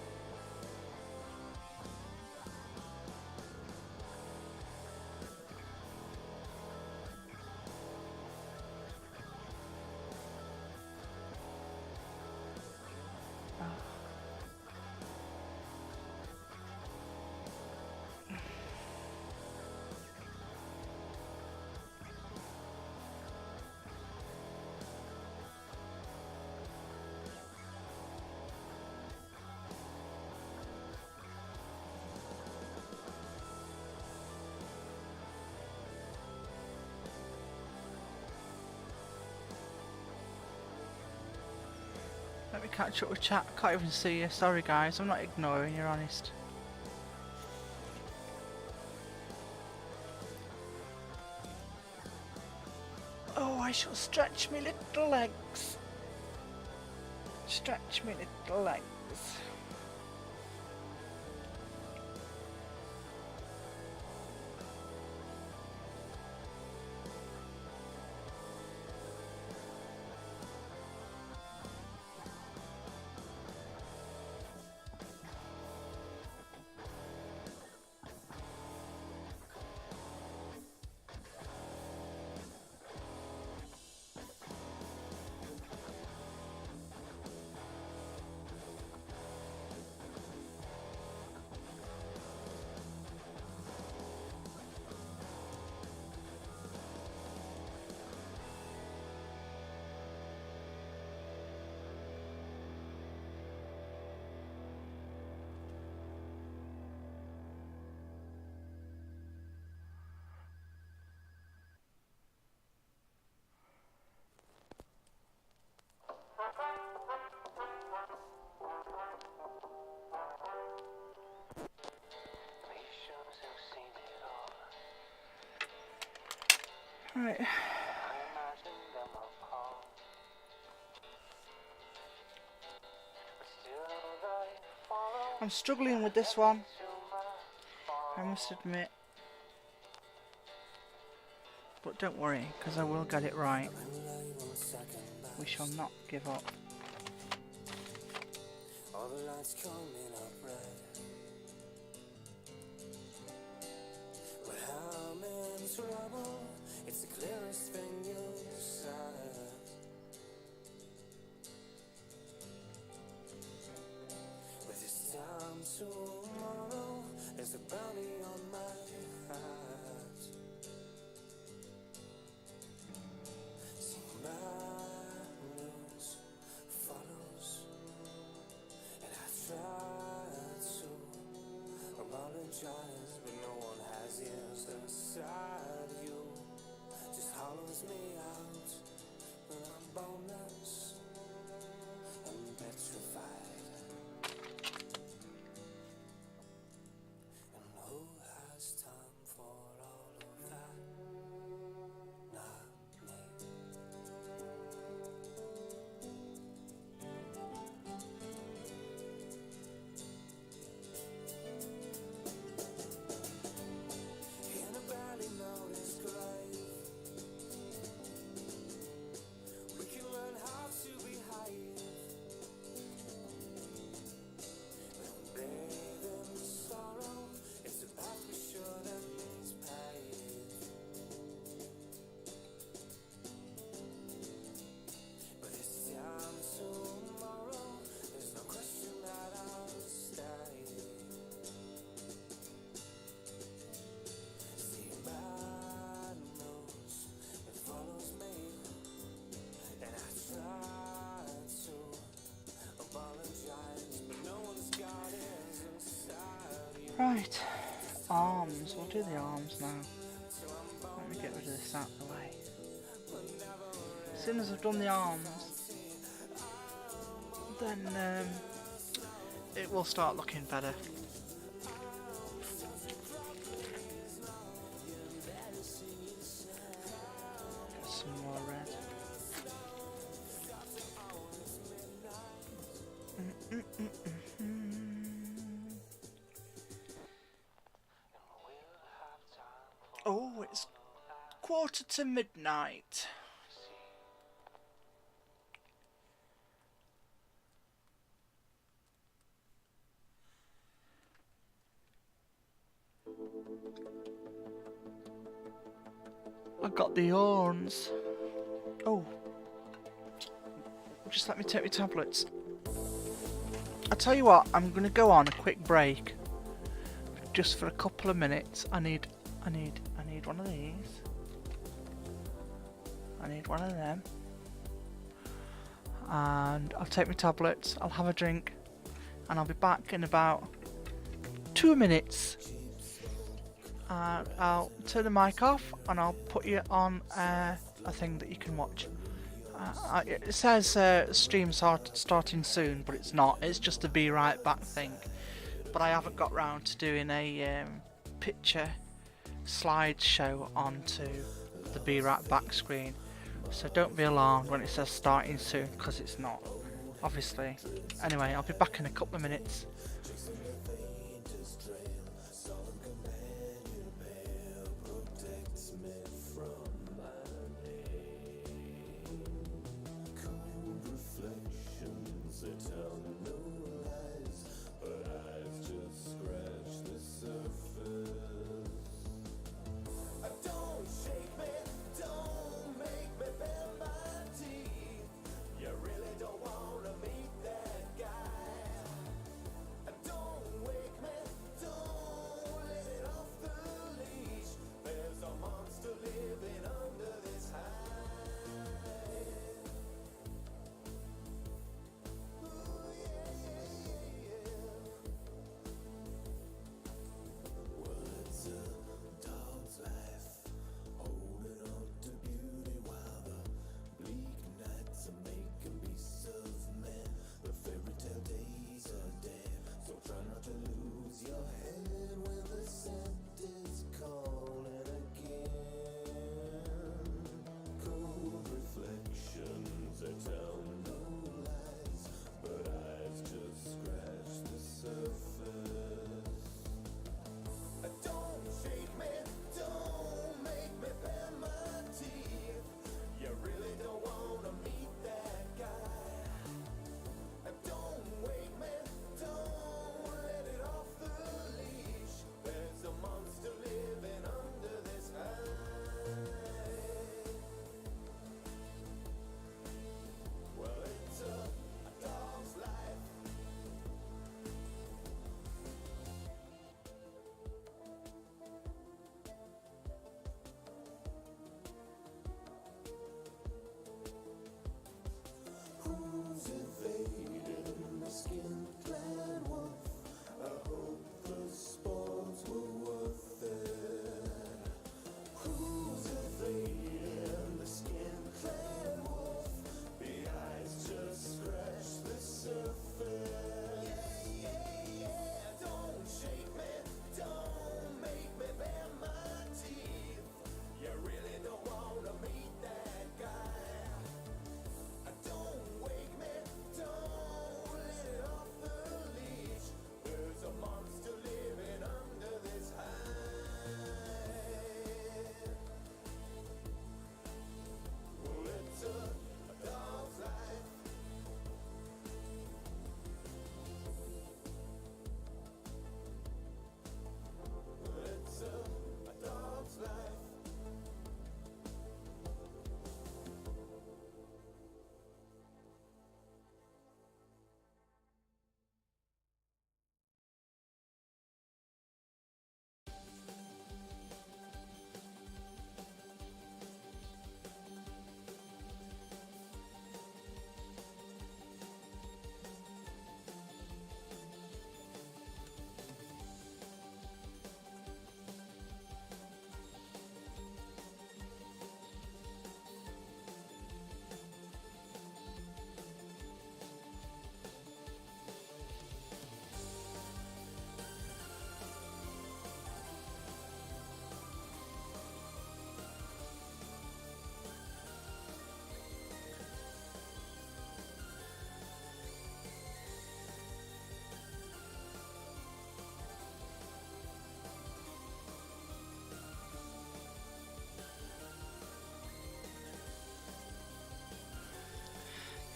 Let me catch up with chat. Can't even see you. Sorry guys, I'm not ignoring you, honest. Oh, I shall stretch me little legs. Stretch me little legs. Right. I'm struggling with this one, I must admit. But don't worry, because I will get it right. We shall not give up. All the lights coming up red. But I'm in trouble. It's the clearest thing you said. But this time tomorrow, there's a bounty on my heart. See my news follows, and I tried to apologize, but no one has ears inside you. Just hollows me out, and I'm boneless and petrified. And who has time for all of that? Not me. In a barely noticed grave, we can learn how to behave. But bathe in sorrow, it's a path we shouldn't pave. But this time tomorrow, there's no question that I'll stay. See bad news, it follows me, and I try to apologize, but no one's got ears inside you. Right. Arms. We'll do the arms now. Let me get rid of this out of the way. As soon as I've done the arms, then it will start looking better. Oh, it's 1:45. I got the horns. Oh, just let me take my tablets. I tell you what, I'm gonna go on a quick break, just for a couple of minutes. I need one of these. I need one of them. And I'll take my tablets. I'll have a drink, and I'll be back in about 2 minutes. I'll turn the mic off, and I'll put you on a thing that you can watch. It says stream starting soon, but it's not. It's just a be right back thing. But I haven't got round to doing a picture slideshow onto the be right back screen. So don't be alarmed when it says starting soon, because it's not. Obviously. Anyway, I'll be back in a couple of minutes. You really don't wanna meet that guy. Don't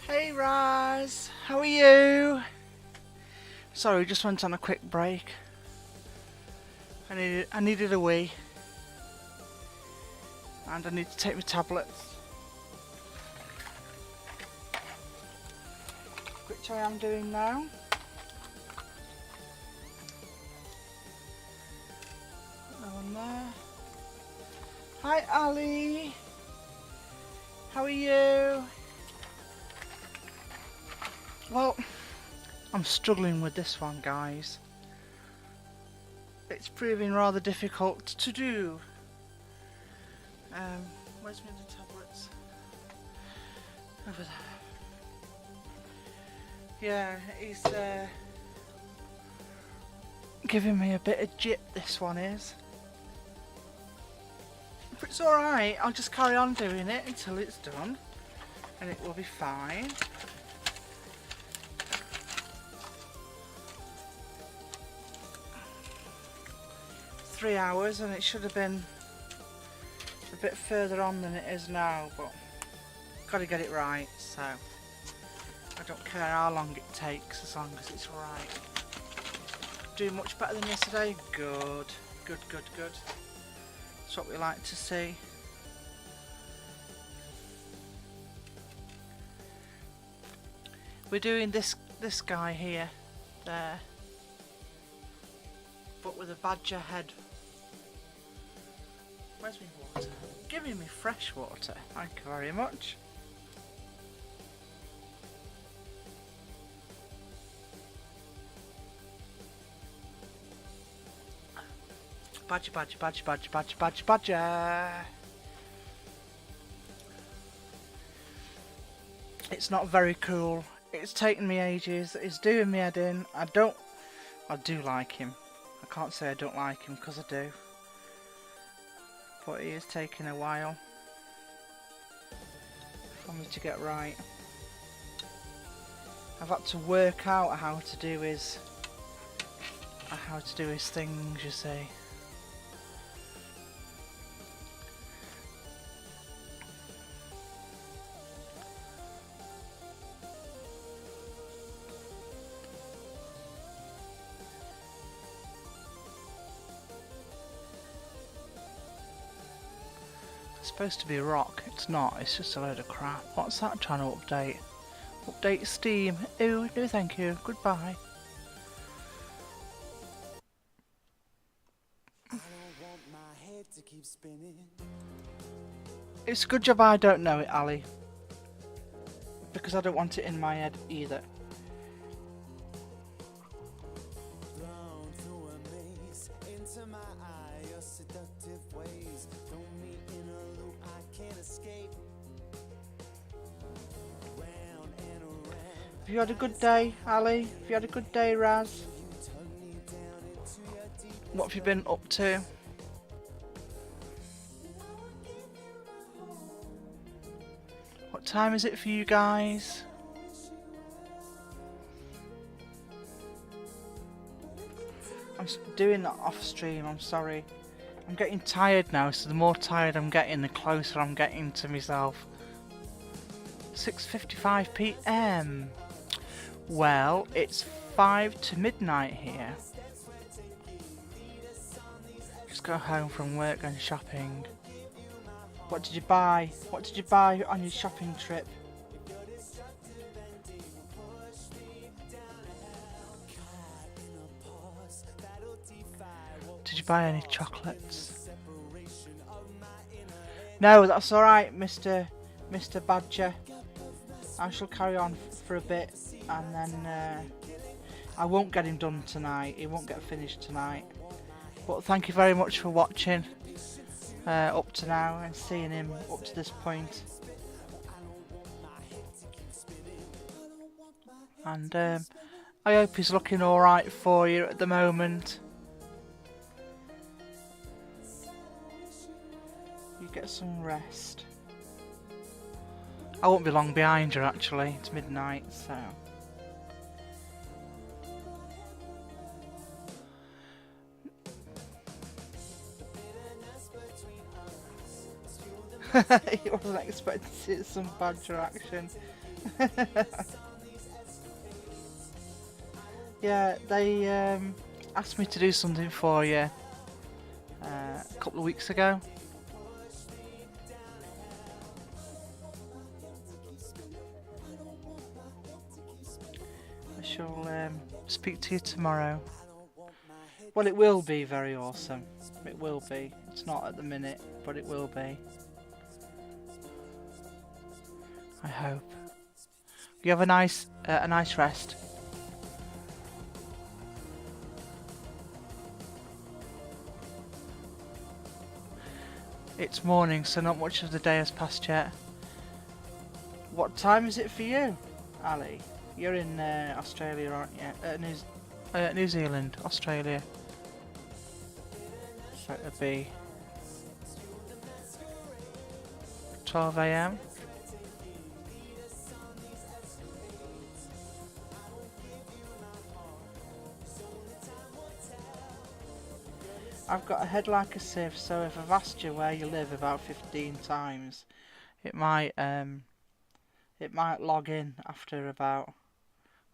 Hey Raz, how are you? Sorry, just went on a quick break. I needed a wee. And I need to take my tablets. Which I am doing now. Put that one there. Hi Ali. How are you? Well, I'm struggling with this one, guys. It's proving rather difficult to do. Where's my other tablets? Over there. Yeah, he's giving me a bit of jip, this one is. But it's alright, I'll just carry on doing it until it's done. And it will be fine. Three hours, and it should have been a bit further on than it is now, but got to get it right, so I don't care how long it takes as long as it's right. Doing much better than yesterday? Good. Good, good, good. That's what we like to see. We're doing this guy here, there, but with a badger head. Where's my water? Giving me fresh water. Thank you very much. Badger, badger, badger, badger, badger, badger, badger. It's not very cool. It's taken me ages. It's doing me head in. I do like him. I can't say I don't like him because I do. But it is taking a while for me to get right. I've had to work out how to do his things, you see. It's supposed to be a rock. It's not. It's just a load of crap. What's that trying to update? Update Steam. Ew, no thank you. Goodbye. It's a good job I don't know it, Ali. Because I don't want it in my head either. Have you had a good day, Ali? Have you had a good day, Raz? What have you been up to? What time is it for you guys? I'm doing that off stream, I'm sorry. I'm getting tired now, so the more tired I'm getting, the closer I'm getting to myself. 6:55 PM. Well, it's 5 to midnight here. Just got home from work and shopping. What did you buy? What did you buy on your shopping trip? Did you buy any chocolates? No, that's alright, Mr. Badger. I shall carry on for a bit, and then I won't get him done tonight. He won't get finished tonight. But thank you very much for watching up to now and seeing him up to this point. And I hope he's looking alright for you at the moment. You get some rest. I won't be long behind you actually, it's midnight, so... He wasn't expecting to see some badger action. Yeah, they asked me to do something for you a couple of weeks ago. I shall speak to you tomorrow. Well, it will be very awesome. It will be. It's not at the minute, but it will be. I hope. You have a nice rest. It's morning, so not much of the day has passed yet. What time is it for you, Ali? You're in Australia, aren't you? New Zealand, Australia. So it'll be 12 AM. I've got a head like a sieve, so if I've asked you where you live about 15 times, it might log in after about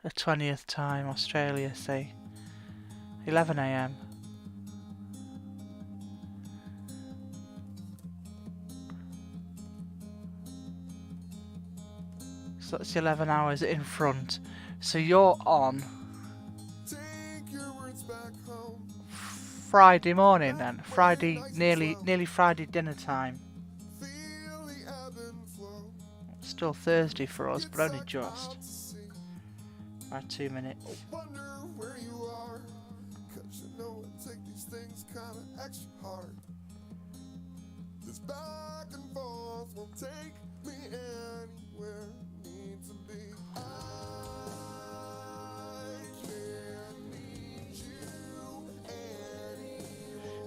the 20th time. Australia, say 11 AM. So that's 11 hours in front. So you're on Friday morning then. Friday, nearly Friday dinner time. Still Thursday for us, but only just. By 2 minutes.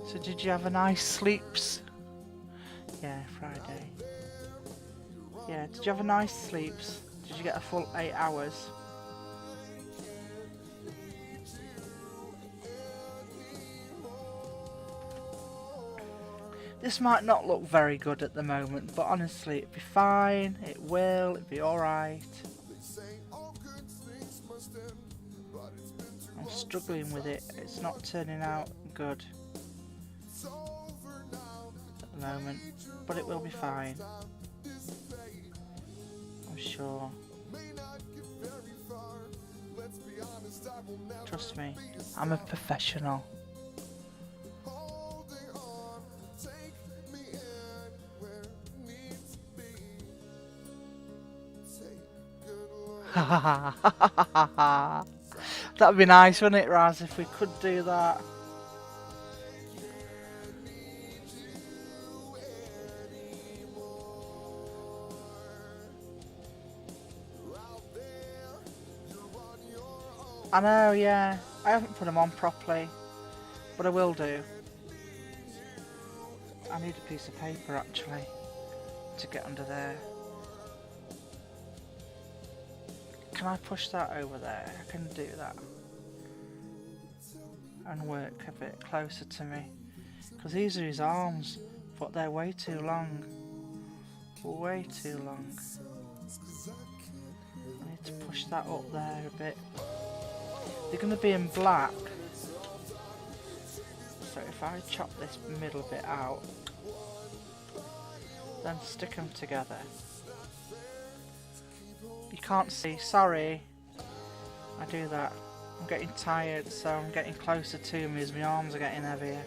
So did you have a nice sleeps? Yeah, Friday. Yeah, did you have a nice sleeps? Did you get a full 8 hours? This might not look very good at the moment, but honestly, it'll be fine. It will. It'll be alright. I'm struggling with it. It's not turning out good at the moment, but it will be fine. I'm sure. Trust me, I'm a professional. That'd be nice, wouldn't it, Raz, if we could do that? I know, yeah. I haven't put them on properly, but I will do. I need a piece of paper, actually, to get under there. Can I push that over there? I can do that. And work a bit closer to me. Because these are his arms, but they're way too long. Way too long. I need to push that up there a bit. They're going to be in black. So if I chop this middle bit out, then stick them together. You can't see, sorry. I do that. I'm getting tired, so I'm getting closer to me as my arms are getting heavier.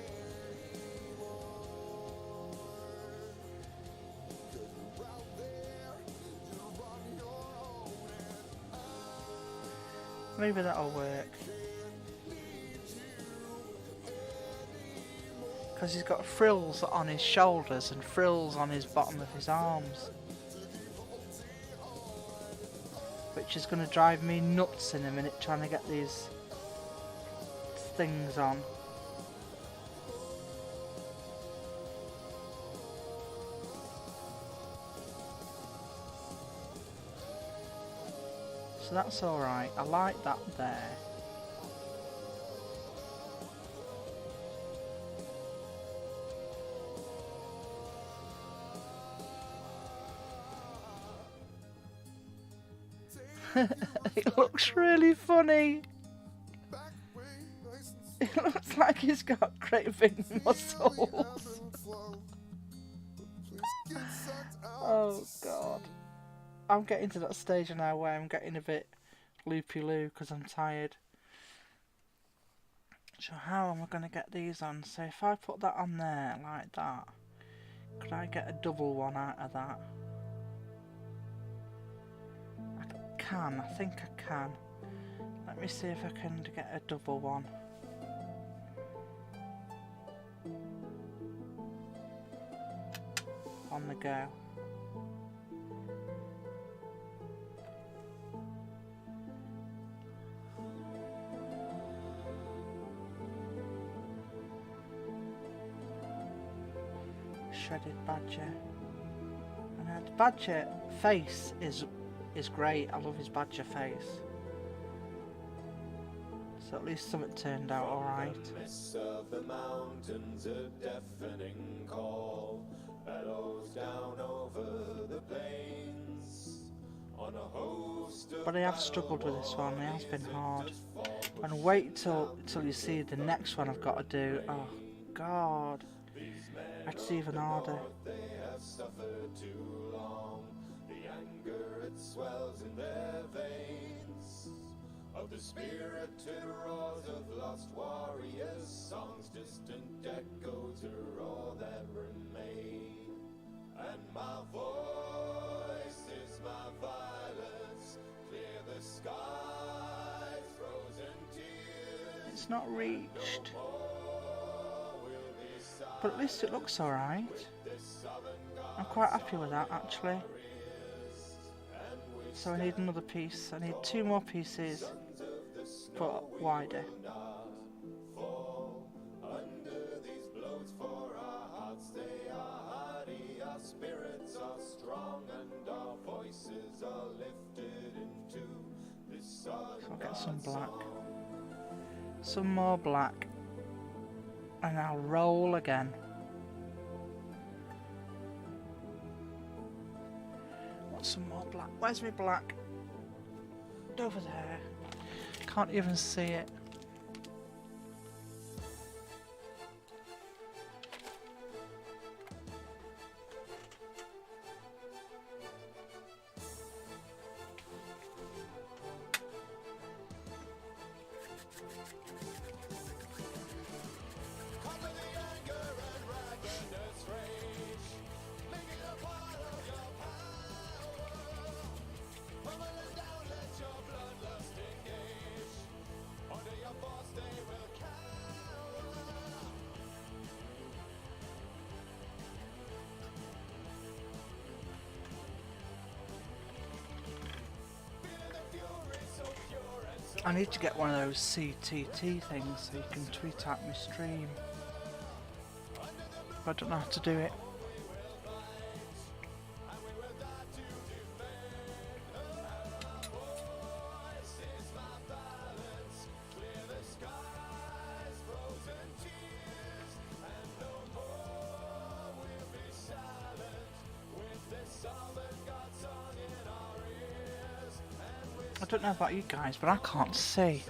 Maybe that'll work. Because he's got frills on his shoulders and frills on his bottom of his arms. Which is going to drive me nuts in a minute trying to get these things on. So that's alright, I like that there. It looks really funny. It looks like he's got great big muscles. Oh god. I'm getting to that stage now where I'm getting a bit loopy-loo because I'm tired. So how am I going to get these on? So if I put that on there like that, could I get a double one out of that? I think I can. Let me see if I can get a double one. On the go. Shredded badger. And the badger face is great. I love his badger face. So at least something turned out alright. The mist of the mountains, a deafening call bellows down over the plains. On a host of But I have struggled with this one. It has been hard. And wait till you see the next one I've got to do. Oh god. It's even harder. they have suffered too long. The anger it swells in their veins. Of the spirited roars of lost warriors, songs distant echoes are all that remain. And my voice is my violence, clear the skies, frozen tears. It's not reached. But at least it looks alright. I'm quite happy with that actually. So I need another piece. I need 2 more pieces, but wider. Under these blows for our hearts, they are hardy, our spirits are strong, and our voices are lifted into this song. So I'll get some black. Some more black. And I'll roll again. Want some more black? Where's my black? Over there. Can't even see it. I need to get one of those CTT things so you can tweet out my stream. But I don't know how to do it. I don't know about you guys, but I can't see.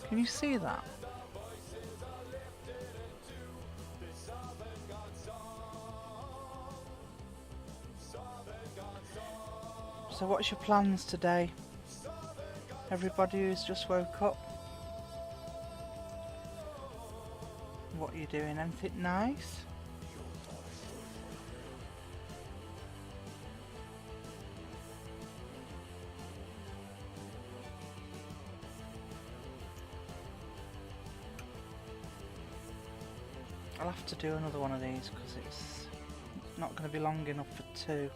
Can you see that? So what's your plans today? Everybody who's just woke up? What are you doing? Anything nice? I'll have to do another one of these because it's not going to be long enough for 2.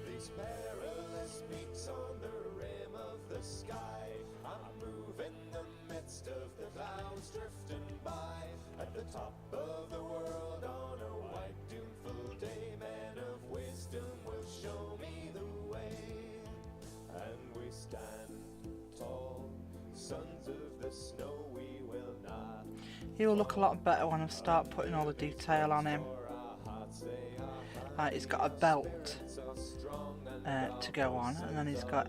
These perilous peaks on the rim of the sky, I move in the midst of the clouds drifting by, at the top of the world on sons of the snow we will not. He will look a lot better when I start putting all the detail on him. He's got a belt to go on, and then he's got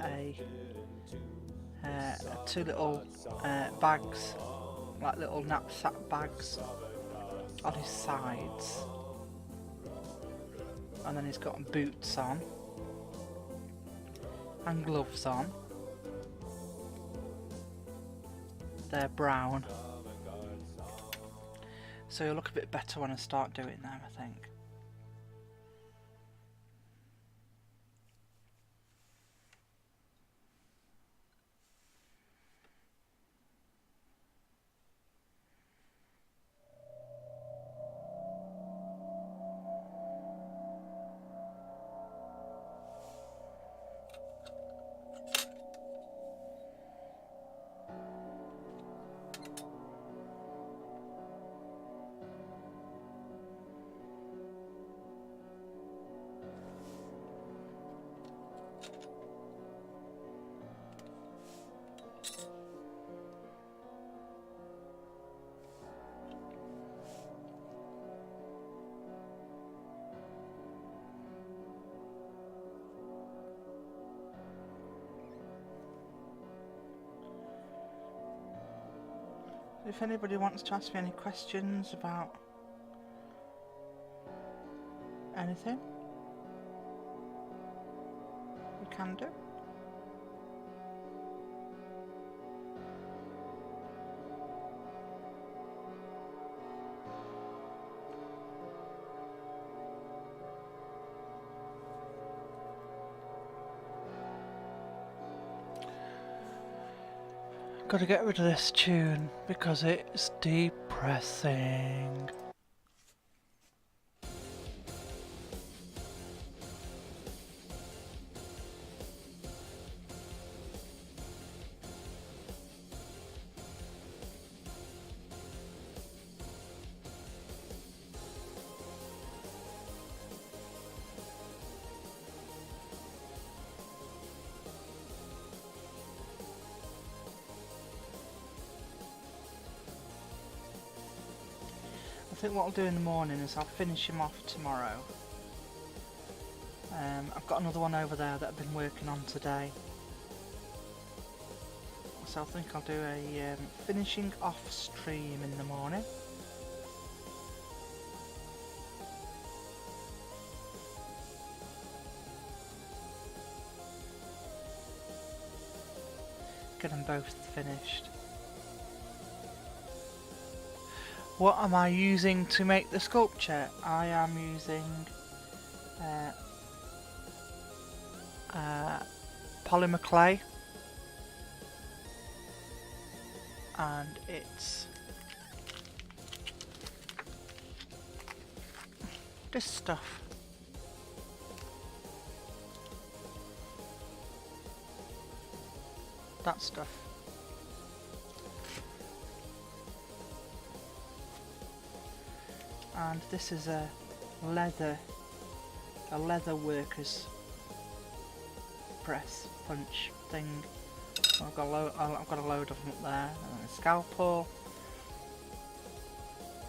two little bags, like little knapsack bags on his sides, and then he's got boots on and gloves on. They're brown, so he'll look a bit better when I start doing them, I think. If anybody wants to ask me any questions about anything, you can do. Gotta get rid of this tune because it's depressing. I think what I'll do in the morning is I'll finish him off tomorrow. I've got another one over there that I've been working on today. So I think I'll do a finishing off stream in the morning. Get them both finished. What am I using to make the sculpture? I am using polymer clay, and it's this stuff. That stuff. And this is a leather worker's press punch thing. I've got a load of them up there. And a scalpel,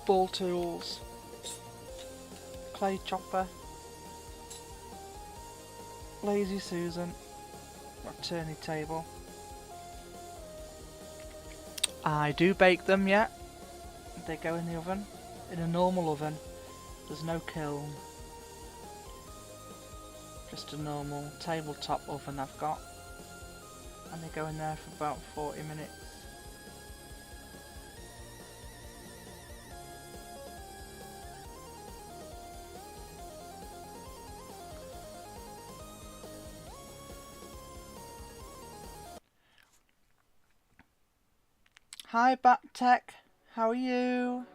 ball tools, clay chopper, Lazy Susan, a turning table. I do bake them, yeah. They go in the oven. In a normal oven. There's no kiln. Just a normal tabletop oven I've got. And they go in there for about 40 minutes. Hi Battech, how are you?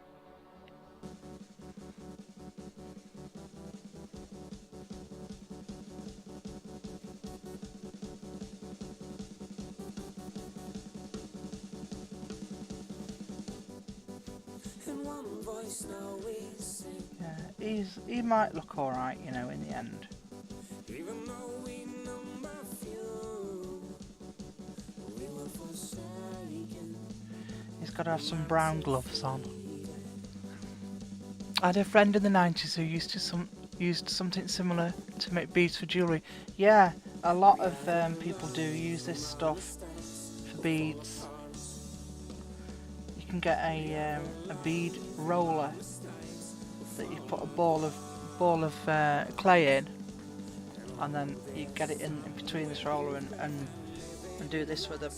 Yeah, he might look alright, you know, in the end. Even though we number few, we were for sorry. He's got to have some brown gloves on. I had a friend in the 90s who used something similar to make beads for jewellery. Yeah, a lot of people do use this stuff for beads. You can get a bead roller that you put a ball of clay in, and then you get it in between this roller and do this with the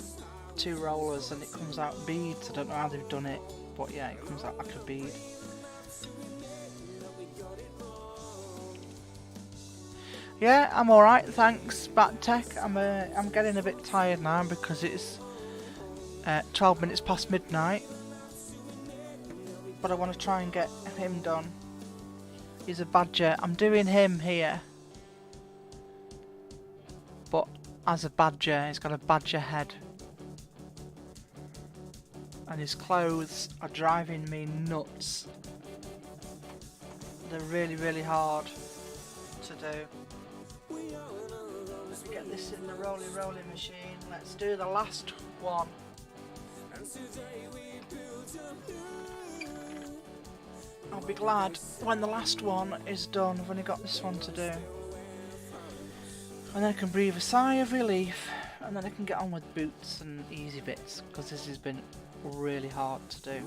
2 rollers, and it comes out beads. I don't know how they've done it, but yeah, it comes out like a bead. Yeah, I'm alright, thanks, Bat Tech. I'm getting a bit tired now because it's 12 minutes past midnight. But I want to try and get him done. He's a badger. I'm doing him here. But as a badger, he's got a badger head. And his clothes are driving me nuts. They're really, really hard to do. Let's get this in the rolling machine. Let's do the last one. I'll be glad when the last one is done. I've only got this one to do. And then I can breathe a sigh of relief, and then I can get on with boots and easy bits, because this has been really hard to do.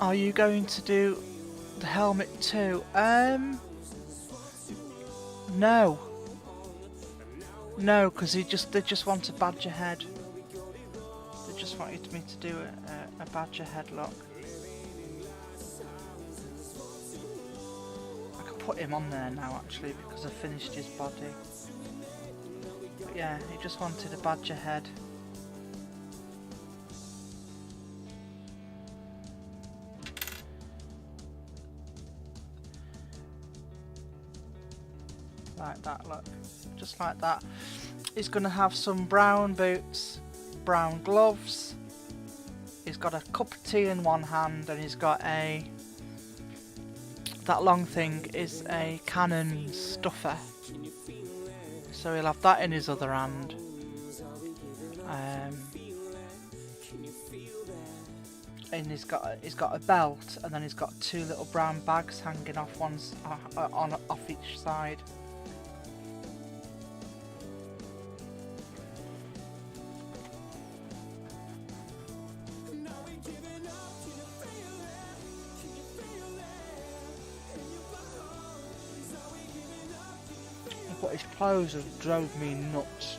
Are you going to do the helmet too? No. No, because they just want a badger head. They just wanted me to do a badger head look. I can put him on there now actually because I've finished his body. But yeah, he just wanted a badger head. Like that, look, just like that. He's gonna have some brown boots, brown gloves. He's got a cup of tea in one hand, and he's got that long thing is a cannon stuffer. So he'll have that in his other hand. And he's got a belt, and then he's got 2 little brown bags hanging off off each side. But his clothes have drove me nuts.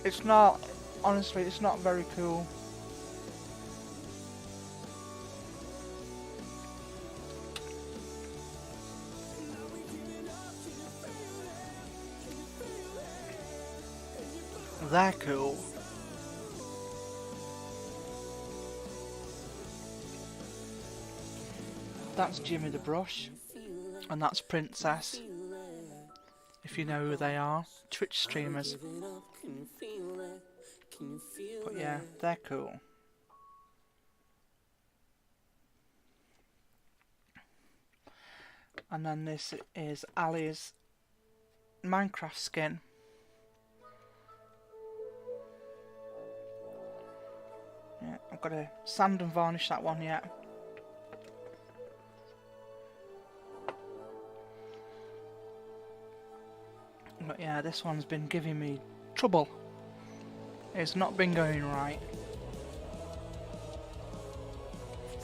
It's not, honestly, it's not very cool. They're cool. That's Jimmy the Brush, and that's Princess, if you know who they are, Twitch streamers. But yeah, they're cool. And then this is Ali's Minecraft skin. Yeah, I've got to sand and varnish that one yet. But yeah, this one's been giving me trouble. It's not been going right.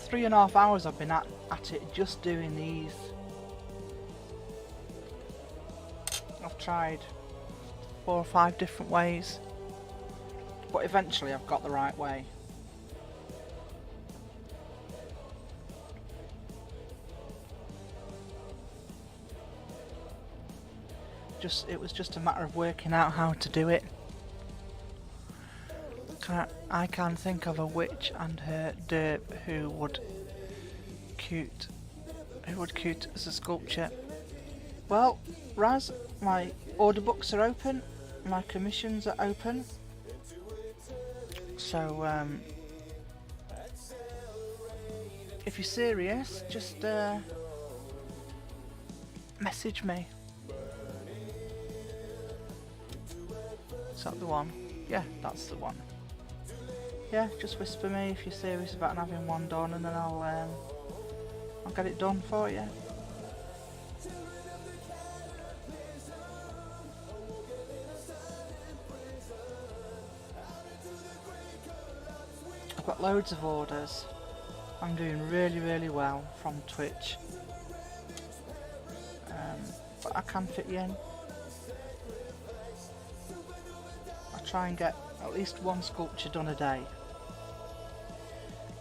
3.5 hours I've been at it just doing these. I've tried 4 or 5 different ways, but eventually I've got the right way. It was just a matter of working out how to do it. I can't think of a witch and her derp who would cute as a sculpture. Well, Raz, my order books are open, my commissions are open. So if you're serious, just message me. Is that the one? Yeah, that's the one. Yeah, just whisper me if you're serious about having one done, and then I'll get it done for you. I've got loads of orders. I'm doing really well from Twitch. But I can fit you in. I try and get at least one sculpture done a day.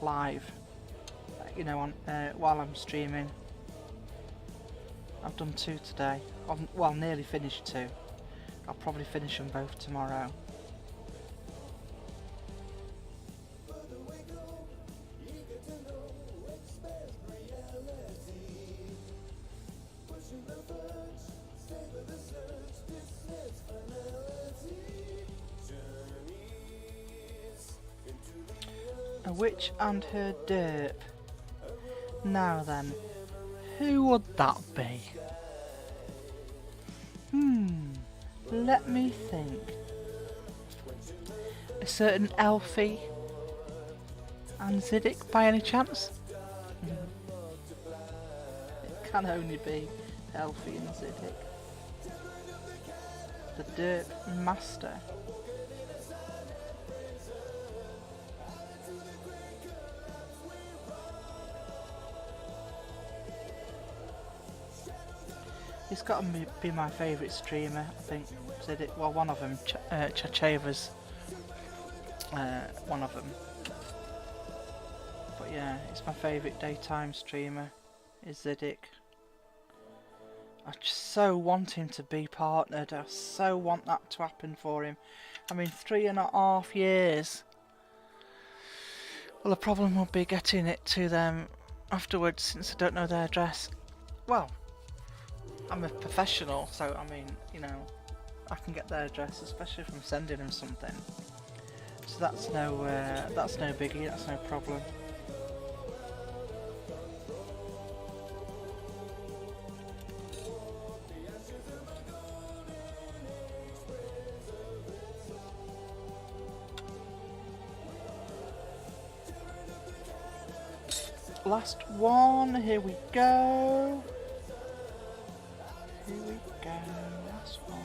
Live. You know, on while I'm streaming. I've done 2 today. Well, nearly finished 2. I'll probably finish them both tomorrow. A witch and her derp. Now then, who would that be? Let me think. A certain Elfie and Ziddick by any chance? It can only be Elfie and Ziddick. The derp master. He's got to be my favourite streamer, I think. Ziddick, well, one of them, Chacheva's one of them. But yeah, it's my favourite daytime streamer, is Ziddick. I just so want him to be partnered. I so want that to happen for him. I mean, 3.5 years. Well, the problem will be getting it to them afterwards, since I don't know their address. Well, I'm a professional, so I mean, you know, I can get their address, especially if I'm sending them something. So that's no biggie. That's no problem. Last one. Here we go. Here we go, last one.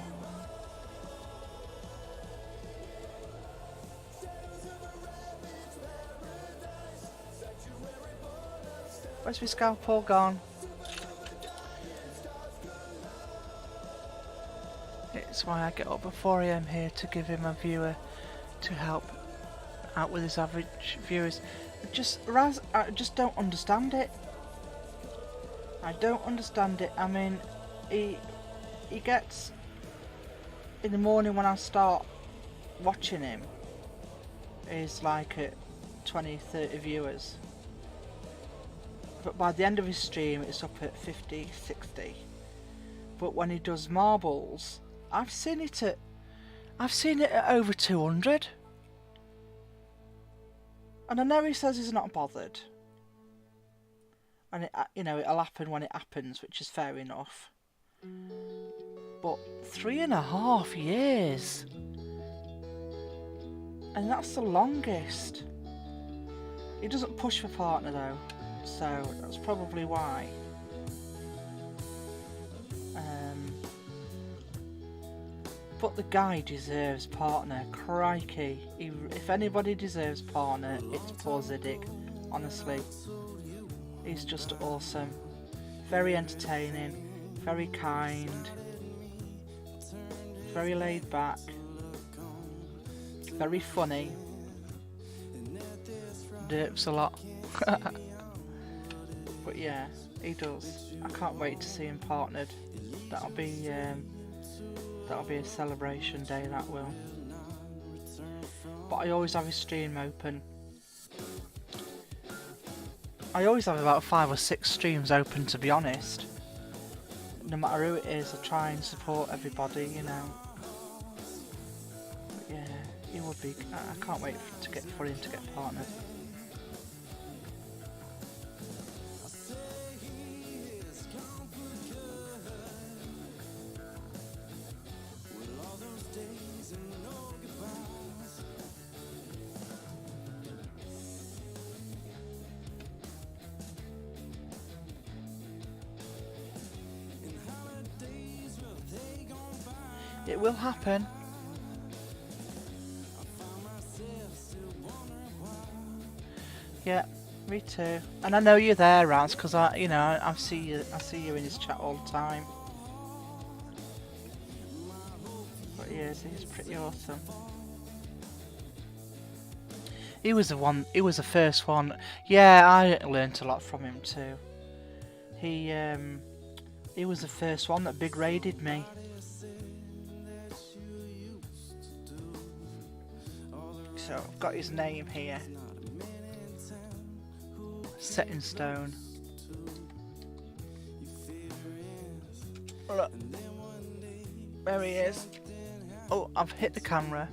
Where's my scalpel gone? It's why I get up before I am here, to give him a viewer to help out with his average viewers. I just don't understand it. I don't understand it. I mean, he gets, in the morning when I start watching him, is like at 20-30 viewers, but by the end of his stream it's up at 50-60. But when he does marbles, I've seen it at over 200, and I know he says he's not bothered, and it'll happen when it happens, which is fair enough. But 3.5 years, and that's the longest. He doesn't push for partner though, so that's probably why. But the guy deserves partner. Crikey, if anybody deserves partner, it's poor Ziddick. Honestly, he's just awesome, very entertaining, very kind, very laid back, very funny, derps a lot. But yeah, he does. I can't wait to see him partnered. That'll be a celebration day, that will. But I always have his stream open. I always have about 5 or 6 streams open, to be honest. No matter who it is, I try and support everybody, you know. But yeah, he will would be. I can't wait for him to get partnered. It will happen. Yeah, me too. And I know you're there, Raz, because I see you in his chat all the time. But yeah, he's pretty awesome. He was the first one. Yeah, I learnt a lot from him too. He was the first one that big raided me. So I've got his name here. Set in stone. Look. There he is. Oh, I've hit the camera.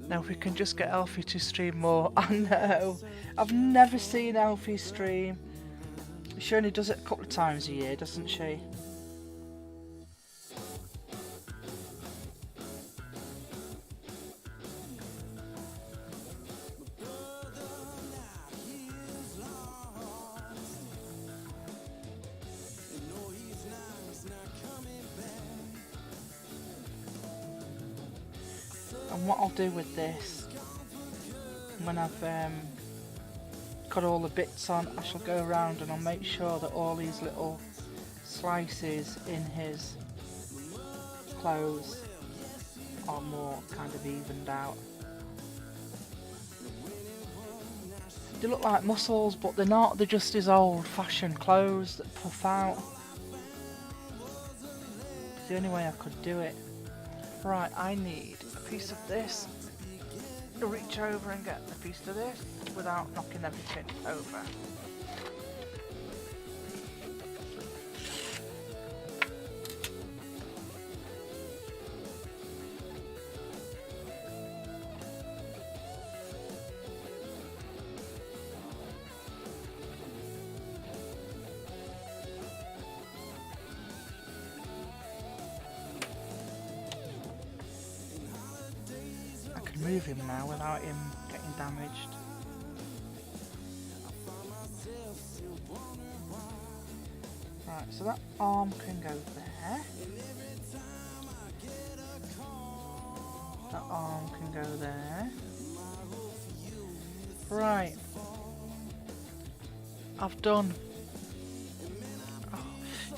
Now if we can just get Elfie to stream more. I know. I've never seen Elfie stream. She only does it a couple of times a year, doesn't she? And what I'll do with this, when I've got all the bits on, I shall go around and I'll make sure that all these little slices in his clothes are more kind of evened out. They look like muscles, but they're not. They're just his old-fashioned clothes that puff out. It's the only way I could do it. Right, I need a piece of this. To reach over and get a piece of this without knocking everything over. Move him now without him getting damaged. Right, so that arm can go there. That arm can go there. Right. I've done. Oh.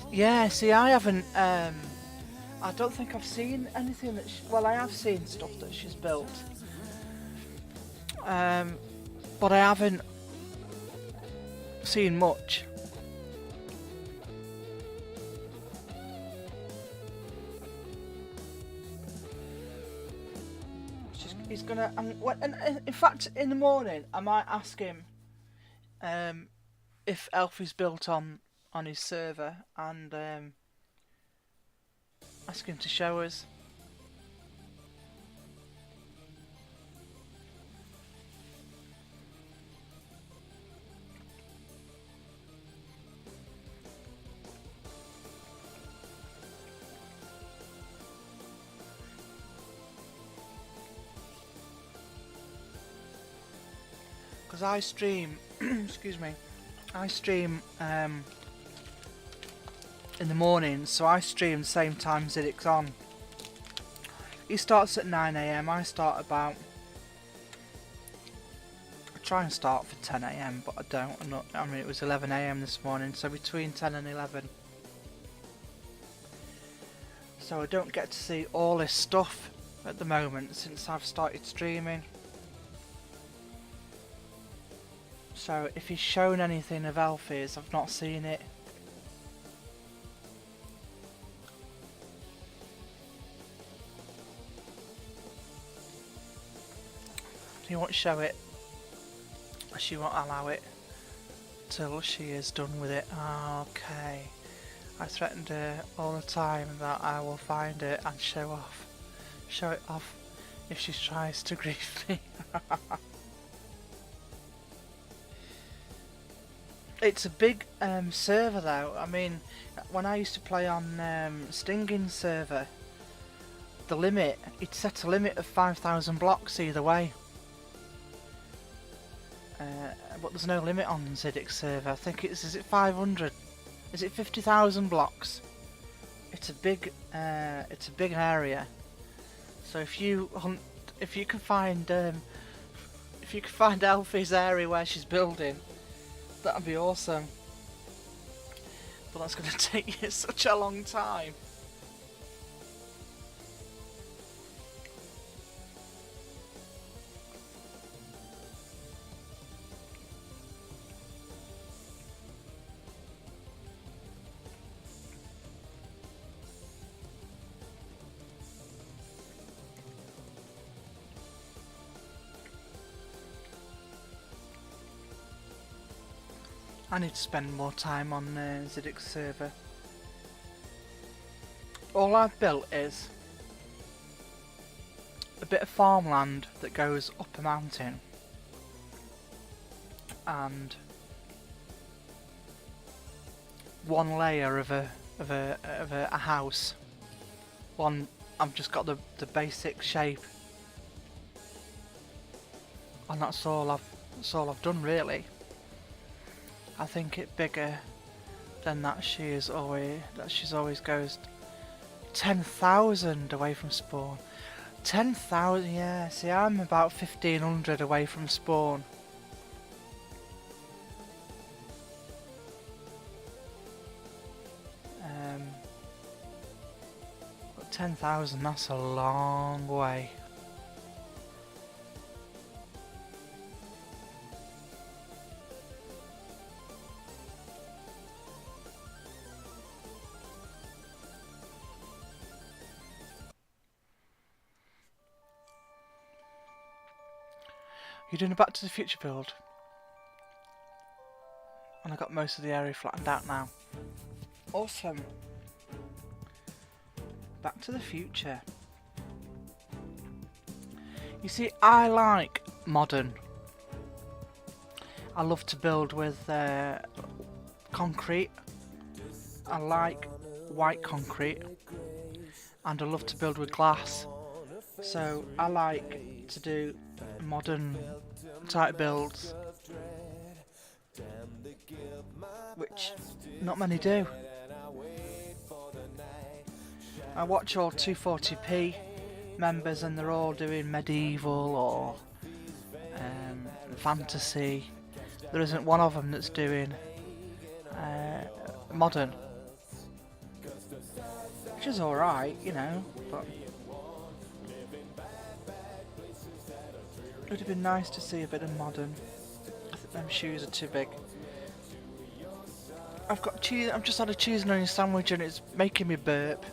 Yeah, see, I haven't. I don't think I've seen anything that. Well, I have seen stuff that she's built. But I haven't seen much. He's gonna, and in fact, in the morning, I might ask him if Elfie's built on his server, and ask him to show us. Because I stream, excuse me, I stream in the morning, so I stream the same time Zidic's on. He starts at 9 AM, I start about, I try and start for 10 AM, but I don't. I mean, it was 11 AM this morning, so between 10 and 11. So I don't get to see all this stuff at the moment since I've started streaming. So if he's shown anything of Alfie's, I've not seen it. He won't show it. She won't allow it till she is done with it. Okay. I threatened her all the time that I will find it and show it off if she tries to grief me. It's a big server though. I mean, when I used to play on Stinging server, the limit, it set a limit of 5,000 blocks either way. But there's no limit on Zidix server. I think is it 500? Is it 50,000 blocks? It's a big area. So if you can find Elfie's area where she's building, that'd be awesome. But that's going to take you such a long time. I need to spend more time on Zidix server. All I've built is a bit of farmland that goes up a mountain and one layer of a house. I've just got the basic shape, and that's all I've done really. I think it bigger than that. She's always goes 10,000 away from spawn. 10,000, yeah. See, I'm about 1,500 away from spawn. But 10,000, that's a long way. You're doing a Back to the Future build, and I got most of the area flattened out now. Awesome. Back to the Future. You see, I like modern. I love to build with concrete. I like white concrete, and I love to build with glass. So I like to do modern type builds, which not many do. I watch all 240p members and they're all doing medieval or fantasy. There isn't one of them that's doing modern, which is alright, you know, but it would have been nice to see a bit of modern. I think them shoes are too big. I've just had a cheese and onion sandwich and it's making me burp.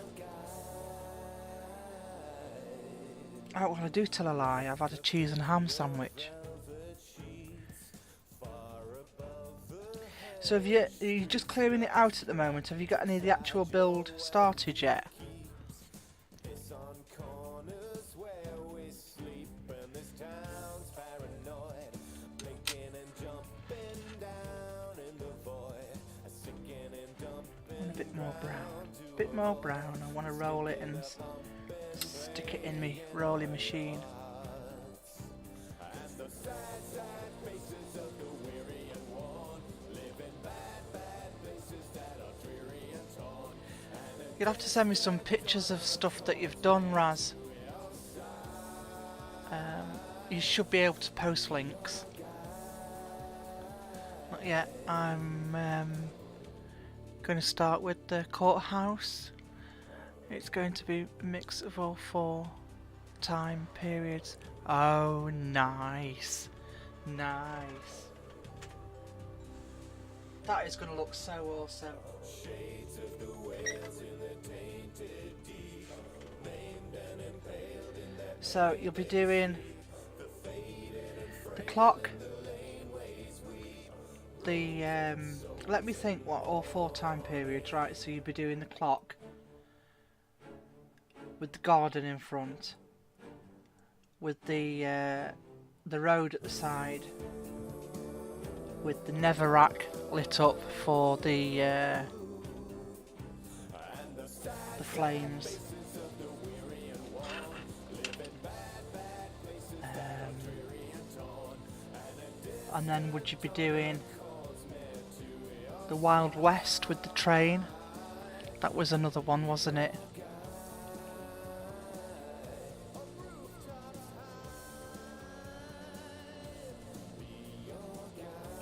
Oh, well, I do tell a lie. I've had a cheese and ham sandwich. So are you just clearing it out at the moment? Have you got any of the actual build started yet? Bit more brown. I want to roll it and stick it in me rolling machine. You'll have to send me some pictures of stuff that you've done, Raz. You should be able to post links. Not yet. I'm going to start with the courthouse. It's going to be a mix of all 4 time periods. Oh, nice. Nice. That is going to look so awesome. So you'll be doing the clock, the let me think, what, all 4 time periods, right? So you'll be doing the clock with the garden in front, with the road at the side, with the Neverack lit up for the flames. And then would you be doing the Wild West with the train? That was another one, wasn't it?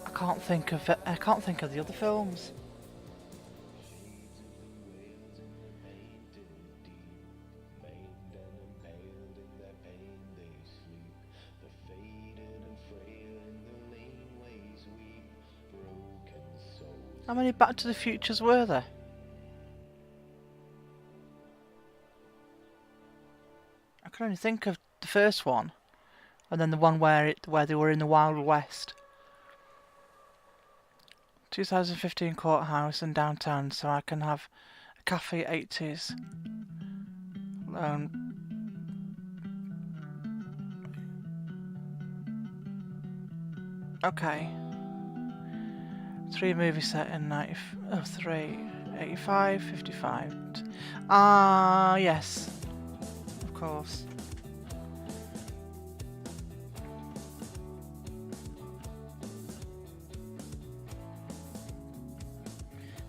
I can't think of the other films. How many Back to the Futures were there? I can only think of the first one, and then the one where they were in the Wild West. 2015 courthouse in downtown, so I can have a cafe 80s. Okay. 3 movie set in 85, 55. Ah, yes. Of course.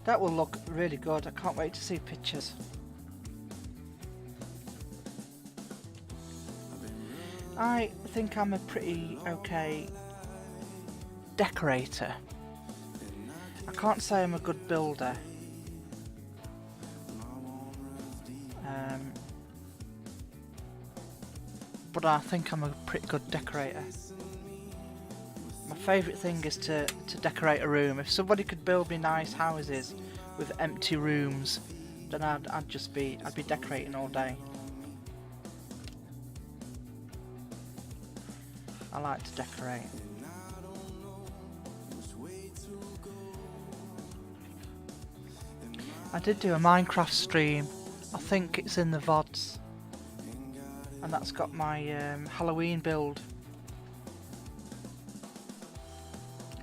That will look really good. I can't wait to see pictures. I think I'm a pretty okay decorator. I can't say I'm a good builder. But I think I'm a pretty good decorator. My favourite thing is to decorate a room. If somebody could build me nice houses with empty rooms, then I'd be decorating all day. I like to decorate. I did do a Minecraft stream. I think it's in the VODs, and that's got my Halloween build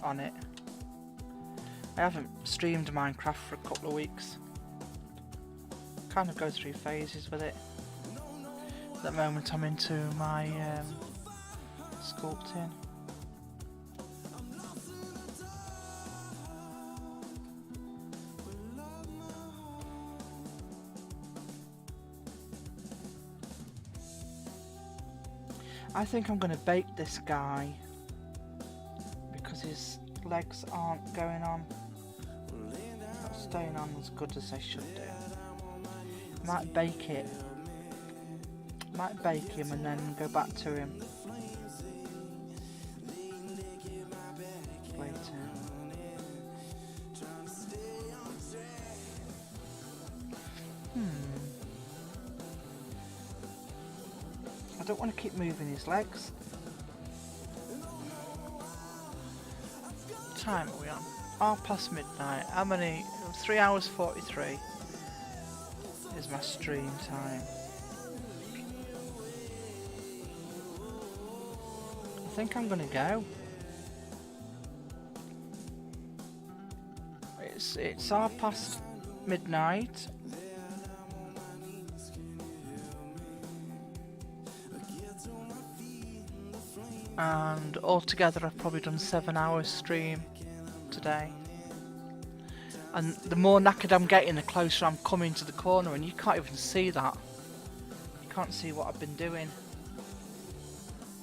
on it. I haven't streamed Minecraft for a couple of weeks. Kind of go through phases with it. At the moment I'm into my sculpting. I think I'm going to bake this guy because his legs aren't going on, not staying on as good as they should do. Might bake him and then go back to him later. I don't want to keep moving his legs. What time are we on? Past midnight. How many? 3 hours 43 is my stream time. I think I'm gonna go. It's midnight. And altogether I've probably done 7 hours stream today. And the more knackered I'm getting, the closer I'm coming to the corner, and you can't even see that. You can't see what I've been doing.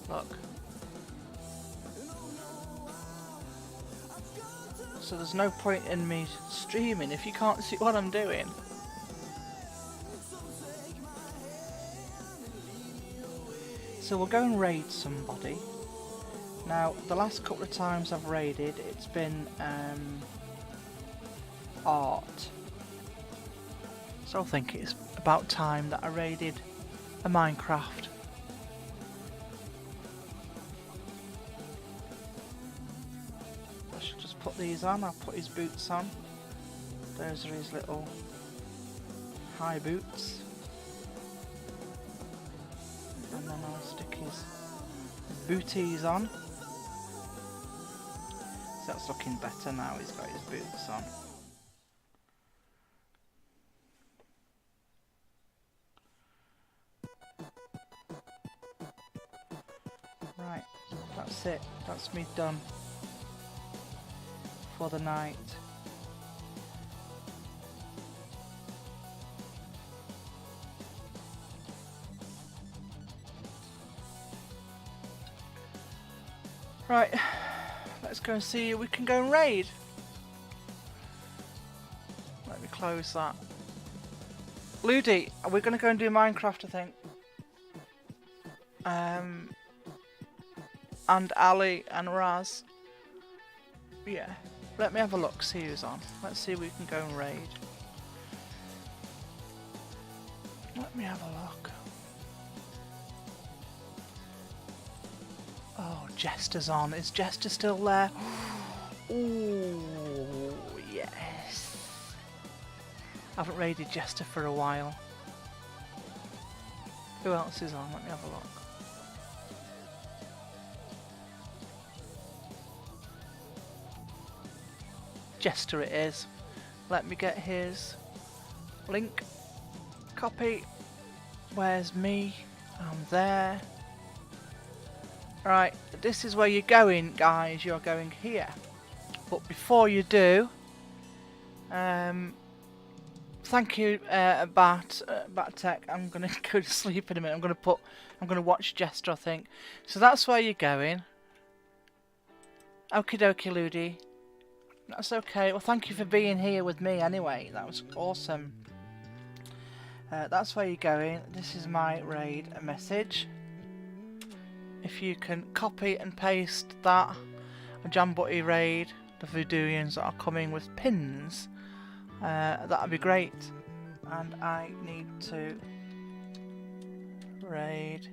Look. So there's no point in me streaming if you can't see what I'm doing. So we'll go and raid somebody. Now, the last couple of times I've raided, it's been art. So I think it's about time that I raided a Minecraft. I should just put these on. I'll put his boots on. Those are his little high boots. And then I'll stick his booties on. So that's looking better now, he's got his boots on. Right, that's it. That's me done for the night. Right, let's go and see if we can go and raid. Let me close that. Ludi, we're going to go and do Minecraft, I think. And Ali and Raz. Yeah, let me have a look, see who's on. Let's see if we can go and raid. Let me have a look. Oh, Jester's on. Is Jester still there? Ooh, yes. I haven't raided Jester for a while. Who else is on? Let me have a look. Jester it is. Let me get his link. Copy. Where's me? I'm there. Right, this is where you're going, guys. You're going here. But before you do, thank you, Bat Tech. I'm gonna go to sleep in a minute. I'm gonna watch Jester, I think. So that's where you're going. Okie dokie, Ludi. That's okay. Well, thank you for being here with me anyway. That was awesome. That's where you're going. This is my raid message. If you can copy and paste that, a Jambutty raid, the Voodooians that are coming with pins, that'd be great. And I need to raid.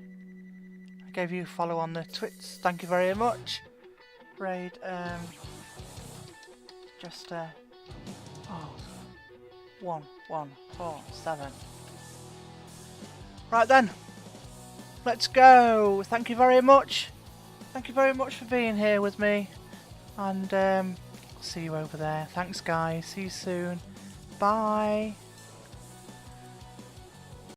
I gave you a follow on the Twits. Thank you very much. Raid. Just 1 1 4 7. Right then. Let's go. Thank you very much. Thank you very much for being here with me. And see you over there. Thanks guys. See you soon. Bye.